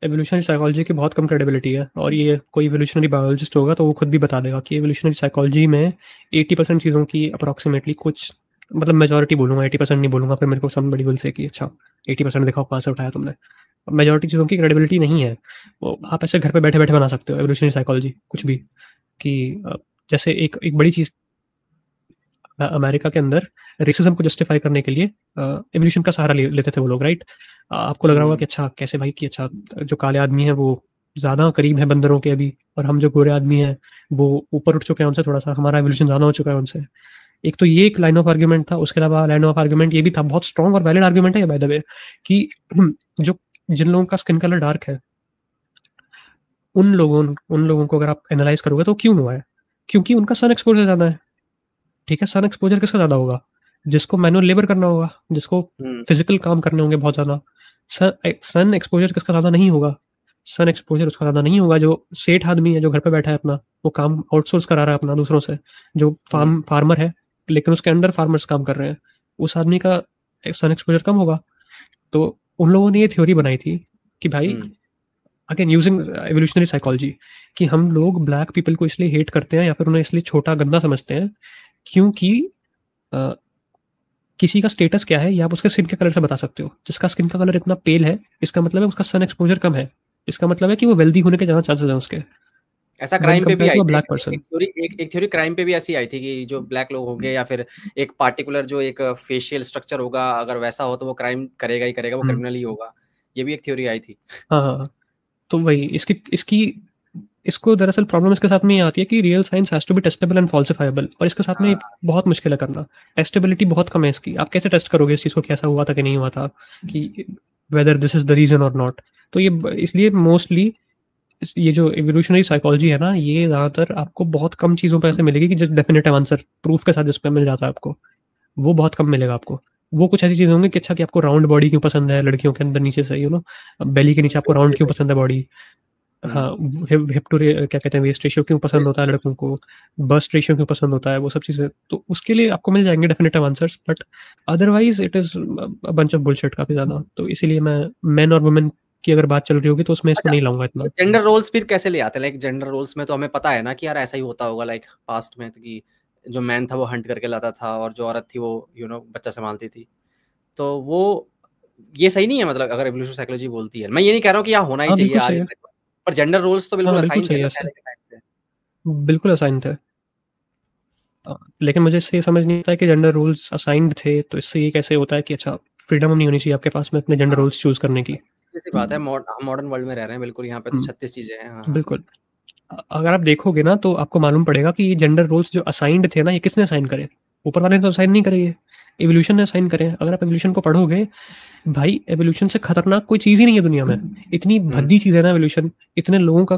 एवोल्यूशनरी साइकोलॉजी की बहुत कम क्रेडिबिलिटी है, और ये कोई एवोल्यूशनरी बायोलॉजिस्ट होगा तो वो खुद भी बता देगा कि एवोल्यूशनरी साइकोलॉजी में 80% चीज़ों की अप्रॉक्सिमेटली कुछ, मतलब मेजॉरिटी बोलूँगा, 80% नहीं बोलूँगा, फिर मेरे को समबडी विल से कि अच्छा 80% दिखाओ कहाँ से उठाया तुमने। मेजॉरिटी चीज़ों की क्रेडिबिलिटी नहीं है। वो आप ऐसे घर पे बैठे-बैठे बना सकते हो एवोल्यूशनरी साइकोलॉजी कुछ भी, कि जैसे एक एक बड़ी चीज़, अमेरिका के अंदर रेसिज़्म को जस्टिफ़ाई करने के लिए एवोल्यूशन का सहारा लेते थे वो लोग, राइट? आपको लग रहा होगा हुँ, कि अच्छा कैसे भाई, कि अच्छा जो काले आदमी हैं वो ज़्यादा करीब हैं बंदरों के अभी, और हम जो गोरे आदमी हैं वो ऊपर उठ चुके हैं उनसे थोड़ा-सा, हमारा एवोल्यूशन ज़्यादा हो चुका है उनसे। एक तो ये एक लाइन ऑफ आर्गुमेंट था, उसके अलावा लाइन ऑफ आर्गुमेंट ये भी था, बहुत स्ट्रॉन्ग और वैलिड आर्गुमेंट है ये बाय द वे, कि जो जिन लोगों का स्किन कलर डार्क है, उन लोगों को अगर आप एनालाइज़ करोगे तो क्यों हुआ है? क्योंकि उनका सन एक्सपोज़र ज़्यादा है। ठीक है, सन एक्सपोज़र किसका ज़्यादा होगा? जिसको मैनुअल लेबर करना होगा, जिसको हुँ, फिज़िकल काम करने होंगे बहुत ज़्यादा। सन एक्सपोज़र किसका ज़्यादा नहीं होगा? सन एक्सपोज़र उसका ज़्यादा नहीं होगा जो सेठ आदमी है, जो घर पे बैठा है अपना, वो काम आउटसोर्स करा रहा है अपना दूसरों से, जो हुँ, फार्मर है, लेकिन उसके अंडर फार्मर्स काम कर रहे हैं। उस आदमी का सन एक्सपोज़र कम होगा। तो उन लोगों ने ये थ्योरी बनाई थी कि भाई, हुँ, अगेन यूजिंग एवोल्यूशनरी साइकोलॉजी, कि हम लोग ब्लैक पीपल को इसलिए हेट करते हैं या फिर उन्हें इसलिए छोटा गंदा समझते हैं क्योंकि अ, किसी का स्टेटस क्या है ये आप उसके स्किन के कलर से बता सकते हो। जिसका स्किन का कलर इतना पेल है, इसका मतलब है उसका सन एक्सपोज़र कम है। इसका मतलब है कि वो वेल्दी होने के ज़्यादा चांसेस हैं उसके, ऐसा व्हेन क्राइम पे भी कंपेयर्ड आई टू अ थी। ब्लैक एक पर्सन। थ्योरी एक थ्योरी क्राइम पे भी ऐसी आई थी कि जो ब्लैक लोग होंगे या फिर एक पार्टिकुलर जो एक फेशियल स्ट्रक्चर होगा, अगर वैसा हो तो वो क्राइम करेगा ही करेगा, वो हुँ। क्रिमिनल ही होगा। ये भी एक थ्योरी आई थी। हाँ, हाँ, हाँ। तो वही इसकी इसकी इसको दरअसल प्रॉब्लम इसके साथ में ये आती है कि real science has to be testable and falsifiable, और इसके साथ में हाँ, बहुत मुश्किल है करना। टेस्टेबिलिटी बहुत कम है इसकी। आप कैसे टेस्ट करोगे इस चीज़ को कि ऐसा हुआ था कि नहीं हुआ था, कि whether this is the reason और नॉट। तो ये इसलिए मोस्टली ये जो इवोल्यूशनरी साइकोलॉजी है ना, ये ज़्यादातर आपको बहुत कम चीज़ों पे ऐसे मिलेगी कि जो डेफिनेटिव आंसर प्रूफ के साथ जिस पे मिल जाता है आपको, वो बहुत कम मिलेगा आपको। वो कुछ ऐसी चीज़ें होंगी कि अच्छा, कि आपको राउंड बॉडी क्यों पसंद है लड़कियों के अंदर नीचे से, बेली के नीचे आपको राउंड क्यों पसंद है बॉडी। हुँ, हाँ, हिप टू क्या कहते हैं, वेस्ट रेशियो क्यों पसंद होता है लड़कों को, बस्ट रेशियो क्यों पसंद होता है, वो सब चीज़ें। तो उसके लिए आपको मिल जाएँगे definitive answers, but otherwise it is a bunch of bullshit काफ़ी ज़्यादा। तो इसीलिए मैं मेन और वुमेन की अगर बात चल रही होगी तो उसमें इसको अच्छा, नहीं लाऊँगा तो इतना। जेंडर रोल्स फिर कैसे ले आते हैं? लाइक जेंडर रोल्स में तो हमें पता है ना कि यार ऐसा ही होता होगा, लाइक पास्ट में तो कि जो मैन था वो हंट करके लाता था और जो औरत थी वो बच्चा सँभालती थी। तो वो ये सही नहीं है, मतलब अगर इवोल्यूशनरी साइकोलॉजी बोलती है। मैं ये नहीं कह रहा हूँ कि यहाँ होना ही हाँ, चाहिए बिल्कुल आज सही के है। टाइम पर। पर जेंडर रोल्स तो बिल्कुल हाँ, बिल्कुल असाइन थे सही है ना ऐसे। पहले के टाइम से। बिल्कुल असाइन थे। लेकिन मुझे इससे ये समझ नहीं आता है कि जेंडर रोल्स असाइन्ड थे, तो इससे ये कैसे होता है कि अच्छा फ्रीडम नहीं होनी चाहिए आपके पास में अपने जेंडर हाँ, रोल्स चूज़ करने की? सी बात है, मॉडर्न वर्ल्ड में रह रहे हैं बिल्कुल, यहाँ पे तो 36 चीजें हैं। हाँ, बिल्कुल। अगर आप देखोगे ना तो आपको मालूम पड़ेगा कि ये जेंडर रोल्स जो असाइंड थे ना, ये किसने असाइन करे? ऊपर वाले ने तो असाइन नहीं करे, ये एवोल्यूशन ने असाइन करे। अगर आप एवोल्यूशन को पढ़ोगे, भाई एवोल्यूशन से खतरनाक कोई चीज़ ही नहीं है दुनिया में। इतनी भद्दी चीज़ है ना एवोल्यूशन, इतने लोगों का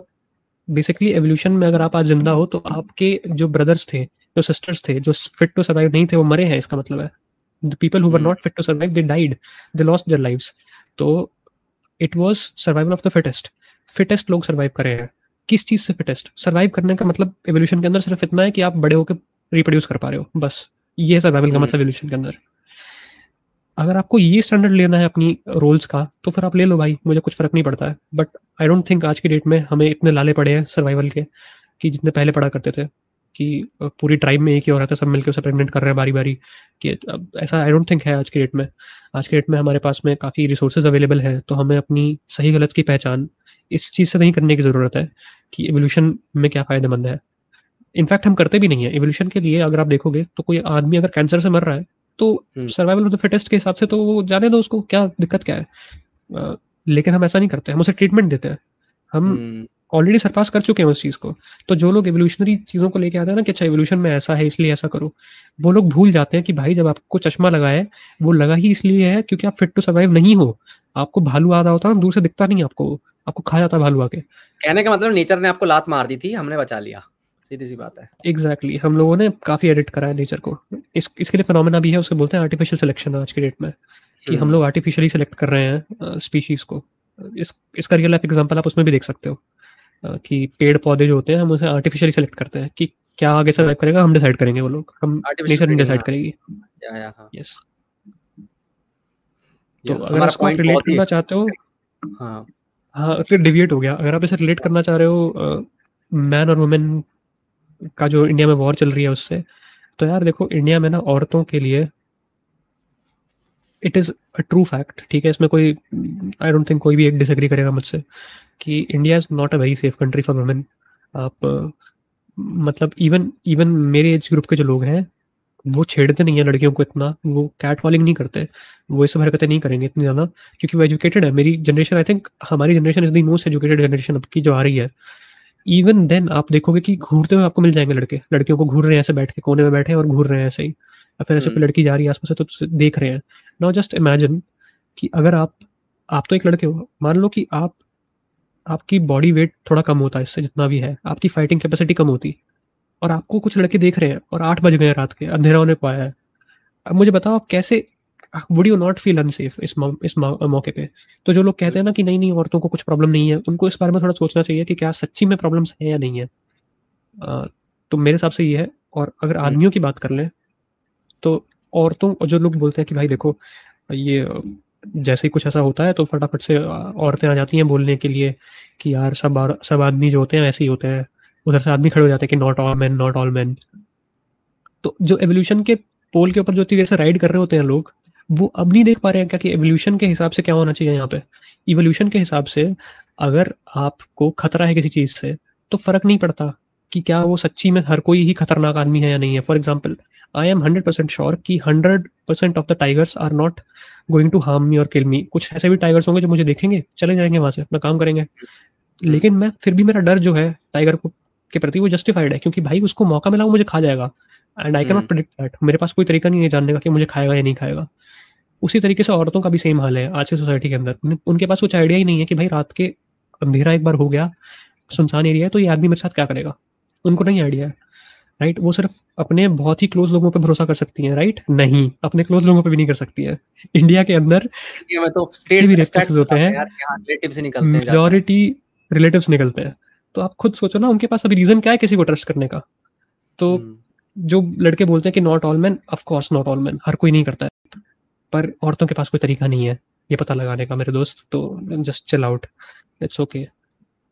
बेसिकली एवोल्यूशन में अगर आप आज जिंदा हो तो आपके जो ब्रदर्स थे, जो सिस्टर्स थे, जो फिट टू सर्वाइव नहीं थे, वो मरे हैं, इसका मतलब है the people who were not fit to survive they died, they lost their lives. तो it was survival of the fittest लोग सर्वाइव करे हैं। किस चीज से फिटेस्ट? सर्वाइव करने का मतलब एवोल्यूशन के अंदर सिर्फ इतना है कि आप बड़े होकर रिप्रोड्यूस कर पा रहे हो, बस ये सर्वाइवल का मतलब एवोल्यूशन के अंदर। अगर आपको ये स्टैंडर्ड लेना है अपनी रोल्स का तो फिर आप ले लो भाई, मुझे कुछ फर्क नहीं पड़ता है। बट आई डोंट थिंक आज की डेट में हमें इतने लाले पड़े हैं सर्वाइवल के कि जितने पहले पड़ा करते थे कि पूरी ट्राइब में एक ही औरत है, सब मिलकर उसे प्रेग्नेंट कर रहे हैं बारी बारी, कि ऐसा आई डोंट थिंक है आज की डेट में। आज की डेट में हमारे पास में काफ़ी रिसोर्सेज अवेलेबल है, तो हमें अपनी सही गलत की पहचान इस चीज़ से नहीं करने की ज़रूरत है कि एवोल्यूशन में क्या फ़ायदेमंद है। इनफैक्ट हम करते भी नहीं है एवोल्यूशन के लिए। अगर आप देखोगे तो कोई आदमी अगर कैंसर से मर रहा है तो सर्वाइवल ऑफ द फिटेस्ट के हिसाब से तो वो जाने दो, उसको क्या दिक्कत क्या है। लेकिन हम ऐसा नहीं करते, हम उसे ट्रीटमेंट देते हैं। हम ऑलरेडी सरपास कर चुके हैं उस चीज़ को। तो जो लोग एवोल्यूशनरी चीज़ों को लेके आते हैं ना कि अच्छा एवोल्यूशन में ऐसा है इसलिए ऐसा करो, वो लोग भूल जाते हैं कि भाई जब आपको चश्मा लगा है वो लगा ही इसलिए है क्योंकि आप फिट टू सर्वाइव नहीं हो। आपको भालू आ रहा होता है दूर से दिखता नहीं, आपको खा जाता है भालू आके। कहने का मतलब नेचर ने आपको लात मार दी थी, हमने बचा लिया, सीधी सी बात है। एग्जैक्टली हम लोगों ने काफ़ी एडिट करा है नेचर को। इसके लिए फिनोमेना भी है, उसे बोलते हैं आर्टिफिशियल सिलेक्शन आज की डेट में, कि हम लोग आर्टिफिशियली सिलेक्ट कर रहे हैं स्पीशीज़ को। इसका रियल लाइफ एग्जांपल आप उसमें भी देख सकते हो कि पेड़ पौधे जो होते हैं हम उसे आर्टिफिशियली सिलेक्ट करते हैं कि क्या आगे सर्वाइव करेगा, हम डिसाइड करेंगे, वो लोग, हम नेचर नहीं डिसाइड करेगी। यस। तो अगर इसको आप रिलेट करना चाहते हो, हाँ फिर डिविएट हो गया। अगर आप इसे रिलेट करना चाह रहे हो मैन और वुमेन का जो इंडिया में वॉर चल रही है उससे, तो यार देखो इंडिया में ना औरतों के लिए it is a true fact, ठीक है, इसमें कोई आई डोंट थिंक कोई भी एक डिसएग्री करेगा मुझसे कि India is not a very safe country for women. आप मतलब इवन मेरे एज ग्रुप के जो लोग हैं वो छेड़ते नहीं है लड़कियों को इतना, वो कैट कॉलिंग नहीं करते, वो ये सब हरकतें नहीं करेंगे इतनी ज़्यादा, क्योंकि वो एजुकेटेड है। मेरी जनरेशन, आई थिंक हमारी generation is the most educated generation अब की जो आ रही है। इवन देन आप देखोगे कि घूरते हुए आपको मिल जाएंगे लड़के, लड़कियों को घूर रहे हैं ऐसे बैठ के, कोने में बैठे हैं और घूर रहे हैं ऐसे ही, या फिर ऐसे कोई लड़की जा रही है आसपास से तो देख रहे हैं। नाउ जस्ट इमेजिन कि अगर आप तो एक लड़के हो, मान लो कि आपकी बॉडी वेट थोड़ा कम होता है इससे, जितना भी है आपकी फाइटिंग कैपेसिटी कम होती, और आपको कुछ लड़के देख रहे हैं और 8 बज गए हैं रात के, अंधेरा होने को आया है। अब मुझे बताओ आप कैसे, would you not feel unsafe इस मौके पे? तो जो लोग कहते हैं ना कि नहीं नहीं औरतों को कुछ प्रॉब्लम नहीं है, उनको इस बारे में थोड़ा सोचना चाहिए कि क्या सच्ची में प्रॉब्लम्स है या नहीं है। तो मेरे हिसाब से ये है। और अगर आदमियों की बात कर लें तो औरतों, जो लोग बोलते हैं कि भाई देखो ये जैसे ही कुछ ऐसा होता है तो फटाफट से औरतें आ जाती हैं बोलने के लिए कि यार सब आदमी जो होते हैं ऐसे ही होते हैं, उधर से आदमी खड़े हो जाते हैं कि not all man, not all man. तो जो एवोल्यूशन के पोल के ऊपर जो देर से राइड कर रहे होते हैं लोग, वो अब नहीं देख पा रहे हैं क्या कि एवोल्यूशन के हिसाब से क्या होना चाहिए यहाँ पे। इवोल्यूशन के हिसाब से अगर आपको खतरा है किसी चीज़ से तो फर्क नहीं पड़ता कि क्या वो सच्ची में हर कोई ही खतरनाक आदमी है या नहीं है। For example, I am 100% sure कि 100% of the tigers are not going to harm me और किल मी। कुछ ऐसे भी टाइगर्स होंगे जो मुझे देखेंगे, चले जाएंगे वहां से, अपना काम करेंगे, लेकिन मैं फिर भी, मेरा डर जो है टाइगर को के प्रति वो जस्टिफाइड है, क्योंकि भाई उसको मौका मिला वो मुझे खा जाएगा, and I can not predict that. मेरे पास कोई तरीका नहीं है जानने का कि मुझे खाएगा या नहीं खाएगा। उसी तरीके से औरतों का भी सेम हाल है आज की सोसाइटी के अंदर। उनके पास कुछ आइडिया ही नहीं है कि भाई रात के अंधेरा एक बार हो गया, सुनसान एरिया है, तो ये आदमी मेरे साथ क्या करेगा, उनको नहीं आइडिया है, राइट। वो सिर्फ अपने बहुत ही क्लोज लोगों पे भरोसा कर सकती हैं, राइट, नहीं अपने क्लोज लोगों पे भी नहीं कर सकती है। इंडिया के अंदर में तो स्टेट्स होते हैं, रिलेटिव्स से निकलते हैं, मेजॉरिटी रिलेटिव्स निकलते हैं। तो आप खुद सोचो ना उनके पास अभी रीजन क्या है किसी को ट्रस्ट करने का। तो जो लड़के बोलते हैं कि not all man, of course not all man, हर कोई नहीं करता है, पर औरतों के पास कोई तरीका नहीं है ये पता लगाने का मेरे दोस्त। तो just chill out, it's okay,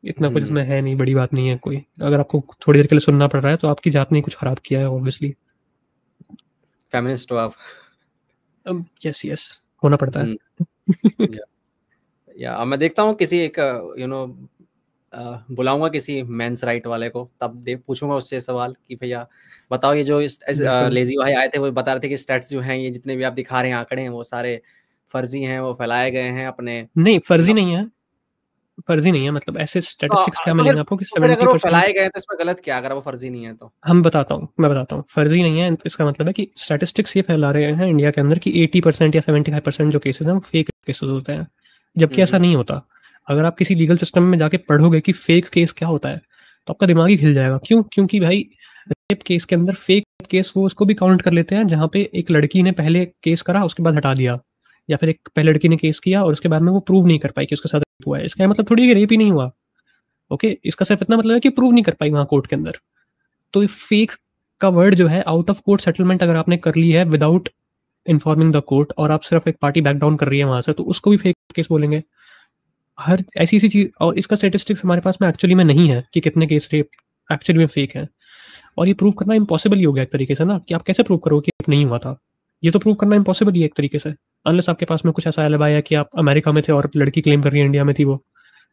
इतना कुछ इसमें है नहीं, बड़ी बात नहीं है कोई। अगर आपको थोड़ी देर के लिए सुनना पड़ रहा है तो आपकी जात ने कुछ खराब किया है ऑब्वियसली। फेमिनिस्ट हो आप? यस यस, होना पड़ता है। या मैं देखता हूँ किसी एक बुलाऊंगा किसी मेंस राइट वाले को, तब पूछूंगा उससे सवाल कि भैया बताओ ये जो लेजी भाई आए थे वो बता रहे थे कि स्टैट्स जो हैं ये जितने भी आप दिखा रहे हैं आंकड़े हैं वो सारे फर्जी हैं, वो फैलाए गए हैं अपने नहीं, यू फर्जी नो नहीं है, फर्जी नहीं है, मतलब ऐसे स्टैटिस्टिक्स क्या तो फिर मिलेंगे आपको कि अगर वो 70%। फैलाए गए हैं तो इसमें गलत क्या है अगर वो फर्जी नहीं है तो? मैं बताता हूँ, फर्जी नहीं है, इसका मतलब है कि स्टैटिस्टिक्स ये फैला रहे हैं इंडिया के अंदर कि 80% या 75% जो केसेस हैं वो फेक केसेस होते हैं, जबकि ऐसा नहीं होता। अगर आप किसी लीगल सिस्टम में जाके पढ़ोगे कि फेक केस क्या होता है, तो आपका दिमाग ही हिल जाएगा। क्यों? क्योंकि भाई रेप केस के अंदर फेक केस वो उसको भी काउंट कर लेते हैं जहाँ पे एक लड़की ने पहले केस करा उसके बाद हटा दिया, या फिर एक पहले लड़की ने केस किया और उसके बाद में वो प्रूव नहीं कर पाई कि उसके साथ रेप हुआ है। इसका ये मतलब थोड़ी कि रेप ही नहीं हुआ। ओके, इसका सिर्फ इतना मतलब है कि प्रूव नहीं कर पाई वहाँ कोर्ट के अंदर। तो फेक का वर्ड जो है, आउट ऑफ कोर्ट सेटलमेंट अगर आपने कर ली है विदाउट इन्फॉर्मिंग द कोर्ट, और आप सिर्फ एक पार्टी बैक डाउन कर रही है वहां से, तो उसको भी फेक केस बोलेंगे। हर ऐसी सी चीज, और इसका स्टेटिस्टिक्स हमारे पास में एक्चुअली में नहीं है कि कितने केस रेप एक्चुअली में फेक है। और ये प्रूव करना इम्पॉसिबल ही हो गया एक तरीके से ना, कि आप कैसे प्रूव करो कि रेप नहीं हुआ था। ये तो प्रूव करना इम्पॉसिबल ही है एक तरीके से, अनलेस आपके पास में कुछ ऐसा एलिबाई है कि आप अमेरिका में थे और लड़की क्लेम कर रही है इंडिया में थी वो,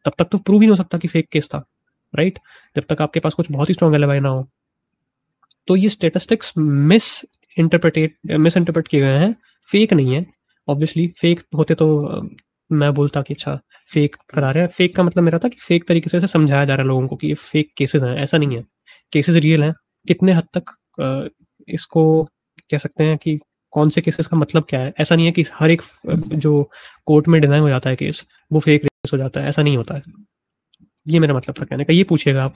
तब तक तो प्रूव ही नहीं हो सकता कि फेक केस था, राइट? जब तक आपके पास कुछ बहुत ही स्ट्रॉन्ग एलिबाई ना हो। तो ये स्टेटिस्टिक्स मिस इंटरप्रेट किए गए हैं, फेक नहीं है। ऑब्वियसली फेक होते तो मैं बोलता कि अच्छा फेक फैला रहे हैं। फेक का मतलब मेरा था कि फेक तरीके से समझाया जा रहा है लोगों को कि ये फेक केसेस हैं, ऐसा नहीं है। केसेस रियल हैं। कितने हद तक इसको कह सकते हैं कि कौन से केसेस का मतलब क्या है? ऐसा नहीं है कि हर एक जो कोर्ट में डिनाई हो जाता है केस वो फेक केस हो जाता है, ऐसा नहीं होता है। ये मेरा मतलब था कहने का। ये पूछेगा आप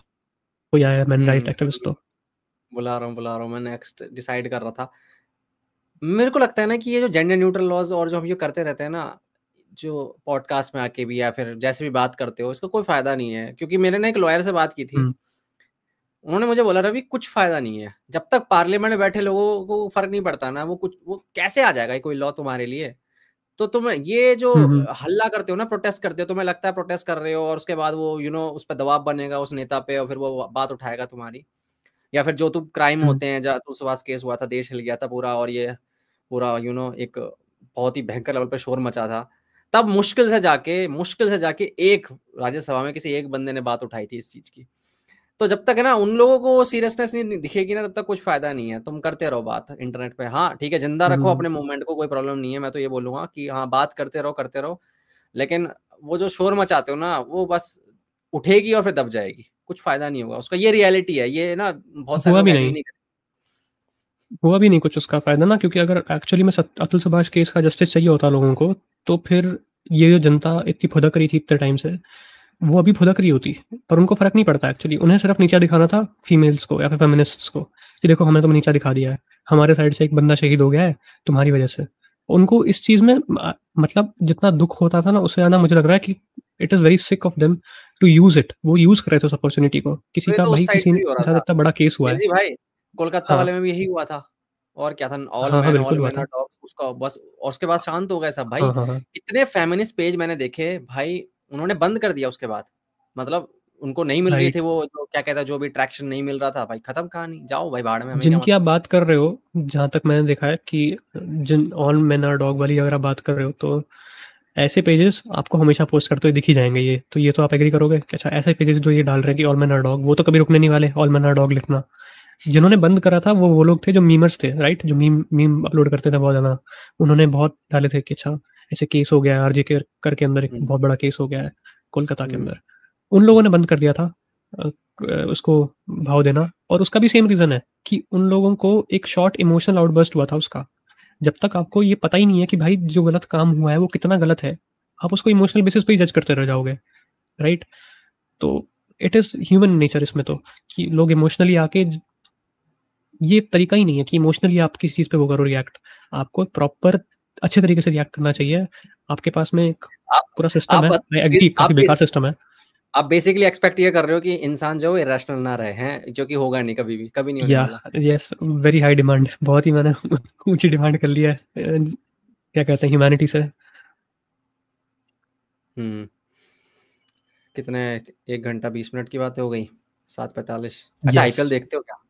कोई आया मैन राइट एक्टिविस्ट तो। बुला रहा हूँ मैं नेक्स्ट डिसाइड कर रहा था। मेरे को लगता है ना कि ये जो जेंडर न्यूट्रल लॉज और जो हम ये करते रहते हैं ना, जो पॉडकास्ट में आके भी या फिर जैसे भी बात करते हो, इसका कोई फायदा नहीं है। क्योंकि मैंने ना एक लॉयर से बात की थी, उन्होंने मुझे बोला रवि कुछ फायदा नहीं है, जब तक पार्लियामेंट में बैठे लोगों को फर्क नहीं पड़ता ना, वो कैसे आ जाएगा कोई लॉ तुम्हारे लिए। तो तुम ये जो हल्ला करते हो ना, प्रोटेस्ट करते हो, तुम्हें लगता है प्रोटेस्ट कर रहे हो और उसके बाद वो उस पर दबाव बनेगा उस नेता पे और फिर वो बात उठाएगा तुम्हारी, या फिर जो तुम क्राइम होते हैं, जहाँ तुलसीवास केस हुआ था, देश हिल गया था पूरा, और ये पूरा एक बहुत ही भयंकर लेवल पे शोर मचा था। तब मुश्किल से जाके एक राज्यसभा में किसी एक बंदे ने बात उठाई थी इस चीज की। तो जब तक है ना उन लोगों को सीरियसनेस नहीं दिखेगी ना, तब तक कुछ फायदा नहीं है। तुम करते रहो बात इंटरनेट पे, हाँ ठीक है, जिंदा रखो अपने मूवमेंट को, कोई प्रॉब्लम नहीं है। मैं तो ये बोलूंगा कि हाँ बात करते रहो, लेकिन वो जो शोर मचाते हो ना, वो बस उठेगी और फिर दब जाएगी, कुछ फायदा नहीं होगा उसका। ये रियलिटी है, ये ना बहुत सारे हुआ लोग भी एग्री नहीं, नहीं करते। हुआ भी नहीं कुछ उसका फायदा ना, क्योंकि अगर एक्चुअली में अतुल सुभाष केस का जस्टिस चाहिए होता लोगों को, तो फिर ये जो जनता इतनी फुदक रही थी इतने टाइम से, वो अभी फुदक रही होती। पर उनको फर्क नहीं पड़ता एक्चुअली, उन्हें सिर्फ नीचा दिखाना था फीमेल्स को या फिर फेमिनिस्ट्स को कि देखो हमें तुम नीचा दिखा दिया है, हमारे साइड से एक बंदा शहीद हो गया है तुम्हारी वजह से। उनको इस चीज़ में मतलब जितना दुख होता था ना, उससे ज़्यादा मुझे लग रहा है कि it is very sick of them to use it. वो यूज़ कर रहे थे उस अपॉर्चुनिटी को, किसी तो ये का तो भाई उस साइड किसी से भी हो के रहा साथ था इतना बड़ा केस हुआ है। जी भाई, कोलकाता हाँ वाले में भी यही हुआ था। और क्या था, ऑल हाँ हाँ, मैन बिल्कुल हुआ आर था। डॉग्स, उसका बस, और उसके बाद शांत हो गए सब भाई। हाँ हाँ हाँ। इतने फेमिनिस्ट पेज मैंने देखे भाई, उन्होंने बंद कर दिया उसके बाद। मतलब उनको नहीं मिल रही थी राइट। वो जो क्या कहता है, जो भी ट्रैक्शन नहीं मिल रहा था भाई, खत्म कहानी, जाओ भाई भाड़ में, हमें क्या जिनकी आप मतलब। बात कर रहे हो, जहाँ तक मैंने देखा है कि जिन ऑल मेन आर डॉग वाली अगर आप बात कर रहे हो, तो ऐसे पेजेस आपको हमेशा पोस्ट करते हुए दिख ही जाएंगे। ये तो आप एग्री करोगे कि अच्छा ऐसे पेजेस जो ये डाल रहे हैं कि ऑल मेन आर डॉग, वो तो कभी रुकने नहीं वाले ऑल मेन आर डॉग लिखना। जिन्होंने बंद करा था वो लोग थे जो मीमर्स थे, राइट, जो मीम मीम अपलोड करते थे बहुत ज़्यादा। उन्होंने बहुत डाले थे कि अच्छा ऐसे केस हो गया है, आरजे करके अंदर एक बहुत बड़ा केस हो गया है कोलकाता के अंदर। उन लोगों ने बंद कर दिया था उसको भाव देना, और उसका भी सेम रीज़न है कि उन लोगों को एक शॉर्ट इमोशनल आउटबर्स्ट हुआ था उसका। जब तक आपको ये पता ही नहीं है कि भाई जो गलत काम हुआ है वो कितना गलत है, आप उसको इमोशनल बेसिस पे ही जज करते रह जाओगे, राइट? तो इट इज़ ह्यूमन नेचर इसमें तो, कि लोग इमोशनली आके ये तरीका ही नहीं है कि इमोशनली आप किसी चीज़ पे वो करो रिएक्ट। आपको प्रॉपर अच्छे तरीके से रिएक्ट करना चाहिए। आपके पास में एक आप पूरा सिस्टम आप है, आई एग्री काफ़ी बेकार सिस्टम है। आप बेसिकली एक्सपेक्ट ये कर रहे हो कि इंसान जो है इरेशनल ना रहे हैं, जो कि होगा नहीं, कभी भी कभी नहीं होने या वाला। यस, वेरी हाई डिमांड, बहुत ही मैंने ऊँची डिमांड कर लिया है क्या कहते हैं ह्यूमैनिटी से। हम्म कितने, 1 घंटा 20 मिनट की बात हो गई, 7:45। अच्छा, यस। आईपीएल देखते हो क्या?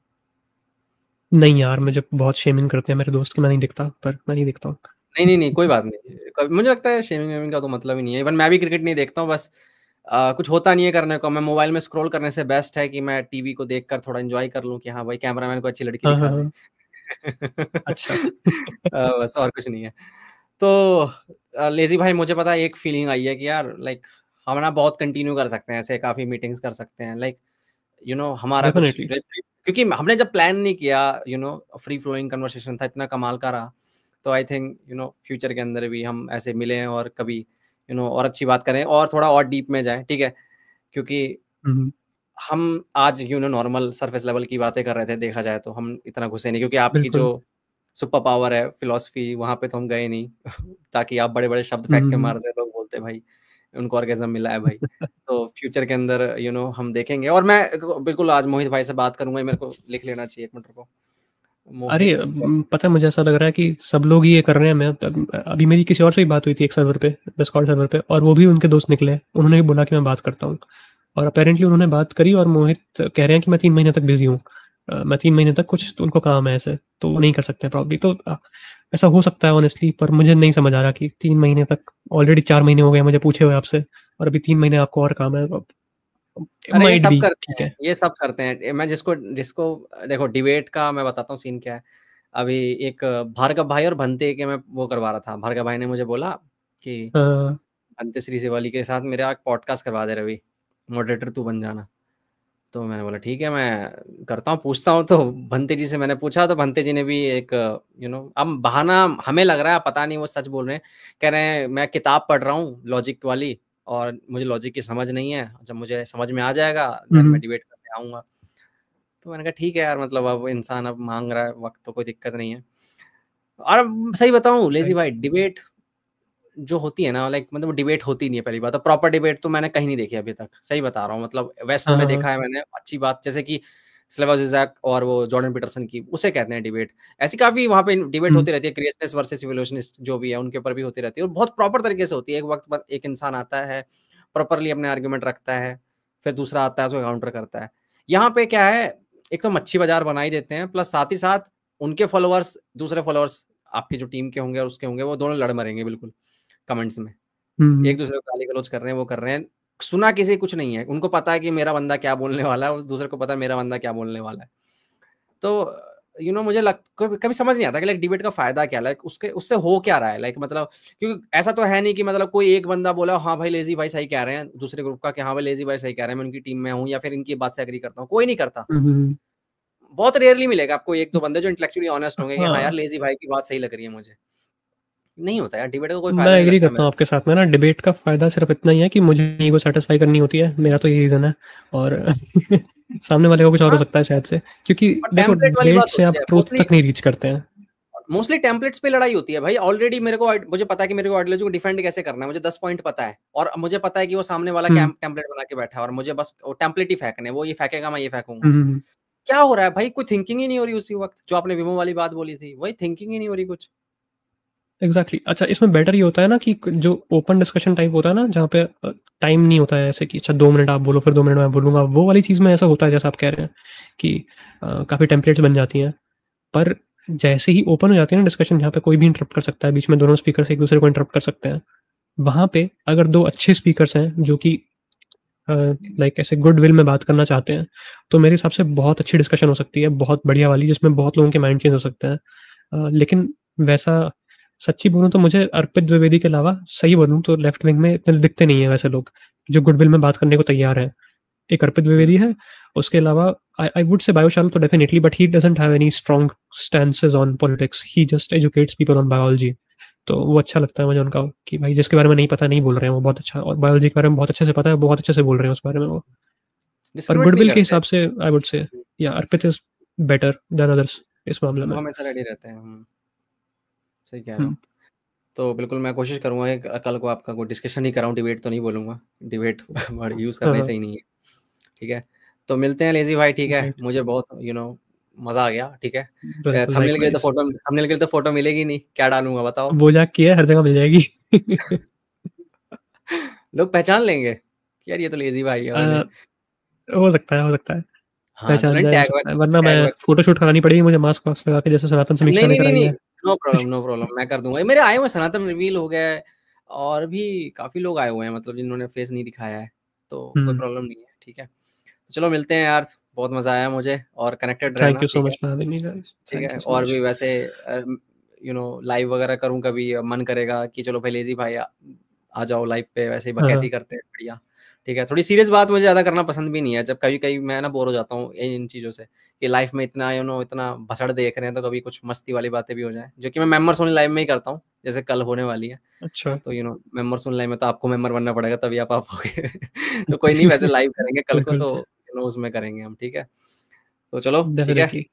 नहीं यार, मुझे बहुत शेमिंग करते हैं मेरे दोस्त कि मैं नहीं दिखता, पर मैं नहीं दिखता हूँ। नहीं, कोई बात नहीं। मुझे लगता है शेमिंग वेमिंग का तो मतलब ही नहीं है। इवन मैं भी क्रिकेट नहीं देखता हूँ, बस कुछ होता नहीं है करने को, मैं मोबाइल में स्क्रॉल करने से बेस्ट है कि मैं टीवी को देखकर थोड़ा एंजॉय कर लूँ कि हाँ भाई कैमरामैन को अच्छी लड़की हाँ, हाँ, दिखा दे। हाँ। अच्छा। बस और कुछ नहीं है। तो लेजी भाई मुझे पता है एक फीलिंग आई है कि यार लाइक हम ना बहुत कंटिन्यू कर सकते हैं ऐसे, काफी मीटिंग्स कर सकते हैं, लाइक हमारा कुछ डेफिनेटली। क्योंकि हमने जब प्लान नहीं किया, फ्री फ्लोइंग कन्वर्सेशन था, इतना कमाल का रहा। तो आई थिंक फ्यूचर के अंदर भी हम ऐसे मिलें और कभी और अच्छी बात करें और थोड़ा और डीप में जाएं, ठीक है? क्योंकि हम आज नॉर्मल सरफेस लेवल की बातें कर रहे थे, देखा जाए तो हम इतना घुसे नहीं, क्योंकि आपकी जो बिल्कुल। सुपर पावर है फिलॉसफी, वहां पे तो हम गए नहीं ताकि आप बड़े बड़े शब्द फेंक के मारते, लोग बोलते भाई उनको ऑर्गेज़म मिला है भाई। तो फ्यूचर के अंदर हम देखेंगे, और मैं बिल्कुल आज मोहित भाई से बात करूंगा, मेरे को लिख लेना चाहिए, एक मिनट रुको। अरे मोहित, पता है मुझे ऐसा लग रहा है कि सब लोग ही ये कर रहे हैं। मैं अभी मेरी किसी और से भी बात हुई थी एक सर्वर पे, डिस्कॉर्ड सर्वर पे, और वो भी उनके दोस्त निकले, उन्होंने भी बोला कि मैं बात करता हूँ, और अपेरेंटली उन्होंने बात करी और मोहित कह रहे हैं कि मैं 3 महीने तक बिजी हूँ। मैं 3 महीने तक कुछ तो उनको काम है ऐसे, तो वो नहीं कर सकते प्रॉब्ली। तो ऐसा हो सकता है ऑनेस्टली, पर मुझे नहीं समझ आ रहा कि 3 महीने तक, ऑलरेडी 4 महीने हो गए मुझे पूछे हुए आपसे, और अभी 3 महीने आपको और काम है। अरे ये माइट सब बी करते ठीक हैं, है। ये सब करते हैं। मैं जिसको जिसको देखो, डिबेट का मैं बताता हूँ सीन क्या है। अभी एक भार्गव भाई और भंते के मैं वो करवा रहा था। भार्गव भाई ने मुझे बोला कि हाँ। भंते श्रीसेवाली के साथ मेरा एक पॉडकास्ट करवा दे रवि, मॉडरेटर तू बन जाना। तो मैंने बोला ठीक है, मैं करता हूँ, पूछता हूँ। तो भंते जी से मैंने पूछा, तो भंते जी ने भी एक अब बहाना हमें लग रहा है, पता नहीं वो सच बोल रहे हैं। कह रहे हैं मैं किताब पढ़ रहा हूँ लॉजिक वाली, और मुझे लॉजिक की समझ नहीं है, जब मुझे समझ में आ जाएगा देन मैं डिबेट करने आऊँगा। तो मैंने कहा ठीक है यार, मतलब अब इंसान अब माँग रहा है वक़्त, तो कोई दिक्कत नहीं है। और अब सही बताऊँ लेज़ी राइट। भाई, डिबेट जो होती है ना, लाइक मतलब डिबेट होती नहीं है पहली बात। तो प्रॉपर डिबेट तो मैंने कहीं नहीं देखी अभी तक, सही बता रहा हूँ। मतलब वेस्ट हाँ, में हाँ, हाँ। देखा है मैंने, अच्छी बात, जैसे कि स्लेवा ज़िज़ैक और वो जॉर्डन पीटरसन की, उसे कहते हैं डिबेट। ऐसी काफ़ी वहाँ पे डिबेट हुँ, होती रहती है, क्रिएशनिस्ट वर्सेस इवोल्यूशनिस्ट जो भी है, उनके ऊपर भी होती रहती है, और बहुत प्रॉपर तरीके से होती है। एक वक़्त पर एक इंसान आता है, प्रॉपरली अपने आर्गुमेंट रखता है, फिर दूसरा आता है उसको काउंटर करता है। यहाँ पे क्या है, एक तो मच्छी बाज़ार बना ही देते हैं, प्लस साथ ही साथ उनके फॉलोवर्स, दूसरे फॉलोवर्स आपकी जो टीम के होंगे और उसके होंगे, वो दोनों लड़ मरेंगे बिल्कुल कमेंट्स में। हुँ, एक-दूसरे को गाली-गलौच कर रहे हैं, वो कर रहे हैं। सुना किसी कुछ नहीं है। उनको पता है कि मेरा बंदा क्या बोलने वाला है, उस दूसरे को पता है मेरा बंदा क्या बोलने वाला है। तो मुझे कभी कभी समझ नहीं आता कि लाइक डिबेट का फ़ायदा क्या है? लाइक उसके उससे हो क्या रहा है? लाइक मतलब क्योंकि ऐसा तो है नहीं कि मतलब कोई एक बंदा बोला, हाँ भाई लेज़ी भाई सही कह रहे हैं, दूसरे ग्रुप का कि हाँ भाई लेज़ी भाई सही कह रहे हैं, मैं उनकी टीम में हूँ या फिर इनकी बात से एग्री करता हूँ। कोई नहीं करता। हुँ, हुँ, बहुत रेयरली मिलेगा आपको 1-2 बंदे जो इंटेलेक्चुअली ऑनेस्ट होंगे कि हाँ हाँ। यार लेज़ी भाई की बात सही लग रही है मुझे। नहीं होता यार, डिबेट का कोई मैं फ़ायदा नहीं एग्री लगता करता मेरे हूँ आपके साथ में ना, डिबेट का फ़ायदा सिर्फ़ इतना ही है कि मुझे ईगो सैटिस्फाई करनी होती है, मेरा तो यही रीज़न है। और सामने वाले को कुछ और हो हाँ, सकता है शायद से, क्योंकि और देखो टेम्पलेट वाली डिबेट बात से होती आप है ट्रुथ मोस्टली। तक नहीं रीच करते हैं। मोस्टली टेम्पलेट्स पे लड़ाई होती है भाई। ऑलरेडी मुझे पता है कि मेरे को आइडियोलॉजी को डिफेंड कैसे करना है। मुझे 10 पॉइंट पता है, और मुझे पता है कि वो सामने वाला हुँ, टेम्पलेट बना के बैठा है, और मुझे बस वो टेम्पलेट ही फेंकने हैं। वो ये फेंकेगा, मैं ये फेंकूँगा। हुँ, हुँ, हुँ। क्या हो रहा है भाई? कोई थिंकिंग ही नहीं हो रही उसी वक़्त। जो आपने विमो वाली बात बोली थी, वही थिंकिंग ही नहीं हो रही कुछ। एग्ज़ैक्टली। अच्छा, इसमें बेटर ये होता है ना कि जो ओपन डिस्कशन टाइप होता है ना, जहाँ पे टाइम नहीं होता है ऐसे कि अच्छा 2 मिनट आप बोलो फिर 2 मिनट मैं बोलूँगा, वो वाली चीज़ में ऐसा होता है जैसा आप कह रहे हैं कि काफ़ी टेम्पलेट्स बन जाती हैं। पर जैसे ही ओपन हो जाती है ना डिस्कशन, जहाँ पे कोई भी इंटरप्ट कर सकता है, बीच में दोनों स्पीकर्स एक दूसरे को इंटरप्ट कर सकते हैं, वहाँ पे अगर 2 अच्छे स्पीकर्स हैं जो कि लाइक ऐसे गुड विल में बात करना चाहते हैं, तो मेरे हिसाब से बहुत अच्छी डिस्कशन हो सकती है, बहुत बढ़िया वाली, जिसमें बहुत लोगों के माइंड चेंज हो सकते हैं। लेकिन वैसा सच्ची बोलूँ तो मुझे अर्पित द्विवेदी के अलावा, सही बोलूँ तो लेफ्ट विंग में इतने दिखते नहीं हैं वैसे लोग, जो गुड विल में बात करने को तैयार हैं। एक अर्पित हुँ। द्विवेदी है, उसके अलावा आई वुड से बायोशाल तो definitely, but he doesn't have any strong stances on politics, he just educates people on biology. तो वो अच्छा लगता है मुझे उनका, कि भाई जिसके बारे में नहीं पता नहीं बोल रहे हैं वो बहुत अच्छा, और बायोलॉजी के बारे में बहुत अच्छे से पता है, बहुत अच्छे से बोल रहे हैं उस बारे में वो। पर डिस्क्रिमिनेट नहीं गुडविल के करते हिसाब से आई वुड से हैं। या अर्पित इज़ बेटर देन अदर्स इस मामले वो में। हमेशा रेडी रहते हैं। सही कह रहे हुँ। हो। तो बिल्कुल मैं कोशिश करूँगा कि कल को आपका कोई डिस्कशन ही कराऊँ, डिबेट तो नहीं बोलूँगा। डिबेट वर्ड यूज़ हाँ, करना ही हाँ। सही नहीं है। ठीक है? तो मिलते हैं लेज़ी भाई, ठीक है? राइट। मुझे बहुत मज़ा आ गया, ठीक है? बिल्कुल लाइकवाइज़। थंबनेल के लिए तो फ़ोटो मिलेगी नहीं, क्या डालूँगा बताओ? बोजाक की है, हर जगह मिल जाएगी। लोग पहचान लेंगे कि यार ये तो लेज़ी भाई है, अ, बोले। हो सकता है, हो सकता है। हाँ, चलो पहचान नहीं, जाए हो सकता है, वरना मैं टैग वैग कुछ फ़ोटो शूट करानी पड़ेगी मुझे मास्क वास्क लगा के, जैसे सनातन नहीं, समीक्षा ने नहीं, नहीं, कराई नहीं, है। नो प्रॉब्लम, नो प्रॉब्लम, मैं कर दूँगा। ये मेरे आए हुए हैं, सनातन रिवील हो गया है, और भी काफ़ी लोग आए हुए हैं, मतलब जिन्होंने फेस नहीं दिखाया है, तो कोई हुँ। प्रॉब्लम नहीं है, ठीक है? तो चलो मिलते हैं यार, बहुत मज़ा आया मुझे, और कनेक्टेड थैंक रहना, यू सो ठीक है? Much for having me guys. ठीक थैंक है? यू सो और मच। भी वैसे यू नो लाइव वगैरह करूँ कभी, मन करेगा कि चलो भाई लेज़ी भाई आ जाओ लाइव पे, वैसे ही हाँ, बकैती हाँ। करते हैं, बढ़िया। ठीक है, थोड़ी सीरियस बात मुझे ज़्यादा करना पसंद भी नहीं है, जब कभी-कभी मैं ना बोर हो जाता हूँ इन चीज़ों से, कि लाइफ में इतना यू नो इतना भसड़ देख रहे हैं, तो कभी कुछ मस्ती वाली बातें भी हो जाएँ, जो कि मैं मेंबर्स ओनली लाइव में ही करता हूँ, जैसे कल होने वाली है। अच्छा। तो you no members only live में तो आपको मेंबर बनना पड़ेगा, तभी आप आ पाओगे। तो कोई नहीं, वैसे लाइव करेंगे कल को, बिल्कुल, तो यू नो उसमें करेंगे हम, ठीक है? तो चलो, ठीक है, डेफ़िनिटली।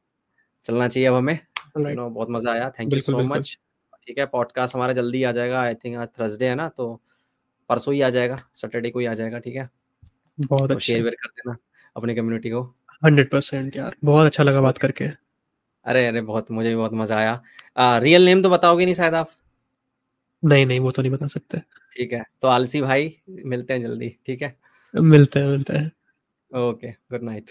चलना चाहिए अब हमें। You alright. नो बहुत मज़ा आया, थैंक यू बिल्कुल, सो बिल्कुल। मच। ठीक है, पॉडकास्ट हमारा जल्दी आ जाएगा, आई थिंक आज थर्सडे है ना, तो परसों ही आ जाएगा, सैटरडे को ही आ जाएगा, ठीक है? बहुत तो अच्छा। शेयर-वेयर कर देना अपनी कम्युनिटी को। 100% यार, बहुत अच्छा लगा बात ओके। करके। अरे, अरे! बहुत मुझे भी बहुत मज़ा आया। रियल नेम तो बताओगे नहीं शायद आप? नहीं, नहीं, वो तो नहीं बता सकते। ठीक है, तो आलसी भाई, मिलते हैं जल्दी, ठीक है? मिलते हैं, मिलते हैं। Okay, good night.